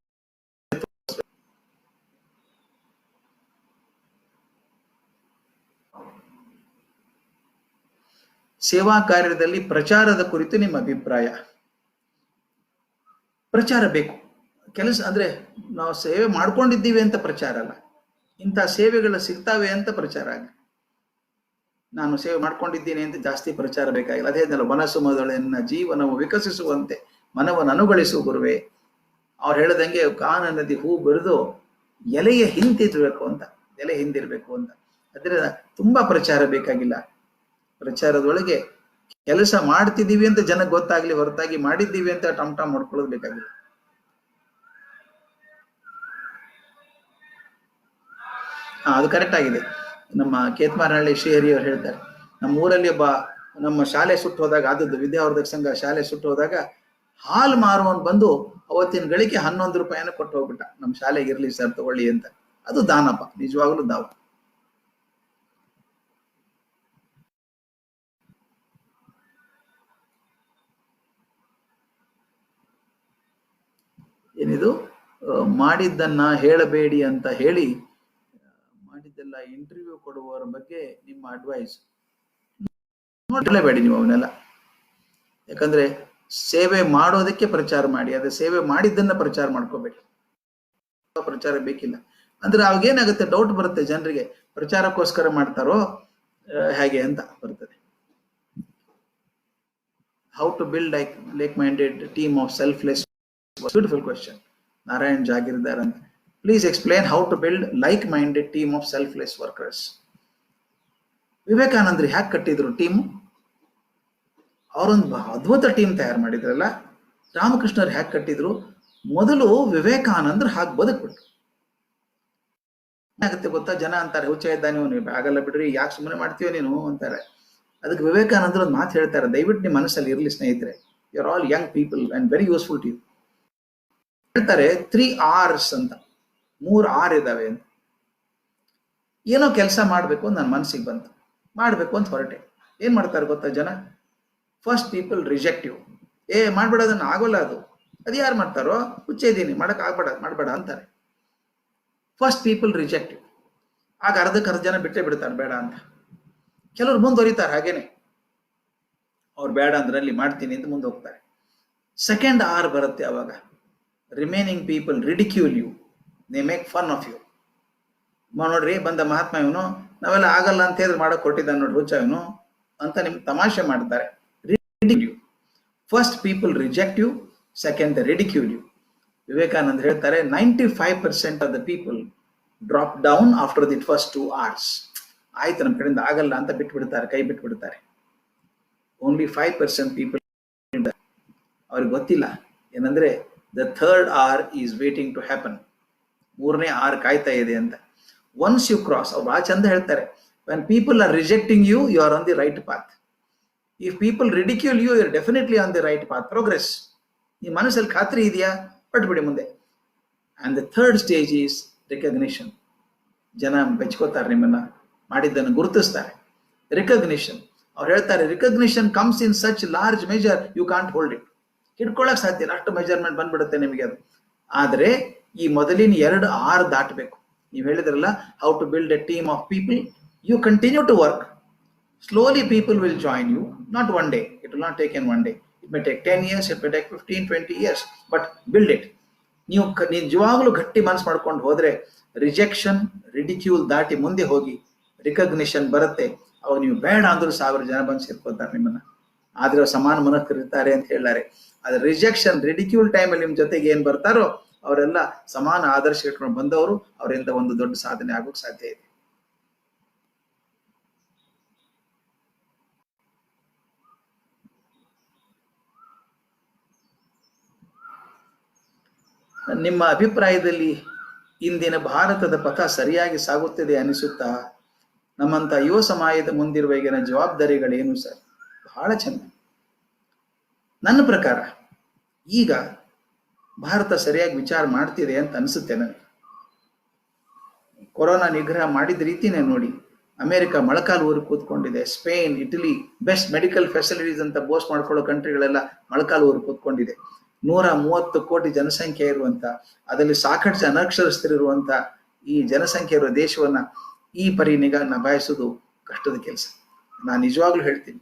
ಸೇವಾ ಕಾರ್ಯದಲ್ಲಿ ಪ್ರಚಾರದ ಕುರಿತು ನಿಮ್ಮ ಅಭಿಪ್ರಾಯ? ಪ್ರಚಾರ ಬೇಕು. ಕೆಲಸ ಅಂದ್ರೆ ನಾವು ಸೇವೆ ಮಾಡ್ಕೊಂಡಿದ್ದೀವಿ ಅಂತ ಪ್ರಚಾರ ಅಲ್ಲ, ಇಂಥ ಸೇವೆಗಳು ಸಿಗ್ತಾವೆ ಅಂತ ಪ್ರಚಾರ ಆಗಲಿ. ನಾನು ಸೇವೆ ಮಾಡ್ಕೊಂಡಿದ್ದೀನಿ ಅಂತ ಜಾಸ್ತಿ ಪ್ರಚಾರ ಬೇಕಾಗಿಲ್ಲ. ಅದೇ ಮನಸ್ಸು ಮೊದಲನ್ನ ಜೀವನವು ವಿಕಸಿಸುವಂತೆ ಮನವನ್ನು ಅನುಗಳಿಸುವ ಗುರುವೆ. ಅವ್ರು ಹೇಳದಂಗೆ ಕಾನ ನದಿ ಹೂ ಬಿರಿದು ಎಲೆಯ ಹಿಂದಿರ್ಬೇಕು ಅಂತ, ಎಲೆ ಹಿಂದಿರ್ಬೇಕು ಅಂತ. ಅದರಿಂದ ತುಂಬಾ ಪ್ರಚಾರ ಬೇಕಾಗಿಲ್ಲ. ಪ್ರಚಾರದೊಳಗೆ ಕೆಲಸ ಮಾಡ್ತಿದ್ದೀವಿ ಅಂತ ಜನಕ್ಕೆ ಗೊತ್ತಾಗ್ಲಿ ಹೊರತಾಗಿ ಮಾಡಿದ್ದೀವಿ ಅಂತ ಟಮ್ ಟಮ್ ಮಾಡ್ಕೊಳ್ಳೋದು ಬೇಕಾಗಿಲ್ಲ. ಅದು ಕರೆಕ್ಟ್ ಆಗಿದೆ. ನಮ್ಮ ಕೇತ್ಮಾರನಹಳ್ಳಿ ಶ್ರೀಹರಿ ಅವರು ಹೇಳ್ತಾರೆ, ನಮ್ಮ ಊರಲ್ಲಿ ನಮ್ಮ ಶಾಲೆ ಸುಟ್ಟು ಹೋದಾಗ, ಆದದ್ದು ವಿದ್ಯಾವರ್ಧಕ ಸಂಘ ಶಾಲೆ ಸುಟ್ಟು ಹೋದಾಗ ಹಾಲು ಮಾರುವನ್ ಬಂದು ಅವತ್ತಿನ ಗಳಿಗೆ 11 ರೂಪಾಯಿನ ಕೊಟ್ಟು ಹೋಗ್ಬಿಟ್ಟ, ನಮ್ಮ ಶಾಲೆಗೆ ಇರ್ಲಿ ಸರ್ ತಗೊಳ್ಳಿ ಅಂತ. ಅದು ದಾನಪ್ಪ, ನಿಜವಾಗ್ಲೂ ದಾವ. ಏನಿದು ಮಾಡಿದ್ದನ್ನ ಹೇಳಬೇಡಿ ಅಂತ ಹೇಳಿ ಮಾಡಿದ್ದೆಲ್ಲ ಇಂಟರ್ವ್ಯೂ ಕೊಡುವವರ ಬಗ್ಗೆ ನಿಮ್ಮ ಅಡ್ವೈಸ್? ನೋಡಲೇಬೇಡಿ ನೀವು ಅವನ್ನೆಲ್ಲ. ಯಾಕಂದ್ರೆ ಸೇವೆ ಮಾಡೋದಕ್ಕೆ ಪ್ರಚಾರ ಮಾಡಿ, ಅದೇ ಸೇವೆ ಮಾಡಿದ್ದನ್ನ ಪ್ರಚಾರ ಮಾಡ್ಕೋಬೇಡಿ. ಪ್ರಚಾರ ಬೇಕಿಲ್ಲ ಅಂದ್ರೆ ಅವಾಗೇನಾಗುತ್ತೆ, ಡೌಟ್ ಬರುತ್ತೆ ಜನರಿಗೆ, ಪ್ರಚಾರಕ್ಕೋಸ್ಕರ ಮಾಡ್ತಾರೋ ಹೇಗೆ ಅಂತ ಬರ್ತದೆ. How to build like minded team of selfless. Beautiful question. Narayan Jagirdar ಅಂತ. Please explain how to build like minded team of selfless workers. ವಿವೇಕಾನಂದರು ಹ್ಯಾಕ್ ಕಟ್ಟಿದ್ರು ಟೀಮು? ಅವರೊಂದು ಅದ್ಭುತ ಟೀಮ್ ತಯಾರು ಮಾಡಿದ್ರಲ್ಲ. ರಾಮಕೃಷ್ಣರು ಹ್ಯಾಕ್ ಕಟ್ಟಿದ್ರು? ಮೊದಲು ವಿವೇಕಾನಂದರು ಹಾಗೆ ಬದುಕ್ಬಿಟ್ರು. ಏನಾಗುತ್ತೆ ಗೊತ್ತಾ, ಜನ ಅಂತಾರೆ ಹುಚ್ಚ ಇದ್ದ ನೀವು, ಆಗಲ್ಲ ಬಿಡ್ರಿ, ಯಾಕೆ ಸುಮ್ಮನೆ ಮಾಡ್ತೀವ ನೀನು ಅಂತಾರೆ. ಅದಕ್ಕೆ ವಿವೇಕಾನಂದರು ಒಂದು ಮಾತು ಹೇಳ್ತಾರೆ, ದಯವಿಟ್ಟು ನಿಮ್ಮ ಮನಸ್ಸಲ್ಲಿ ಇರಲಿ ಸ್ನೇಹಿತರೆ, you are all young people and very useful to you. ಹೇಳ್ತಾರೆ 3 R's ಅಂತ, 3 R ಇದಾವೆ ಅಂತ. ಏನೋ ಕೆಲಸ ಮಾಡ್ಬೇಕು ಅಂತ ನನ್ನ ಮನಸ್ಸಿಗೆ ಬಂತು, ಮಾಡ್ಬೇಕು ಅಂತ ಹೊರಟೆ. ಏನ್ ಮಾಡ್ತಾರೆ ಗೊತ್ತಾ ಜನ? First people reject you. ಮಾಡ್ಬೇಡೋದನ್ನ ಆಗೋಲ್ಲ, ಅದು ಯಾರು ಮಾಡ್ತಾರೋ, ಹುಚ್ಚ ಇದ್ದೀನಿ ಮಾಡಕ್ ಮಾಡ್ಬೇಡ ಅಂತಾರೆ. First people reject you. ಆಗ ಅರ್ಧಕ್ಕೆ ಜನ ಬಿಟ್ಟೇ ಬಿಡ್ತಾರೆ ಬೇಡ ಅಂತ. ಕೆಲವರು ಮುಂದುವರಿತಾರೆ ಹಾಗೇನೆ, ಅವ್ರು ಬೇಡ ಅಂದ್ರಲ್ಲಿ ಮಾಡ್ತೀನಿ ಅಂತ ಮುಂದೆ ಹೋಗ್ತಾರೆ. ಸೆಕೆಂಡ್ R ಬರುತ್ತೆ ಅವಾಗ. Remaining people ridicule you, they make fun of you. ನೋಡ್ರಿ ಬಂದ ಮಹಾತ್ಮ ಇವನು, ನಾವೆಲ್ಲ ಆಗಲ್ಲ ಅಂತ ಹೇಳಿದ್ರೆ ಮಾಡಕ್ ಕೊಟ್ಟಿದ್ದಾನೆ ನೋಡ್ರಿ ಹುಚ್ಚ ಇವನು ಅಂತ ನಿಮ್ಗೆ ತಮಾಷೆ ಮಾಡ್ತಾರೆ. First people reject you, second the ridicule you. Vivekananda ಹೇಳ್ತಾರೆ 95% of the people drop down after the first 2 hours. ಆಯ್ತು ನಮ್ಮ ಕಡೆಯಿಂದ ಆಗಲ್ಲ ಅಂತ ಬಿಟ್ಬಿಡ್ತಾರೆ, ಕೈ ಬಿಟ್ಬಿಡ್ತಾರೆ. ಓನ್ಲಿ 5% ಪೀಪಲ್, ಅವ್ರಿಗೆ ಗೊತ್ತಿಲ್ಲ ಏನಂದ್ರೆ the third hour is waiting to happen. 3ನೇ hour ಕಾಯ್ತಾ ಇದೆ ಅಂತ. ಒನ್ಸ್ ಯು ಕ್ರಾಸ್, ಅವ್ರು ಬಹಳ ಚಂದ ಹೇಳ್ತಾರೆ, when people are rejecting you, you are on the right path. If people ridicule you, you're definitely on the right path. Progress. ನಿಮ್ಮ ಮನಸ್ಸಲ್ಲಿ ಖಾತ್ರಿ ಇದೆಯಾ, ಹೊರಟ್ಬಿಡಿ ಮುಂದೆ. And the third stage is recognition. ಜನ ಬೆಚ್ಕೋತಾರೆ, ನಿಮ್ಮನ್ನ ಮಾಡಿದ್ದನ್ನು ಗುರುತಿಸ್ತಾರೆ. ರಿಕಗ್ನಿಷನ್, ಅವ್ರು ಹೇಳ್ತಾರೆ recognition comes in such large measure you can't hold it. ಹಿಡ್ಕೊಳ್ಳಕ್ ಸಾಧ್ಯ ಇಲ್ಲ, ಅಷ್ಟು ಮೆಜರ್ಮೆಂಟ್ ಬಂದ್ಬಿಡುತ್ತೆ ನಿಮಗೆ ಅದು. ಆದ್ರೆ ಈ ಮೊದಲಿನ 2 hour ದಾಟಬೇಕು. ನೀವು ಹೇಳಿದ್ರಲ್ಲ, how to build a team of people. You continue to work. Slowly people will join you, not one day. It will not take in one day. It may take 10 years, it may take 15, 20 years, but build it. ನೀವು ನಿಜವಾಗ್ಲೂ ಗಟ್ಟಿ ಮನಸ್ಸು ಮಾಡ್ಕೊಂಡು ಹೋದ್ರೆ ರಿಜೆಕ್ಷನ್, ರಿಡಿಕ್ಯೂಲ್ ದಾಟಿ ಮುಂದೆ ಹೋಗಿ ರಿಕಗ್ನಿಷನ್ ಬರುತ್ತೆ. ಅವಾಗ ನೀವು ಬೇಡ ಅಂದ್ರೂ 1000 ಜನ ಬಂದು ಸೇರ್ಕೋತಾರೆ ನಿಮ್ಮನ್ನ. ಆದ್ರೆ ಸಮಾನ ಮನಸ್ಕರಿರ್ತಾರೆ ಅಂತ ಹೇಳ್ತಾರೆ. ಆದ್ರೆ ರಿಜೆಕ್ಷನ್, ರಿಡಿಕ್ಯೂಲ್ ಟೈಮಲ್ಲಿ ನಿಮ್ ಜೊತೆಗೆ ಏನ್ ಬರ್ತಾರೋ ಅವರೆಲ್ಲ ಸಮಾನ ಆದರ್ಶ ಇಟ್ಕೊಂಡು ಬಂದವರು. ಅವರಿಂದ ಒಂದು ದೊಡ್ಡ ಸಾಧನೆ ಆಗೋಕ್ ಸಾಧ್ಯ ಇದೆ. ನಿಮ್ಮ ಅಭಿಪ್ರಾಯದಲ್ಲಿ ಇಂದಿನ ಭಾರತದ ಪಥ ಸರಿಯಾಗಿ ಸಾಗುತ್ತಿದೆ ಅನಿಸುತ್ತಾ? ನಮ್ಮಂತ ಯುವ ಸಮಾಜದ ಮುಂದಿರುವ ಈಗಿನ ಜವಾಬ್ದಾರಿಗಳೇನು ಸರ್? ಬಹಳ ಚೆಂದ. ನನ್ನ ಪ್ರಕಾರ ಈಗ ಭಾರತ ಸರಿಯಾಗಿ ವಿಚಾರ ಮಾಡ್ತಿದೆ ಅಂತ ಅನಿಸುತ್ತೆ ನನಗೆ. ಕೊರೋನಾ ನಿಗ್ರಹ ಮಾಡಿದ ರೀತಿನೇ ನೋಡಿ. ಅಮೆರಿಕ ಮೊಳಕಾಲು ಊರು ಕೂತ್ಕೊಂಡಿದೆ. Spain, Italy best medical facilities ಅಂತ ಬೋಸ್ಟ್ ಮಾಡ್ಕೊಳ್ಳೋ ಕಂಟ್ರಿಗಳೆಲ್ಲ ಮೊಳಕಾಲು ಊರು ಕೂತ್ಕೊಂಡಿದೆ. 130 ಕೋಟಿ ಜನಸಂಖ್ಯೆ ಇರುವಂತ, ಅದರಲ್ಲಿ ಸಾಕಷ್ಟು ಅನಕ್ಷರಸ್ಥರಿರುವಂತ ಈ ಜನಸಂಖ್ಯೆ ಇರುವ ದೇಶವನ್ನ ಈ ಪರಿ ನಿಭಾಯಿಸೋದು ಕಷ್ಟದ ಕೆಲಸ. ನಾನು ನಿಜವಾಗ್ಲೂ ಹೇಳ್ತೀನಿ,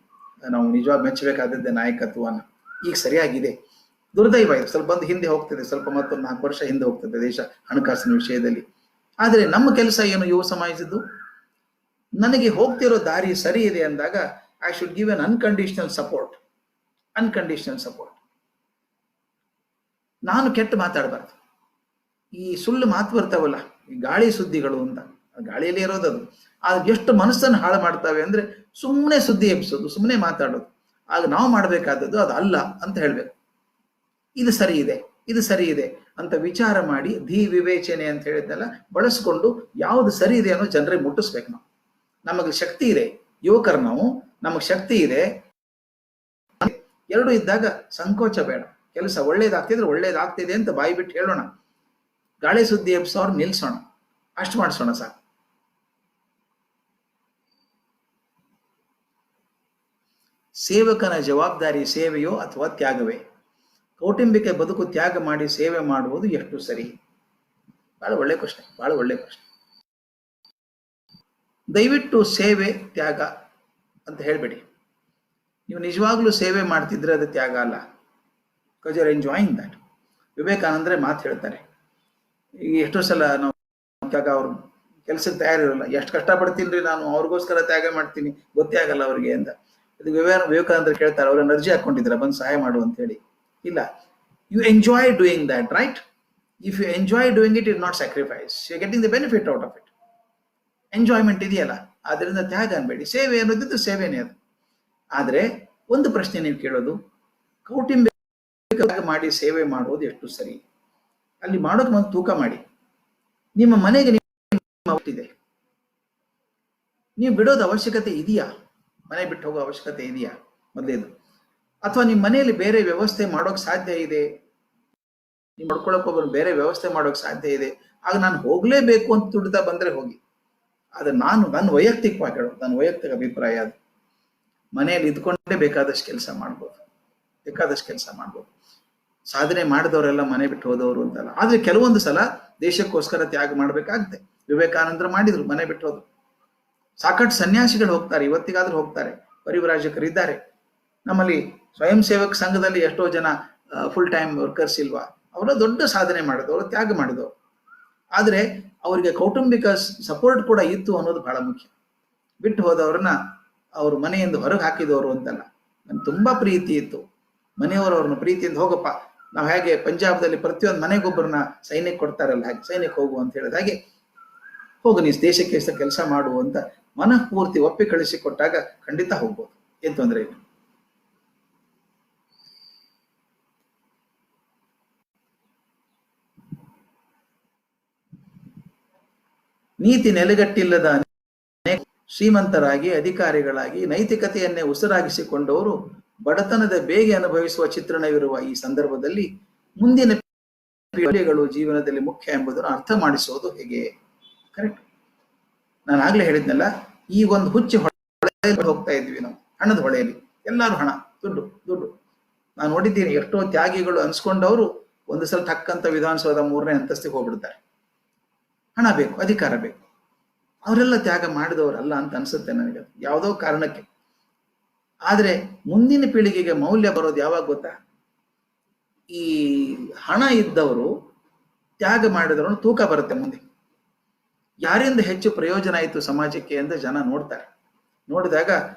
ನಾವು ನಿಜವಾಗ ಮೆಚ್ಚಬೇಕಾದದ್ದೇ ನಾಯಕತ್ವವನ್ನು. ಈಗ ಸರಿಯಾಗಿದೆ. ದುರ್ದೈವ ಇದು, ಸ್ವಲ್ಪ ಬಂದು ಹಿಂದೆ ಹೋಗ್ತದೆ, ಸ್ವಲ್ಪ ಮತ್ತೊಂದು 4 ವರ್ಷ ಹಿಂದೆ ಹೋಗ್ತದೆ ದೇಶ ಹಣಕಾಸಿನ ವಿಷಯದಲ್ಲಿ. ಆದರೆ ನಮ್ಮ ಕೆಲಸ ಏನು, ಯುವ ಸಮಾಜದ್ದು? ನನಗೆ ಹೋಗ್ತಿರೋ ದಾರಿ ಸರಿ ಇದೆ ಅಂದಾಗ I should give an unconditional support. Unconditional support. ನಾನು ಕೆಟ್ಟ ಮಾತಾಡಬಾರ್ದು. ಈ ಸುಳ್ಳು ಮಾತು ಬರ್ತಾವಲ್ಲ, ಈ ಗಾಳಿ ಸುದ್ದಿಗಳು ಅಂತ, ಗಾಳಿಯಲ್ಲಿ ಇರೋದದು. ಅದು ಎಷ್ಟು ಮನಸ್ಸನ್ನು ಹಾಳು ಮಾಡ್ತಾವೆ ಅಂದ್ರೆ ಸುಮ್ಮನೆ ಸುದ್ದಿ ಎಬ್ಸೋದು, ಸುಮ್ಮನೆ ಮಾತಾಡೋದು. ಆಗ ನಾವು ಮಾಡಬೇಕಾದದ್ದು ಅದು ಅಲ್ಲ ಅಂತ ಹೇಳ್ಬೇಕು. ಇದು ಸರಿ ಇದೆ, ಇದು ಸರಿ ಇದೆ ಅಂತ ವಿಚಾರ ಮಾಡಿ ವಿವೇಚನೆ ಅಂತ ಹೇಳಿದ್ನೆಲ್ಲ ಬಳಸ್ಕೊಂಡು ಯಾವ್ದು ಸರಿ ಇದೆ ಅನ್ನೋ ಜನರಿಗೆ ಮುಟ್ಟಿಸ್ಬೇಕು. ನಮಗೆ ಶಕ್ತಿ ಇದೆ, ಯುವಕರು ನಾವು, ನಮಗೆ ಶಕ್ತಿ ಇದೆ. ಎರಡು ಇದ್ದಾಗ ಸಂಕೋಚ ಬೇಡ. ಕೆಲಸ ಒಳ್ಳೇದಾಗ್ತಿದ್ರೆ ಒಳ್ಳೇದಾಗ್ತಿದೆ ಅಂತ ಬಾಯಿ ಬಿಟ್ಟು ಹೇಳೋಣ. ಗಾಳಿ ಸುದ್ದಿ ಎಬ್ಸೋರು ನಿಲ್ಸೋಣ, ಅಷ್ಟು ಮಾಡಿಸೋಣ ಸಾಕು. ಸೇವಕನ ಜವಾಬ್ದಾರಿ ಸೇವೆಯೋ ಅಥವಾ ತ್ಯಾಗವೇ? ಕೌಟುಂಬಿಕ ಬದುಕು ತ್ಯಾಗ ಮಾಡಿ ಸೇವೆ ಮಾಡುವುದು ಎಷ್ಟು ಸರಿ? ಬಹಳ ಒಳ್ಳೆ ಪ್ರಶ್ನೆ, ಬಹಳ ಒಳ್ಳೆ ಪ್ರಶ್ನೆ. ದಯವಿಟ್ಟು ಸೇವೆ ತ್ಯಾಗ ಅಂತ ಹೇಳ್ಬೇಡಿ. ನೀವು ನಿಜವಾಗ್ಲೂ ಸೇವೆ ಮಾಡ್ತಿದ್ರೆ ಅದು ತ್ಯಾಗ ಅಲ್ಲ. Because you are enjoying that. ವಿವೇಕಾನಂದ್ರೆ ಮಾತು ಹೇಳ್ತಾರೆ, ಈಗ ಎಷ್ಟೋ ಸಲ ನಾವು ತ್ಯಾಗ, ಅವ್ರು ಕೆಲಸಕ್ಕೆ ತಯಾರಿರಲ್ಲ, ಎಷ್ಟು ಕಷ್ಟಪಡ್ತೀನಿ ನಾನು ಅವ್ರಿಗೋಸ್ಕರ ತ್ಯಾಗ ಮಾಡ್ತೀನಿ, ಗೊತ್ತೇ ಆಗಲ್ಲ ಅವ್ರಿಗೆ ಅಂತ. ಇದು ವಿವೇಕಾನಂದ್ರ ಕೇಳ್ತಾರೆ, ಅವ್ರನ್ನ ಅರ್ಜಿ ಹಾಕೊಂಡಿದ್ರ ಬಂದು ಸಹಾಯ ಮಾಡು ಅಂತ ಹೇಳಿ. ಇಲ್ಲ, you enjoy doing that, right? If you enjoy doing it, is not sacrifice. You getting the benefit out of it. Enjoyment ಇದೆಯಲ್ಲ, ಆದ್ರಿಂದ ತ್ಯಾಗ ಅನ್ಬೇಡಿ. ಸೇವೆ ಅನ್ನೋದಿದ್ದು ಸೇವೆನೇ ಅದು. ಆದ್ರೆ ಒಂದು ಪ್ರಶ್ನೆ ನೀವು ಕೇಳೋದು, ಕೌಟುಂಬಿಕ ಮಾಡಿ ಸೇವೆ ಮಾಡೋದು ಎಷ್ಟು ಸರಿ? ಅಲ್ಲಿ ಮಾಡೋಕೆ ಒಂದು ತೂಕ ಮಾಡಿ. ನಿಮ್ಮ ಮನೆಗೆ ಹುಟ್ಟಿದೆ, ನೀವು ಬಿಡೋದು ಅವಶ್ಯಕತೆ ಇದೆಯಾ? ಮನೆ ಬಿಟ್ಟು ಹೋಗೋ ಅವಶ್ಯಕತೆ ಇದೆಯಾ ಮೊದಲೇದು? ಅಥವಾ ನಿಮ್ಮ ಮನೆಯಲ್ಲಿ ಬೇರೆ ವ್ಯವಸ್ಥೆ ಮಾಡೋಕೆ ಸಾಧ್ಯ ಇದೆ, ನೀವು ಮಾಡ್ಕೊಳಕ್ ಹೋಗೋರು ಬೇರೆ ವ್ಯವಸ್ಥೆ ಮಾಡೋಕೆ ಸಾಧ್ಯ ಇದೆ, ಆಗ ನಾನು ಹೋಗ್ಲೇಬೇಕು ಅಂತ ದುಡ್ತಾ ಬಂದ್ರೆ ಹೋಗಿ. ಆದ್ರೆ ನನ್ನ ವೈಯಕ್ತಿಕವಾಗಿ ಹೇಳೋದು, ನನ್ನ ವೈಯಕ್ತಿಕ ಅಭಿಪ್ರಾಯ ಅದು, ಮನೆಯಲ್ಲಿ ಇದ್ಕೊಂಡೇ ಬೇಕಾದಷ್ಟು ಕೆಲಸ ಮಾಡ್ಬೋದು, ಬೇಕಾದಷ್ಟು ಕೆಲಸ ಮಾಡ್ಬೋದು. ಸಾಧನೆ ಮಾಡಿದವರೆಲ್ಲ ಮನೆ ಬಿಟ್ಟು ಹೋದವರು ಅಂತಲ್ಲ. ಆದ್ರೆ ಕೆಲವೊಂದು ಸಲ ದೇಶಕ್ಕೋಸ್ಕರ ತ್ಯಾಗ ಮಾಡ್ಬೇಕಾಗುತ್ತೆ. ವಿವೇಕಾನಂದರು ಮಾಡಿದ್ರು, ಮನೆ ಬಿಟ್ಟು ಹೋದ್ರು. ಸಾಕಷ್ಟು ಸನ್ಯಾಸಿಗಳು ಹೋಗ್ತಾರೆ, ಇವತ್ತಿಗಾದ್ರೂ ಹೋಗ್ತಾರೆ, ಪರಿವ್ರಾಜಕರಿದ್ದಾರೆ. ನಮ್ಮಲ್ಲಿ ಸ್ವಯಂ ಸೇವಕ ಸಂಘದಲ್ಲಿ ಎಷ್ಟೋ ಜನ ಫುಲ್ ಟೈಮ್ ವರ್ಕರ್ಸ್ ಇಲ್ವಾ? ಅವರ ದೊಡ್ಡ ಸಾಧನೆ ಮಾಡಿದವರು, ತ್ಯಾಗ ಮಾಡಿದವರು. ಆದ್ರೆ ಅವರಿಗೆ ಕೌಟುಂಬಿಕ ಸಪೋರ್ಟ್ ಕೂಡ ಇತ್ತು ಅನ್ನೋದು ಬಹಳ ಮುಖ್ಯ. ಬಿಟ್ಟು ಹೋದವ್ರನ್ನ ಅವ್ರ ಮನೆಯಿಂದ ಹೊರಗೆ ಹಾಕಿದವರು ಅಂತಲ್ಲ, ನನ್ಗೆ ತುಂಬಾ ಪ್ರೀತಿ ಇತ್ತು, ಮನೆಯವರು ಅವ್ರನ್ನ ಪ್ರೀತಿಯಿಂದ ಹೋಗಪ್ಪ, ನಾವು ಹೇಗೆ ಪಂಜಾಬ್ದಲ್ಲಿ ಪ್ರತಿಯೊಂದು ಮನೆಗೊಬ್ಬರನ್ನ ಸೈನ್ಯಕ್ಕೆ ಕೊಡ್ತಾರಲ್ಲ, ಹಾಗೆ ಸೈನ್ಯಕ್ಕೆ ಹೋಗು ಅಂತ ಹೇಳಿದ ಹಾಗೆ, ಹೋಗು ನೀ ದೇಶಕ್ಕೆ ಕೆಲಸ ಮಾಡು ಅಂತ ಮನಃಪೂರ್ತಿ ಒಪ್ಪಿ ಕಳಿಸಿ ಕೊಟ್ಟಾಗ ಖಂಡಿತ ಹೋಗ್ಬೋದು, ಏನ್ ತೊಂದರೆ ಇಲ್ಲ. ನೀತಿ ನೆಲೆಗಟ್ಟಿಲ್ಲದ ಶ್ರೀಮಂತರಾಗಿ ಅಧಿಕಾರಿಗಳಾಗಿ ನೈತಿಕತೆಯನ್ನೇ ಉಸಿರಾಗಿಸಿಕೊಂಡವರು ಬಡತನದ ಬೇಗೆ ಅನುಭವಿಸುವ ಚಿತ್ರಣವಿರುವ ಈ ಸಂದರ್ಭದಲ್ಲಿ ಮುಂದಿನ ಪೀಳಿಗೆಗಳು ಜೀವನದಲ್ಲಿ ಮುಖ್ಯ ಎಂಬುದನ್ನು ಅರ್ಥ ಮಾಡಿಸೋದು ಹೇಗೆ? ಕರೆಕ್ಟ್. ನಾನು ಆಗ್ಲೇ ಹೇಳಿದ್ನಲ್ಲ, ಈ ಒಂದು ಹುಚ್ಚಿ ಹೊಳೆಯಲ್ಲಿ ಹೋಗ್ತಾ ಇದ್ವಿ ನಾವು, ಹಣದ ಹೊಳೆಯಲ್ಲಿ ಎಲ್ಲರೂ ಹಣ, ದುಡ್ಡು ದುಡ್ಡು. ನಾನು ನೋಡಿದ್ದೀನಿ ಎಷ್ಟೋ ತ್ಯಾಗಿಗಳು ಅನ್ಸ್ಕೊಂಡವರು ಒಂದು ಸಲ ಟಕ್ಕಂತ ವಿಧಾನಸೌಧ 3ನೇ ಅಂತಸ್ತಿಗೆ ಹೋಗ್ಬಿಡ್ತಾರೆ. ಹಣ ಬೇಕು, ಅಧಿಕಾರ ಬೇಕು. ಅವರೆಲ್ಲ ತ್ಯಾಗ ಮಾಡಿದವರಲ್ಲ ಅಂತ ಅನ್ಸುತ್ತೆ ನನಗೆ, ಯಾವುದೋ ಕಾರಣಕ್ಕೆ. ಆದ್ರೆ ಮುಂದಿನ ಪೀಳಿಗೆಗೆ ಮೌಲ್ಯ ಬರೋದು ಯಾವಾಗ ಗೊತ್ತಾ? ಈ ಹಣ ಇದ್ದವರು ತ್ಯಾಗ ಮಾಡಿದವರು ತೂಕ ಬರುತ್ತೆ ಮುಂದೆ. ಯಾರಿಂದ ಹೆಚ್ಚು ಪ್ರಯೋಜನ ಆಯಿತು ಸಮಾಜಕ್ಕೆ ಅಂತ ಜನ ನೋಡ್ತಾರೆ. ನೋಡಿದಾಗ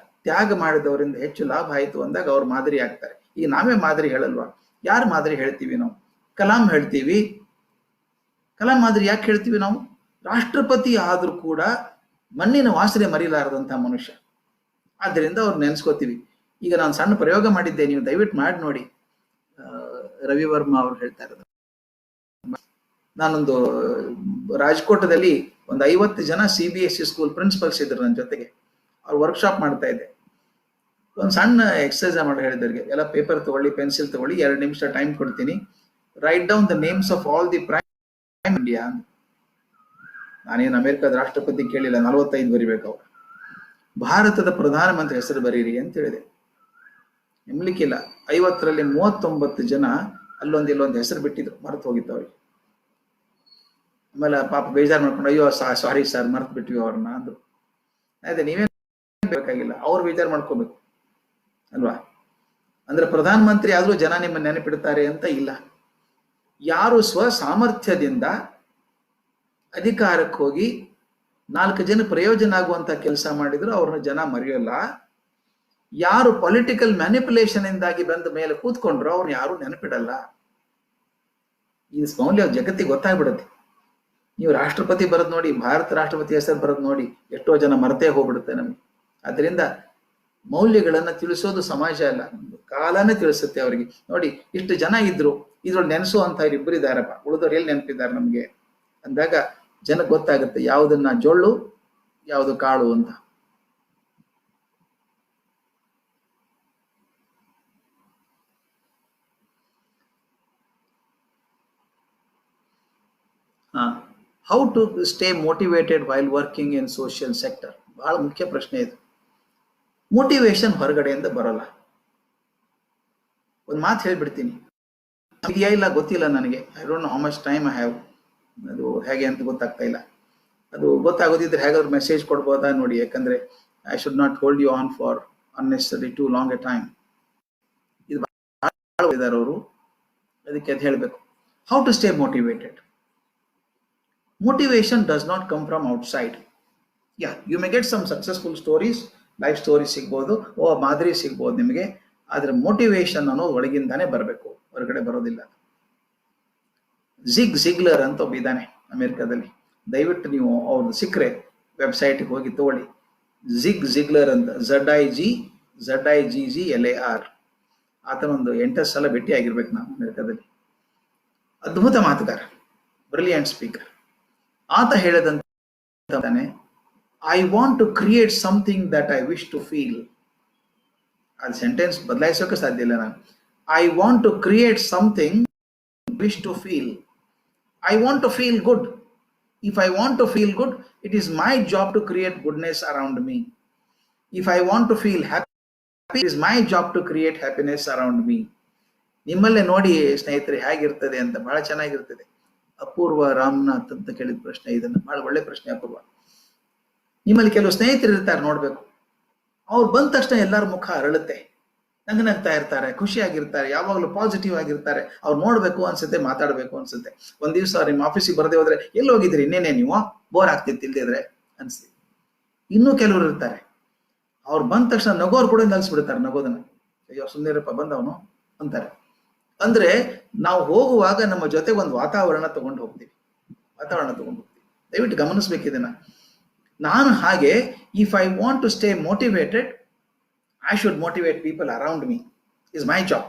ತ್ಯಾಗ ಮಾಡಿದವರಿಂದ ಹೆಚ್ಚು ಲಾಭ ಆಯಿತು ಅಂದಾಗ ಅವ್ರು ಮಾದರಿ ಆಗ್ತಾರೆ. ಈಗ ನಾವೇ ಮಾದರಿ ಹೇಳಲ್ವಾ? ಯಾರು ಮಾದರಿ ಹೇಳ್ತೀವಿ ನಾವು? ಕಲಾಂ ಹೇಳ್ತೀವಿ. ಕಲಾಂ ಮಾದರಿ ಯಾಕೆ ಹೇಳ್ತೀವಿ ನಾವು? ರಾಷ್ಟ್ರಪತಿ ಆದ್ರೂ ಕೂಡ ಮಣ್ಣಿನ ವಾಸನೆ ಮರಿಲಾರದಂತಹ ಮನುಷ್ಯ. ಆದ್ದರಿಂದ ಅವ್ರು ನೆನ್ಸ್ಕೋತೀವಿ. ಈಗ ನಾನು ಸಣ್ಣ ಪ್ರಯೋಗ ಮಾಡಿದ್ದೆ, ನೀವು ದಯವಿಟ್ಟು ಮಾಡಿ ನೋಡಿ. ರವಿ ವರ್ಮಾ ಅವ್ರು ಹೇಳ್ತಾ ಇರೋದು, ನಾನೊಂದು ರಾಜ್ಕೋಟದಲ್ಲಿ ಒಂದು 50 ಜನ CBSE ಸ್ಕೂಲ್ ಪ್ರಿನ್ಸಿಪಲ್ಸ್ ಇದ್ರು ನನ್ನ ಜೊತೆಗೆ. ಅವ್ರು ವರ್ಕ್ಶಾಪ್ ಮಾಡ್ತಾ ಇದ್ದೆ. ಒಂದು ಸಣ್ಣ ಎಕ್ಸರ್ಸೈಸ್ ಮಾಡಿ ಹೇಳಿದವ್ರಿಗೆ, ಎಲ್ಲ ಪೇಪರ್ ತಗೊಳ್ಳಿ, ಪೆನ್ಸಿಲ್ ತಗೊಳ್ಳಿ, 2 ನಿಮಿಷ ಟೈಮ್ ಕೊಡ್ತೀನಿ, write down the names of all the prime India. ನಾನೇನು ಅಮೆರಿಕದ ರಾಷ್ಟ್ರಪತಿ ಕೇಳಿಲ್ಲ, 45 ಬರಿಬೇಕು ಅವ್ರು. ಭಾರತದ ಪ್ರಧಾನಮಂತ್ರಿ ಹೆಸರು ಬರೀರಿ ಅಂತ ಹೇಳಿದೆ. ನಿಮ್ಲಿಕ್ಕಿಲ್ಲ. 50ರಲ್ಲಿ 39 ಜನ ಅಲ್ಲೊಂದು ಇಲ್ಲೊಂದು ಹೆಸರು ಬಿಟ್ಟಿದ್ರು, ಮರೆತು ಹೋಗಿತ್ತು ಅವ್ರಿಗೆ. ಆಮೇಲೆ ಪಾಪ ಬೇಜಾರು ಮಾಡ್ಕೊಂಡು, ಅಯ್ಯೋ ಸಾರಿ ಸರ್ ಮರ್ತು ಬಿಟ್ವಿ ಅವ್ರನ್ನ ಅಂದ್ರು. ಅದೇ ನೀವೇನು ಬೇಕಾಗಿಲ್ಲ, ಅವ್ರು ಬೇಜಾರು ಮಾಡ್ಕೋಬೇಕು ಅಲ್ವಾ? ಅಂದ್ರೆ ಪ್ರಧಾನಮಂತ್ರಿ ಆದ್ರೂ ಜನ ನಿಮ್ಮ ನೆನಪಿಡ್ತಾರೆ ಅಂತ ಇಲ್ಲ. ಯಾರು ಸ್ವ ಸಾಮರ್ಥ್ಯದಿಂದ ಅಧಿಕಾರಕ್ಕೆ ಹೋಗಿ 4 ಜನ ಪ್ರಯೋಜನ ಆಗುವಂತ ಕೆಲಸ ಮಾಡಿದ್ರು ಅವ್ರನ್ನ ಜನ ಮರೆಯಲ್ಲ. ಯಾರು ಪೊಲಿಟಿಕಲ್ ಮ್ಯಾನಿಪುಲೇಷನ್ ಇಂದಾಗಿ ಬಂದ ಮೇಲೆ ಕೂತ್ಕೊಂಡ್ರು ಅವ್ರನ್ನ ಯಾರು ನೆನಪಿಡಲ್ಲ. ಈ ಮೌಲ್ಯ ಜಗತ್ತಿಗೆ ಗೊತ್ತಾಗ್ಬಿಡುತ್ತೆ. ನೀವು ರಾಷ್ಟ್ರಪತಿ ಬರೋದ್ ನೋಡಿ, ಭಾರತ ರಾಷ್ಟ್ರಪತಿ ಹೆಸರು ಬರೋದ್ ನೋಡಿ, ಎಷ್ಟೋ ಜನ ಮರೆತೇ ಹೋಗ್ಬಿಡುತ್ತೆ ನಮಗೆ. ಅದರಿಂದ ಮೌಲ್ಯಗಳನ್ನ ತಿಳಿಸೋದು ಸಮಾಜ ಅಲ್ಲ, ಕಾಲನೇ ತಿಳಿಸುತ್ತೆ ಅವರಿಗೆ. ನೋಡಿ, ಇಷ್ಟು ಜನ ಇದ್ರು, ಇದ್ರೊಳಗೆ ನೆನೆಸುವಂತ ಇಬ್ಬರು ಇದ್ದಾರಪ್ಪ, ಉಳಿದವ್ರು ಎಲ್ಲಿ ನೆನಪಿದ್ದಾರೆ ನಮ್ಗೆ ಅಂದಾಗ ಜನಕ್ಕೆ ಗೊತ್ತಾಗುತ್ತೆ ಯಾವುದನ್ನ ಜೊಳ್ಳು ಯಾವುದು ಕಾಳು ಅಂತ. How to stay motivated while working in social sector, ಬಹಳ ಮುಖ್ಯ ಪ್ರಶ್ನೆ ಇದು. ಮೋಟಿವೇಶನ್ ಹೊರಗಡೆಯಿಂದ ಬರೋಲ್ಲ. ಒಂದು ಮಾತು ಹೇಳ್ಬಿಡ್ತೀನಿ, ಇದೆಯಾ ಇಲ್ಲ ಗೊತ್ತಿಲ್ಲ ನನಗೆ. I don't know how much time I have. ಅದು ಹೇಗೆ ಅಂತ ಗೊತ್ತಾಗ್ತಾ ಇಲ್ಲ. ಅದು ಗೊತ್ತಾಗೋದಿದ್ರೆ ಹೇಗಾದ್ರು ಮೆಸೇಜ್ ಕೊಡ್ಬೋದಾ ನೋಡಿ, ಯಾಕಂದ್ರೆ I should not hold you on for unnecessary too long a time. ಇದು ಬಹಳ ಇದ್ದಾರೆ ಅವರು, ಅದಕ್ಕೆ ಅದು ಹೇಳಬೇಕು. How to stay motivated. Motivation does not come from outside. Yeah, you may get some successful stories, life stories ಸಿಗ್ಬೋದು, ಮಾದರಿ ಸಿಗ್ಬೋದು ನಿಮಗೆ. ಆದ್ರೆ ಮೋಟಿವೇಶನ್ ಅನ್ನೋದು ಒಳಗಿಂದಾನೇ ಬರಬೇಕು, ಹೊರಗಡೆ ಬರೋದಿಲ್ಲ. ಜಿಗ್ಲರ್ ಅಂತ ಒಬ್ಬ ಇದ್ದಾನೆ ಅಮೆರಿಕದಲ್ಲಿ. ದಯವಿಟ್ಟು ನೀವು ಅವ್ರದ್ದು ಸಿಕ್ಕರೆ ವೆಬ್ಸೈಟ್ಗೆ ಹೋಗಿ ತಗೊಳ್ಳಿ. ಜಿಗ್ಲರ್ ಅಂತ, ZIGGLAR. ಆತನೊಂದು 8 ಸಲ ಭೇಟಿ ಆಗಿರ್ಬೇಕು ನಾನು ಅಮೆರಿಕದಲ್ಲಿ. ಅದ್ಭುತ ಮಾತುಗಾರ, ಬ್ರಿಲಿಯಂಟ್ ಸ್ಪೀಕರ್. ಆತ ಹೇಳದಂತಾನೆ, I want to create something that I wish to feel. ಅದು ಸೆಂಟೆನ್ಸ್ ಬದಲಾಯಿಸೋಕೆ ಸಾಧ್ಯ ಇಲ್ಲ ನಾನು. I want to create something wish to feel. I want to feel good. If I want to feel good, it is my job to create goodness around me. If I want to feel happy, it is my job to create happiness around me. ನಿಮ್ಮಲ್ಲೇ ನೋಡಿ ಸ್ನೇಹಿತರೆ ಹೇಗಿರ್ತದೆ ಅಂತ, ಬಹಳ ಚೆನ್ನಾಗಿರ್ತದೆ. ಅಪೂರ್ವ ರಾಮನಾಥ್ ಅಂತ ಕೇಳಿದ ಪ್ರಶ್ನೆ, ಇದನ್ನ ಬಹಳ ಒಳ್ಳೆ ಪ್ರಶ್ನೆ ಅಪೂರ್ವ. ನಿಮ್ಮಲ್ಲಿ ಕೆಲವು ಸ್ನೇಹಿತರು ಇರ್ತಾರೆ ನೋಡ್ಬೇಕು, ಅವ್ರು ಬಂದ ತಕ್ಷಣ ಎಲ್ಲರ ಮುಖ ಅರಳುತ್ತೆ. ನಗ್ನಗ್ತಾ ಇರ್ತಾರೆ, ಖುಷಿಯಾಗಿರ್ತಾರೆ, ಯಾವಾಗಲೂ ಪಾಸಿಟಿವ್ ಆಗಿರ್ತಾರೆ. ಅವ್ರು ನೋಡ್ಬೇಕು ಅನ್ಸುತ್ತೆ, ಮಾತಾಡ್ಬೇಕು ಅನ್ಸುತ್ತೆ. ಒಂದ್ ದಿವಸ ನಿಮ್ಮ ಆಫೀಸಿಗೆ ಬರದೆ ಹೋದ್ರೆ ಎಲ್ಲಿ ಹೋಗಿದ್ರಿ ಇನ್ನೇನೆ ನೀವು, ಬೋರ್ ಆಗ್ತಿತ್ತು ಇಲ್ದಿದ್ರೆ ಅನ್ಸ್ತಿ. ಇನ್ನೂ ಕೆಲವರು ಇರ್ತಾರೆ, ಅವ್ರು ಬಂದ ತಕ್ಷಣ ನಗೋರು ಕೂಡ ನಿಲ್ಸ್ಬಿಡ್ತಾರೆ ನಗೋದನ್ನ. ಅಯ್ಯೋ ಸುಮ್ಮನಿರಪ್ಪ ಬಂದವನು ಅಂತಾರೆ. ಅಂದ್ರೆ ನಾವು ಹೋಗುವಾಗ ನಮ್ಮ ಜೊತೆ ಒಂದು ವಾತಾವರಣ ತಗೊಂಡು ಹೋಗ್ತೀವಿ. ದಯವಿಟ್ಟು ಗಮನಿಸ್ಬೇಕು ಇದನ್ನ. ನಾನು ಹಾಗೆ if I want to stay motivated, I should motivate people around me, is my job.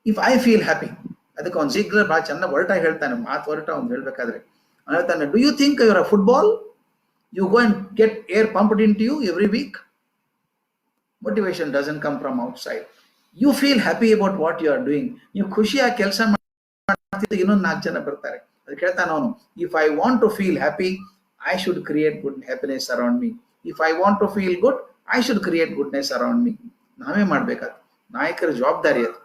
If I feel happy, ಅದಕ್ಕೆ ಅವ್ನು ಶೀಘ್ರ ಬಹಳ ಚೆನ್ನಾಗಿ ಹೊರಟಾಗಿ ಹೇಳ್ತಾನೆ, ಮಾತು ಹೊರಟ ಅವ್ನು ಹೇಳ್ಬೇಕಾದ್ರೆ ಅವ್ನು ಹೇಳ್ತಾನೆ, do you think your a football, you go and get air pumped in to you every week. Motivation doesn't come from outside. You feel happy about what you are doing. ನೀವು ಖುಷಿಯಾಗಿ ಕೆಲಸ ಮಾಡ್ತಿದ್ದ ಇನ್ನೊಂದು 4 ಜನ ಬರ್ತಾರೆ. ಅದಕ್ಕೆ ಹೇಳ್ತಾನೆ ಅವನು, if I want to feel happy, I should create good happiness around me. If I want to feel good, I should create goodness around me. ನಾವೇ ಮಾಡ್ಬೇಕಾದ ನಾಯಕರ ಜವಾಬ್ದಾರಿ ಅದು.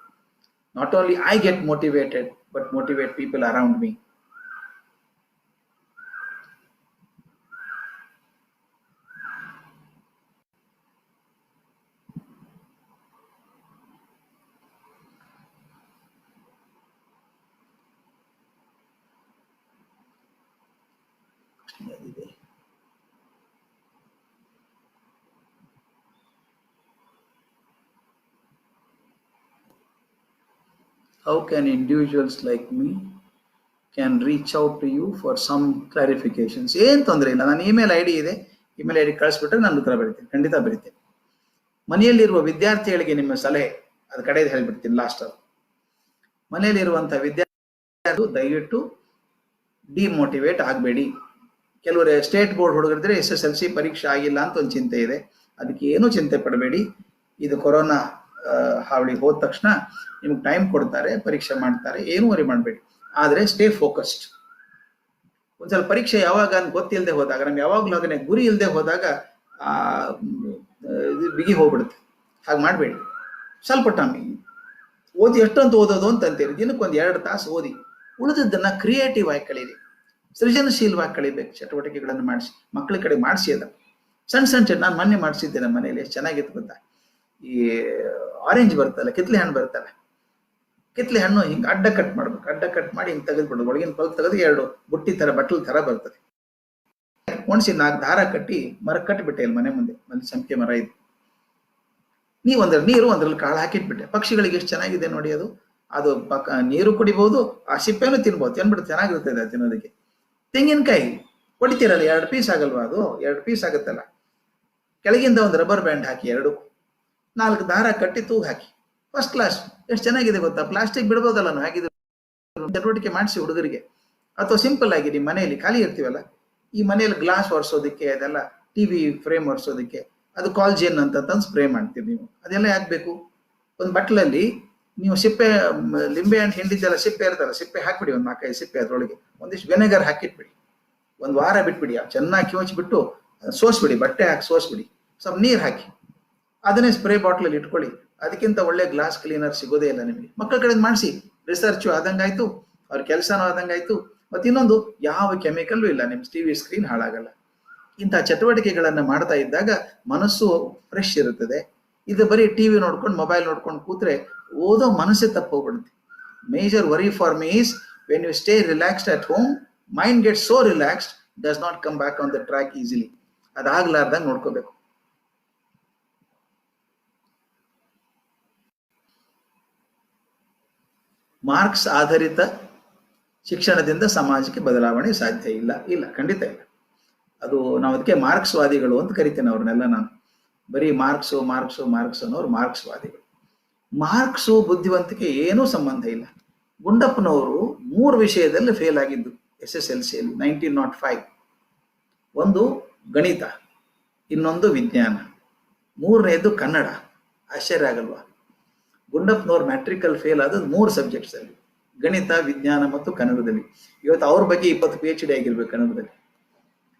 Not only I get motivated, but motivate people around me. How can individuals like me can reach out to you for some clarifications? ಏನು ತೊಂದರೆ ಇಲ್ಲ, ನಾನು ಇಮೇಲ್ ಐ ಡಿ ಇದೆ, ಇಮೇಲ್ ಐ ಡಿ ಕಳಿಸ್ಬಿಟ್ರೆ ನಾನು ಉತ್ತರ ಬರೀತೀನಿ, ಖಂಡಿತ ಬರೀತೀನಿ. ಮನೆಯಲ್ಲಿರುವ ವಿದ್ಯಾರ್ಥಿಗಳಿಗೆ ನಿಮ್ಮ ಸಲಹೆ, ಅದು ಕಡೆದು ಹೇಳ್ಬಿಡ್ತೀನಿ ಲಾಸ್ಟ್ ಅಲ್ಲಿ. ಮನೆಯಲ್ಲಿರುವಂತಹ ವಿದ್ಯಾರ್ಥಿ ದಯವಿಟ್ಟು ಡಿಮೋಟಿವೇಟ್ ಆಗಬೇಡಿ. ಕೆಲವರು ಸ್ಟೇಟ್ ಬೋರ್ಡ್ ಹುಡುಗರಿದ್ರೆ SSLC ಪರೀಕ್ಷೆ ಆಗಿಲ್ಲ ಅಂತ ಒಂದು ಚಿಂತೆ ಇದೆ, ಅದಕ್ಕೆ ಏನೂ ಚಿಂತೆ ಪಡಬೇಡಿ. ಇದು ಕೊರೋನಾ ಹಾವಳಿ ಹೋದ ತಕ್ಷಣ ನಿಮ್ಗೆ ಟೈಮ್ ಕೊಡ್ತಾರೆ, ಪರೀಕ್ಷೆ ಮಾಡ್ತಾರೆ, ಏನೂ ವರಿ ಮಾಡಬೇಡಿ. ಆದರೆ ಸ್ಟೇ ಫೋಕಸ್ಡ್. ಒಂದ್ಸಲ ಪರೀಕ್ಷೆ ಯಾವಾಗ ಅಂತ ಗೊತ್ತಿಲ್ಲದೆ ಹೋದಾಗ, ನಮ್ಗೆ ಯಾವಾಗಲೂ ಅದನ್ನೇ ಗುರಿ ಇಲ್ಲದೆ ಹೋದಾಗ ಇದು ಬಿಗಿ ಹೋಗ್ಬಿಡುತ್ತೆ. ಹಾಗೆ ಮಾಡಬೇಡಿ. ಸ್ವಲ್ಪ ಟೈಮ್ ಓದಿ, ಎಷ್ಟೊಂದು ಓದೋದು ಅಂತ ಅಂತೀರಿ, ದಿನಕ್ಕೊಂದು 2 ತಾಸು ಓದಿ. ಉಳಿದದ್ದನ್ನ ಕ್ರಿಯೇಟಿವ್ ಆಗಿ ಕಳೀರಿ, ಸೃಜನಶೀಲವಾಗಿ ಕಳಿಬೇಕು. ಚಟುವಟಿಕೆಗಳನ್ನು ಮಾಡಿಸಿ, ಮಕ್ಕಳ ಕಡೆ ಮಾಡಿಸಿ. ಅದ ಸಣ್ಣ ನಾನು ಮೊನ್ನೆ ಮಾಡಿಸಿದ್ದೆ ನಮ್ಮ ಮನೇಲಿ, ಎಷ್ಟು ಚೆನ್ನಾಗಿತ್ತು ಗೊತ್ತಾ. ಈ ಆರೆಂಜ್ ಬರ್ತಲ್ಲ, ಕಿತ್ಲೆ ಹಣ್ಣು ಬರ್ತಲ್ಲ, ಕಿತ್ಲೆ ಹಣ್ಣು ಹಿಂಗೆ ಅಡ್ಡ ಕಟ್ ಮಾಡ್ಬೇಕು. ಅಡ್ಡ ಕಟ್ ಮಾಡಿ ಹಿಂಗೆ ತೆಗೆದ್ಬಿಡೋದು, ಒಳಗಿನ ಪಲ್ಪ್ ತೆಗೆದು 2 ಬುಟ್ಟಿ ತರ ಬಟ್ಲ ತರ ಬರ್ತದೆ. ಒಣಸಿ 4 ದಾರ ಕಟ್ಟಿ ಮರ ಕಟ್ಟಿಬಿಟ್ಟೆ ಇಲ್ಲಿ ಮನೆ ಮುಂದೆ. ಸಂಖ್ಯೆ ಮರ ಇದೆ. ನೀರು ಒಂದ್ರಲ್ಲಿ ಕಾಳು ಹಾಕಿಟ್ಬಿಟ್ಟೆ. ಪಕ್ಷಿಗಳಿಗೆ ಎಷ್ಟು ಚೆನ್ನಾಗಿದೆ ನೋಡಿ ಅದು. ಅದು ನೀರು ಕುಡಿಬಹುದು, ಆ ಸಿಪ್ಪೆನೂ ತಿನ್ಬಹುದು. ತಿನ್ಬಿಟ್ಟು ಚೆನ್ನಾಗಿರ್ತದೆ ಅದು ತಿನ್ನೋದಕ್ಕೆ. ತೆಂಗಿನಕಾಯಿ ಹೊಡಿತೀರಲ್ಲ, 2 ಪೀಸ್ ಆಗಲ್ವಾ ಅದು? 2 ಪೀಸ್ ಆಗುತ್ತಲ್ಲ. ಕೆಳಗಿಂದ ಒಂದು ರಬ್ಬರ್ ಬ್ಯಾಂಡ್ ಹಾಕಿ, 4 ದಾರ ಕಟ್ಟಿ ತೂಗು ಹಾಕಿ, ಫಸ್ಟ್ ಕ್ಲಾಸ್. ಎಷ್ಟು ಚೆನ್ನಾಗಿದೆ ಗೊತ್ತಾ. ಪ್ಲಾಸ್ಟಿಕ್ ಬಿಡ್ಬೋದಲ್ಲ ನಾವು, ಹಾಗಿದ್ರೆ ಚಟುವಟಿಕೆ ಮಾಡಿಸಿ ಹುಡುಗರಿಗೆ. ಅಥವಾ ಸಿಂಪಲ್ ಆಗಿ ನಿಮ್ಮ ಮನೆಯಲ್ಲಿ ಖಾಲಿ ಇರ್ತೀವಲ್ಲ, ಈ ಮನೆಯಲ್ಲಿ ಗ್ಲಾಸ್ ಒರೆಸೋದಕ್ಕೆ, ಅದೆಲ್ಲ ಟಿವಿ ಫ್ರೇಮ್ ಒರೆಸೋದಕ್ಕೆ, ಅದು ಕಾಲ್ಜೇನ್ ಅಂತ ತಂದು ಸ್ಪ್ರೇ ಮಾಡ್ತೀವಿ ನೀವು. ಅದೆಲ್ಲ ಯಾಕಬೇಕು? ಒಂದು ಬಟ್ಲಲ್ಲಿ ನೀವು ಸಿಪ್ಪೆ, ಲಿಂಬೆ ಹಣ್ಣು ಹಿಂಡಿದ್ದೆಲ್ಲ ಸಿಪ್ಪೆ ಇರ್ತಲ್ಲ, ಸಿಪ್ಪೆ ಹಾಕ್ಬಿಡಿ, ಒಂದು 4-5 ಸಿಪ್ಪೆ ಅದರೊಳಗೆ ಒಂದಿಷ್ಟು ವೆನೆಗರ್ ಹಾಕಿಟ್ಬಿಡಿ. 1 ವಾರ ಬಿಟ್ಬಿಡಿ, ಚೆನ್ನಾಗಿ ಕಿವಚ್ಬಿಟ್ಟು ಸೋಸ್ಬಿಡಿ, ಬಟ್ಟೆ ಹಾಕಿ ಸೋಸ್ಬಿಡಿ. ಸ್ವಲ್ಪ ನೀರು ಹಾಕಿ ಅದನ್ನೇ ಸ್ಪ್ರೇ ಬಾಟ್ಲಲ್ಲಿ ಇಟ್ಕೊಳ್ಳಿ. ಅದಕ್ಕಿಂತ ಒಳ್ಳೆ ಗ್ಲಾಸ್ ಕ್ಲೀನರ್ ಸಿಗೋದೇ ಇಲ್ಲ ನಿಮಗೆ. ಮಕ್ಕಳ ಕಡೆ ಮಾಡಿಸಿ, ರಿಸರ್ಚು ಆದಂಗಾಯ್ತು, ಅವ್ರ ಕೆಲಸನೂ ಆದಂಗಾಯ್ತು. ಮತ್ತು ಇನ್ನೊಂದು, ಯಾವ ಕೆಮಿಕಲ್ಲು ಇಲ್ಲ, ನಿಮ್ಮ ಟಿವಿ ಸ್ಕ್ರೀನ್ ಹಾಳಾಗಲ್ಲ. ಇಂಥ ಚಟುವಟಿಕೆಗಳನ್ನು ಮಾಡ್ತಾ ಇದ್ದಾಗ ಮನಸ್ಸು ಫ್ರೆಶ್ ಇರುತ್ತದೆ. ಇದು ಬರೀ ಟಿವಿ ನೋಡ್ಕೊಂಡು, ಮೊಬೈಲ್ ನೋಡ್ಕೊಂಡು ಕೂತ್ರೆ ಓದೋ ಮನಸ್ಸೇ ತಪ್ಪೋಗ್ಬಿಡುತ್ತೆ. Major worry for me is when you stay relaxed at home, mind get so relaxed, does not come back on the track easily. ಅದಾಗ್ಲಾರ್ದಂಗೆ ನೋಡ್ಕೋಬೇಕು. ಮಾರ್ಕ್ಸ್ ಆಧಾರಿತ ಶಿಕ್ಷಣದಿಂದ ಸಮಾಜಕ್ಕೆ ಬದಲಾವಣೆ ಸಾಧ್ಯ ಇಲ್ಲ. ಖಂಡಿತ ಇಲ್ಲ. ಅದು ನಾವು ಅದಕ್ಕೆ ಮಾರ್ಕ್ಸ್ವಾದಿಗಳು ಅಂತ ಕರಿತೇನೆ ಅವ್ರನ್ನೆಲ್ಲ. ನಾನು ಬರೀ ಮಾರ್ಕ್ಸು ಅನ್ನೋರು ಮಾರ್ಕ್ಸ್ವಾದಿಗಳು. ಮಾರ್ಕ್ಸು ಬುದ್ಧಿವಂತಿಕೆ ಏನೂ ಸಂಬಂಧ ಇಲ್ಲ. ಗುಂಡಪ್ಪನವರು 3 ವಿಷಯದಲ್ಲಿ ಫೇಲ್ ಆಗಿದ್ದು SSLCಯಲ್ಲಿ 1905. ಒಂದು ಗಣಿತ, ಇನ್ನೊಂದು ವಿಜ್ಞಾನ, 3ನೇದು ಕನ್ನಡ. ಆಶ್ಚರ್ಯ ಆಗಲ್ವಾ? ಗುಂಡಪ್ಪನವ್ರು ಮ್ಯಾಟ್ರಿಕಲ್ ಫೇಲ್ ಆದದ್ದು 3 ಸಬ್ಜೆಕ್ಟ್ಸ್ ಅಲ್ಲಿ, ಗಣಿತ, ವಿಜ್ಞಾನ ಮತ್ತು ಕನ್ನಡದಲ್ಲಿ. ಇವತ್ತು ಅವ್ರ ಬಗ್ಗೆ 20 PhD ಆಗಿರ್ಬೇಕು ಕನ್ನಡದಲ್ಲಿ.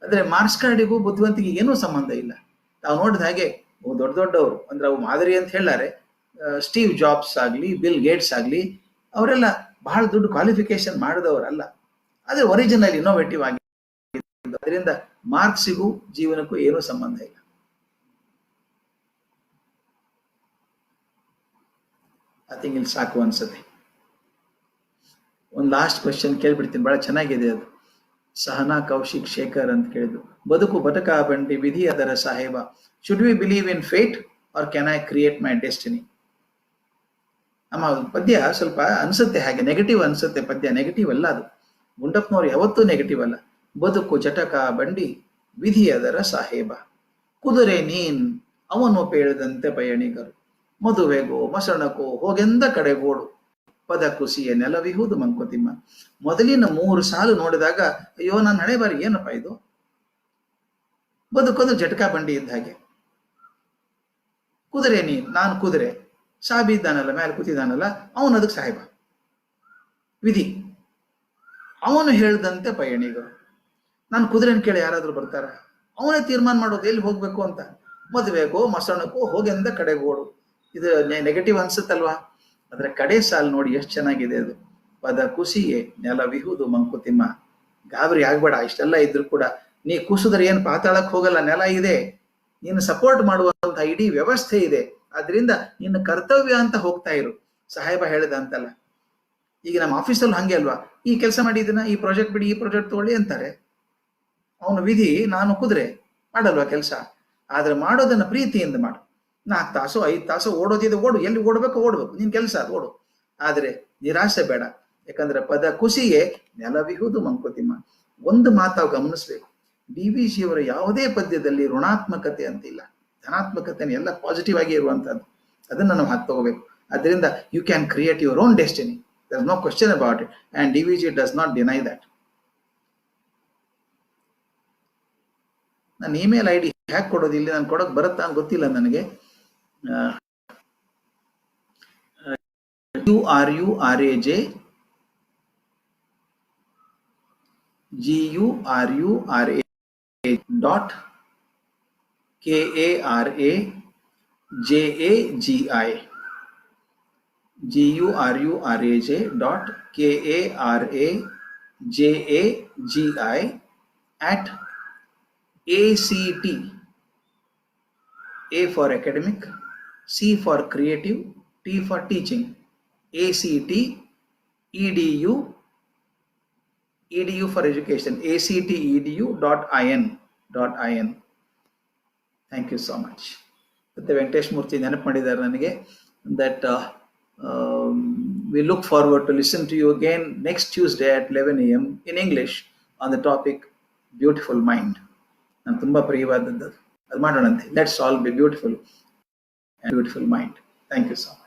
ಆದರೆ ಮಾರ್ಕ್ಸ್ ಕಾರ್ಡಿಗೂ ಬುದ್ಧಿವಂತಿಗೆ ಏನೂ ಸಂಬಂಧ ಇಲ್ಲ. ತಾವು ನೋಡಿದ ಹಾಗೆ ದೊಡ್ಡವರು ಅಂದ್ರೆ ಅವು ಮಾದರಿ ಅಂತ ಹೇಳಾರೆ. ಸ್ಟೀವ್ ಜಾಬ್ಸ್ ಆಗಲಿ, ಬಿಲ್ ಗೇಟ್ಸ್ ಆಗಲಿ, ಅವರೆಲ್ಲ ಬಹಳ ದೊಡ್ಡ ಕ್ವಾಲಿಫಿಕೇಶನ್ ಮಾಡಿದವರಲ್ಲ, ಆದರೆ ಒರಿಜಿನಲ್ ಇನ್ನೋವೇಟಿವ್ ಆಗಿ. ಅದರಿಂದ ಮಾರ್ಕ್ಸಿಗೂ ಜೀವನಕ್ಕೂ ಏನೂ ಸಂಬಂಧ ಇಲ್ಲ. ಐ ಥಿಂಕ್ ಇಲ್ಲಿ ಸಾಕು ಅನ್ಸುತ್ತೆ. ಒಂದು ಲಾಸ್ಟ್ ಕ್ವೆಶನ್ ಕೇಳ್ಬಿಡ್ತೀನಿ, ಬಹಳ ಚೆನ್ನಾಗಿದೆ ಅದು. ಸಹನಾ ಕೌಶಿಕ್ ಶೇಖರ್ ಅಂತ ಕೇಳಿದ್ರು, ಬದುಕು ಬಟಕಾ ಬಂಡಿ ವಿಧಿ ಅದರ ಸಾಹೇಬ, should we believe in fate or can I create my destiny? ನಮ್ಮ ಪದ್ಯ ಸ್ವಲ್ಪ ಅನ್ಸುತ್ತೆ ಹಾಗೆ ನೆಗೆಟಿವ್ ಅನ್ಸುತ್ತೆ, ಪದ್ಯ ನೆಗೆಟಿವ್ ಅಲ್ಲ ಅದು. ಗುಂಡಪ್ಪನವ್ರು ಯಾವತ್ತೂ ನೆಗೆಟಿವ್ ಅಲ್ಲ. ಬದುಕು ಜಟಕ ಬಂಡಿ ವಿಧಿ ಅದರ ಸಾಹೇಬ, ಕುದುರೆ ನೀನ್ ಅವನು ಪೇಳದಂತೆ ಪಯಣಿಗರು, ಮದುವೆಗೋ ಮಸಣಕೋ ಹೋಗೆಂದ ಕಡೆಗೋಡು, ಪದ ಕುಸಿಯ ನೆಲವಿಹುದು ಮಂಕುತಿಮ್ಮ. ಮೊದಲಿನ 3 ಸಾಲು ನೋಡಿದಾಗ ಅಯ್ಯೋ ನನ್ನ ಹಣೆ ಬಾರಿ ಏನಪ್ಪ ಇದು, ಬದುಕೋದು ಜಟಕಾ ಬಂಡಿ ಇದ್ದ ಹಾಗೆ. ಕುದುರೆ ನೀನ್, ನಾನು ಕುದುರೆ, ಸಾಬಿ ಇದ್ದಾನಲ್ಲ ಮೇಲೆ ಕೂತಿದ್ದಾನಲ್ಲ ಅವನು ಅದಕ್ಕೆ ಸಾಹೇಬ, ವಿಧಿ ಅವನು ಹೇಳ್ದಂತೆ ಪಯಣಿಗರು. ನಾನು ಕುದುರೆನ ಕೇಳಿ ಯಾರಾದ್ರೂ ಬರ್ತಾರ? ಅವನೇ ತೀರ್ಮಾನ ಮಾಡೋದು ಎಲ್ಲಿ ಹೋಗ್ಬೇಕು ಅಂತ. ಮದುವೆಗೋ ಮಸಣಕ್ಕೋ ಹೋಗೆಂದ ಕಡೆಗೋಡು, ಇದು ನೆಗೆಟಿವ್ ಅನ್ಸುತ್ತಲ್ವಾ? ಆದ್ರೆ ಕಡೆ ಸಾಲು ನೋಡಿ ಎಷ್ಟು ಚೆನ್ನಾಗಿದೆ ಅದು. ಪದ ಕುಸಿಯೇ ನೆಲವಿಹುದು ಮಂಕುತಿಮ್ಮ. ಗಾಬರಿ ಆಗ್ಬೇಡ, ಇಷ್ಟೆಲ್ಲ ಇದ್ರು ಕೂಡ ನೀ ಕುಸಿದ್ರೆ ಏನ್ ಪಾತಾಳಕ್ ಹೋಗಲ್ಲ, ನೆಲ ಇದೆ, ನೀನು ಸಪೋರ್ಟ್ ಮಾಡುವಂತ ಇಡೀ ವ್ಯವಸ್ಥೆ ಇದೆ. ಆದ್ರಿಂದ ನಿನ್ನ ಕರ್ತವ್ಯ ಅಂತ ಹೋಗ್ತಾ ಇರು. ಸಾಹೇಬ ಹೇಳಿದ ಅಂತಲ್ಲ. ಈಗ ನಮ್ಮ ಆಫೀಸಲ್ಲಿ ಹಂಗೆ ಅಲ್ವಾ, ಈ ಕೆಲಸ ಮಾಡಿದನ, ಈ ಪ್ರಾಜೆಕ್ಟ್ ಬಿಡಿ, ಈ ಪ್ರಾಜೆಕ್ಟ್ ತಗೊಳ್ಳಿ ಅಂತಾರೆ. ಅವನು ವಿಧಿ, ನಾನು ಕುದುರೆ, ಮಾಡಲ್ವಾ ಕೆಲಸ? ಆದ್ರೆ ಮಾಡೋದನ್ನ ಪ್ರೀತಿಯಿಂದ ಮಾಡು. 4 ತಾಸು 5 ತಾಸು ಓಡೋದಿದೆ, ಓಡು, ಎಲ್ಲಿ ಓಡಬೇಕು ಓಡ್ಬೇಕು, ನಿನ್ ಕೆಲಸ ಅದು, ಓಡು. ಆದ್ರೆ ನಿರಾಸೆ ಬೇಡ, ಯಾಕಂದ್ರೆ ಪದ ಕುಸಿಯೇ ನೆಲವಿಹುದು ಮಂಕುತಿಮ್ಮ. ಒಂದು ಮಾತಾವು ಗಮನಿಸ್ಬೇಕು, DVG ಅವರ ಯಾವುದೇ ಪದ್ಯದಲ್ಲಿ ಋಣಾತ್ಮಕತೆ ಅಂತಿಲ್ಲ, ಧನಾತ್ಮಕತೆ ಎಲ್ಲ ಪಾಸಿಟಿವ್ ಆಗಿ ಇರುವಂತದ್ದು. ಅದನ್ನ ನಾವು ಹಾಕಿ ತಗೋಬೇಕು. ಅದರಿಂದ you can create your own destiny, there is no question about it, and DVG does not deny that. ನನ್ನ ಇಮೇಲ್ ID ಹ್ಯಾಕ್ ಕೊಡೋದು ಇಲ್ಲಿ, ನಾನು ಕೊಡೋಕೆ ಬರುತ್ತಾ ಅಂತ ಗೊತ್ತಿಲ್ಲ ನನಗೆ. URURAJ GURURA dot KARAJAGI GURURAJ dot KARAJAGI at ACT, A for academic, C for creative, T for teaching, ACT EDU for education, ACTEDU.in. Thank you so much. ಮತ್ತೆ ವೆಂಕಟೇಶ್ ಮೂರ್ತಿ ನೆನಪು ಮಾಡಿದ್ದಾರೆ ನನಗೆ. That we look forward to listen to you again next Tuesday at 11 AM in English on the topic Beautiful Mind. ನಾನು ತುಂಬಾ ಪ್ರಿಯವಾದದ್ದು ಅದು ಮಾಡೋಣಂತೆ. Let's all be beautiful and beautiful mind. Thank you so much.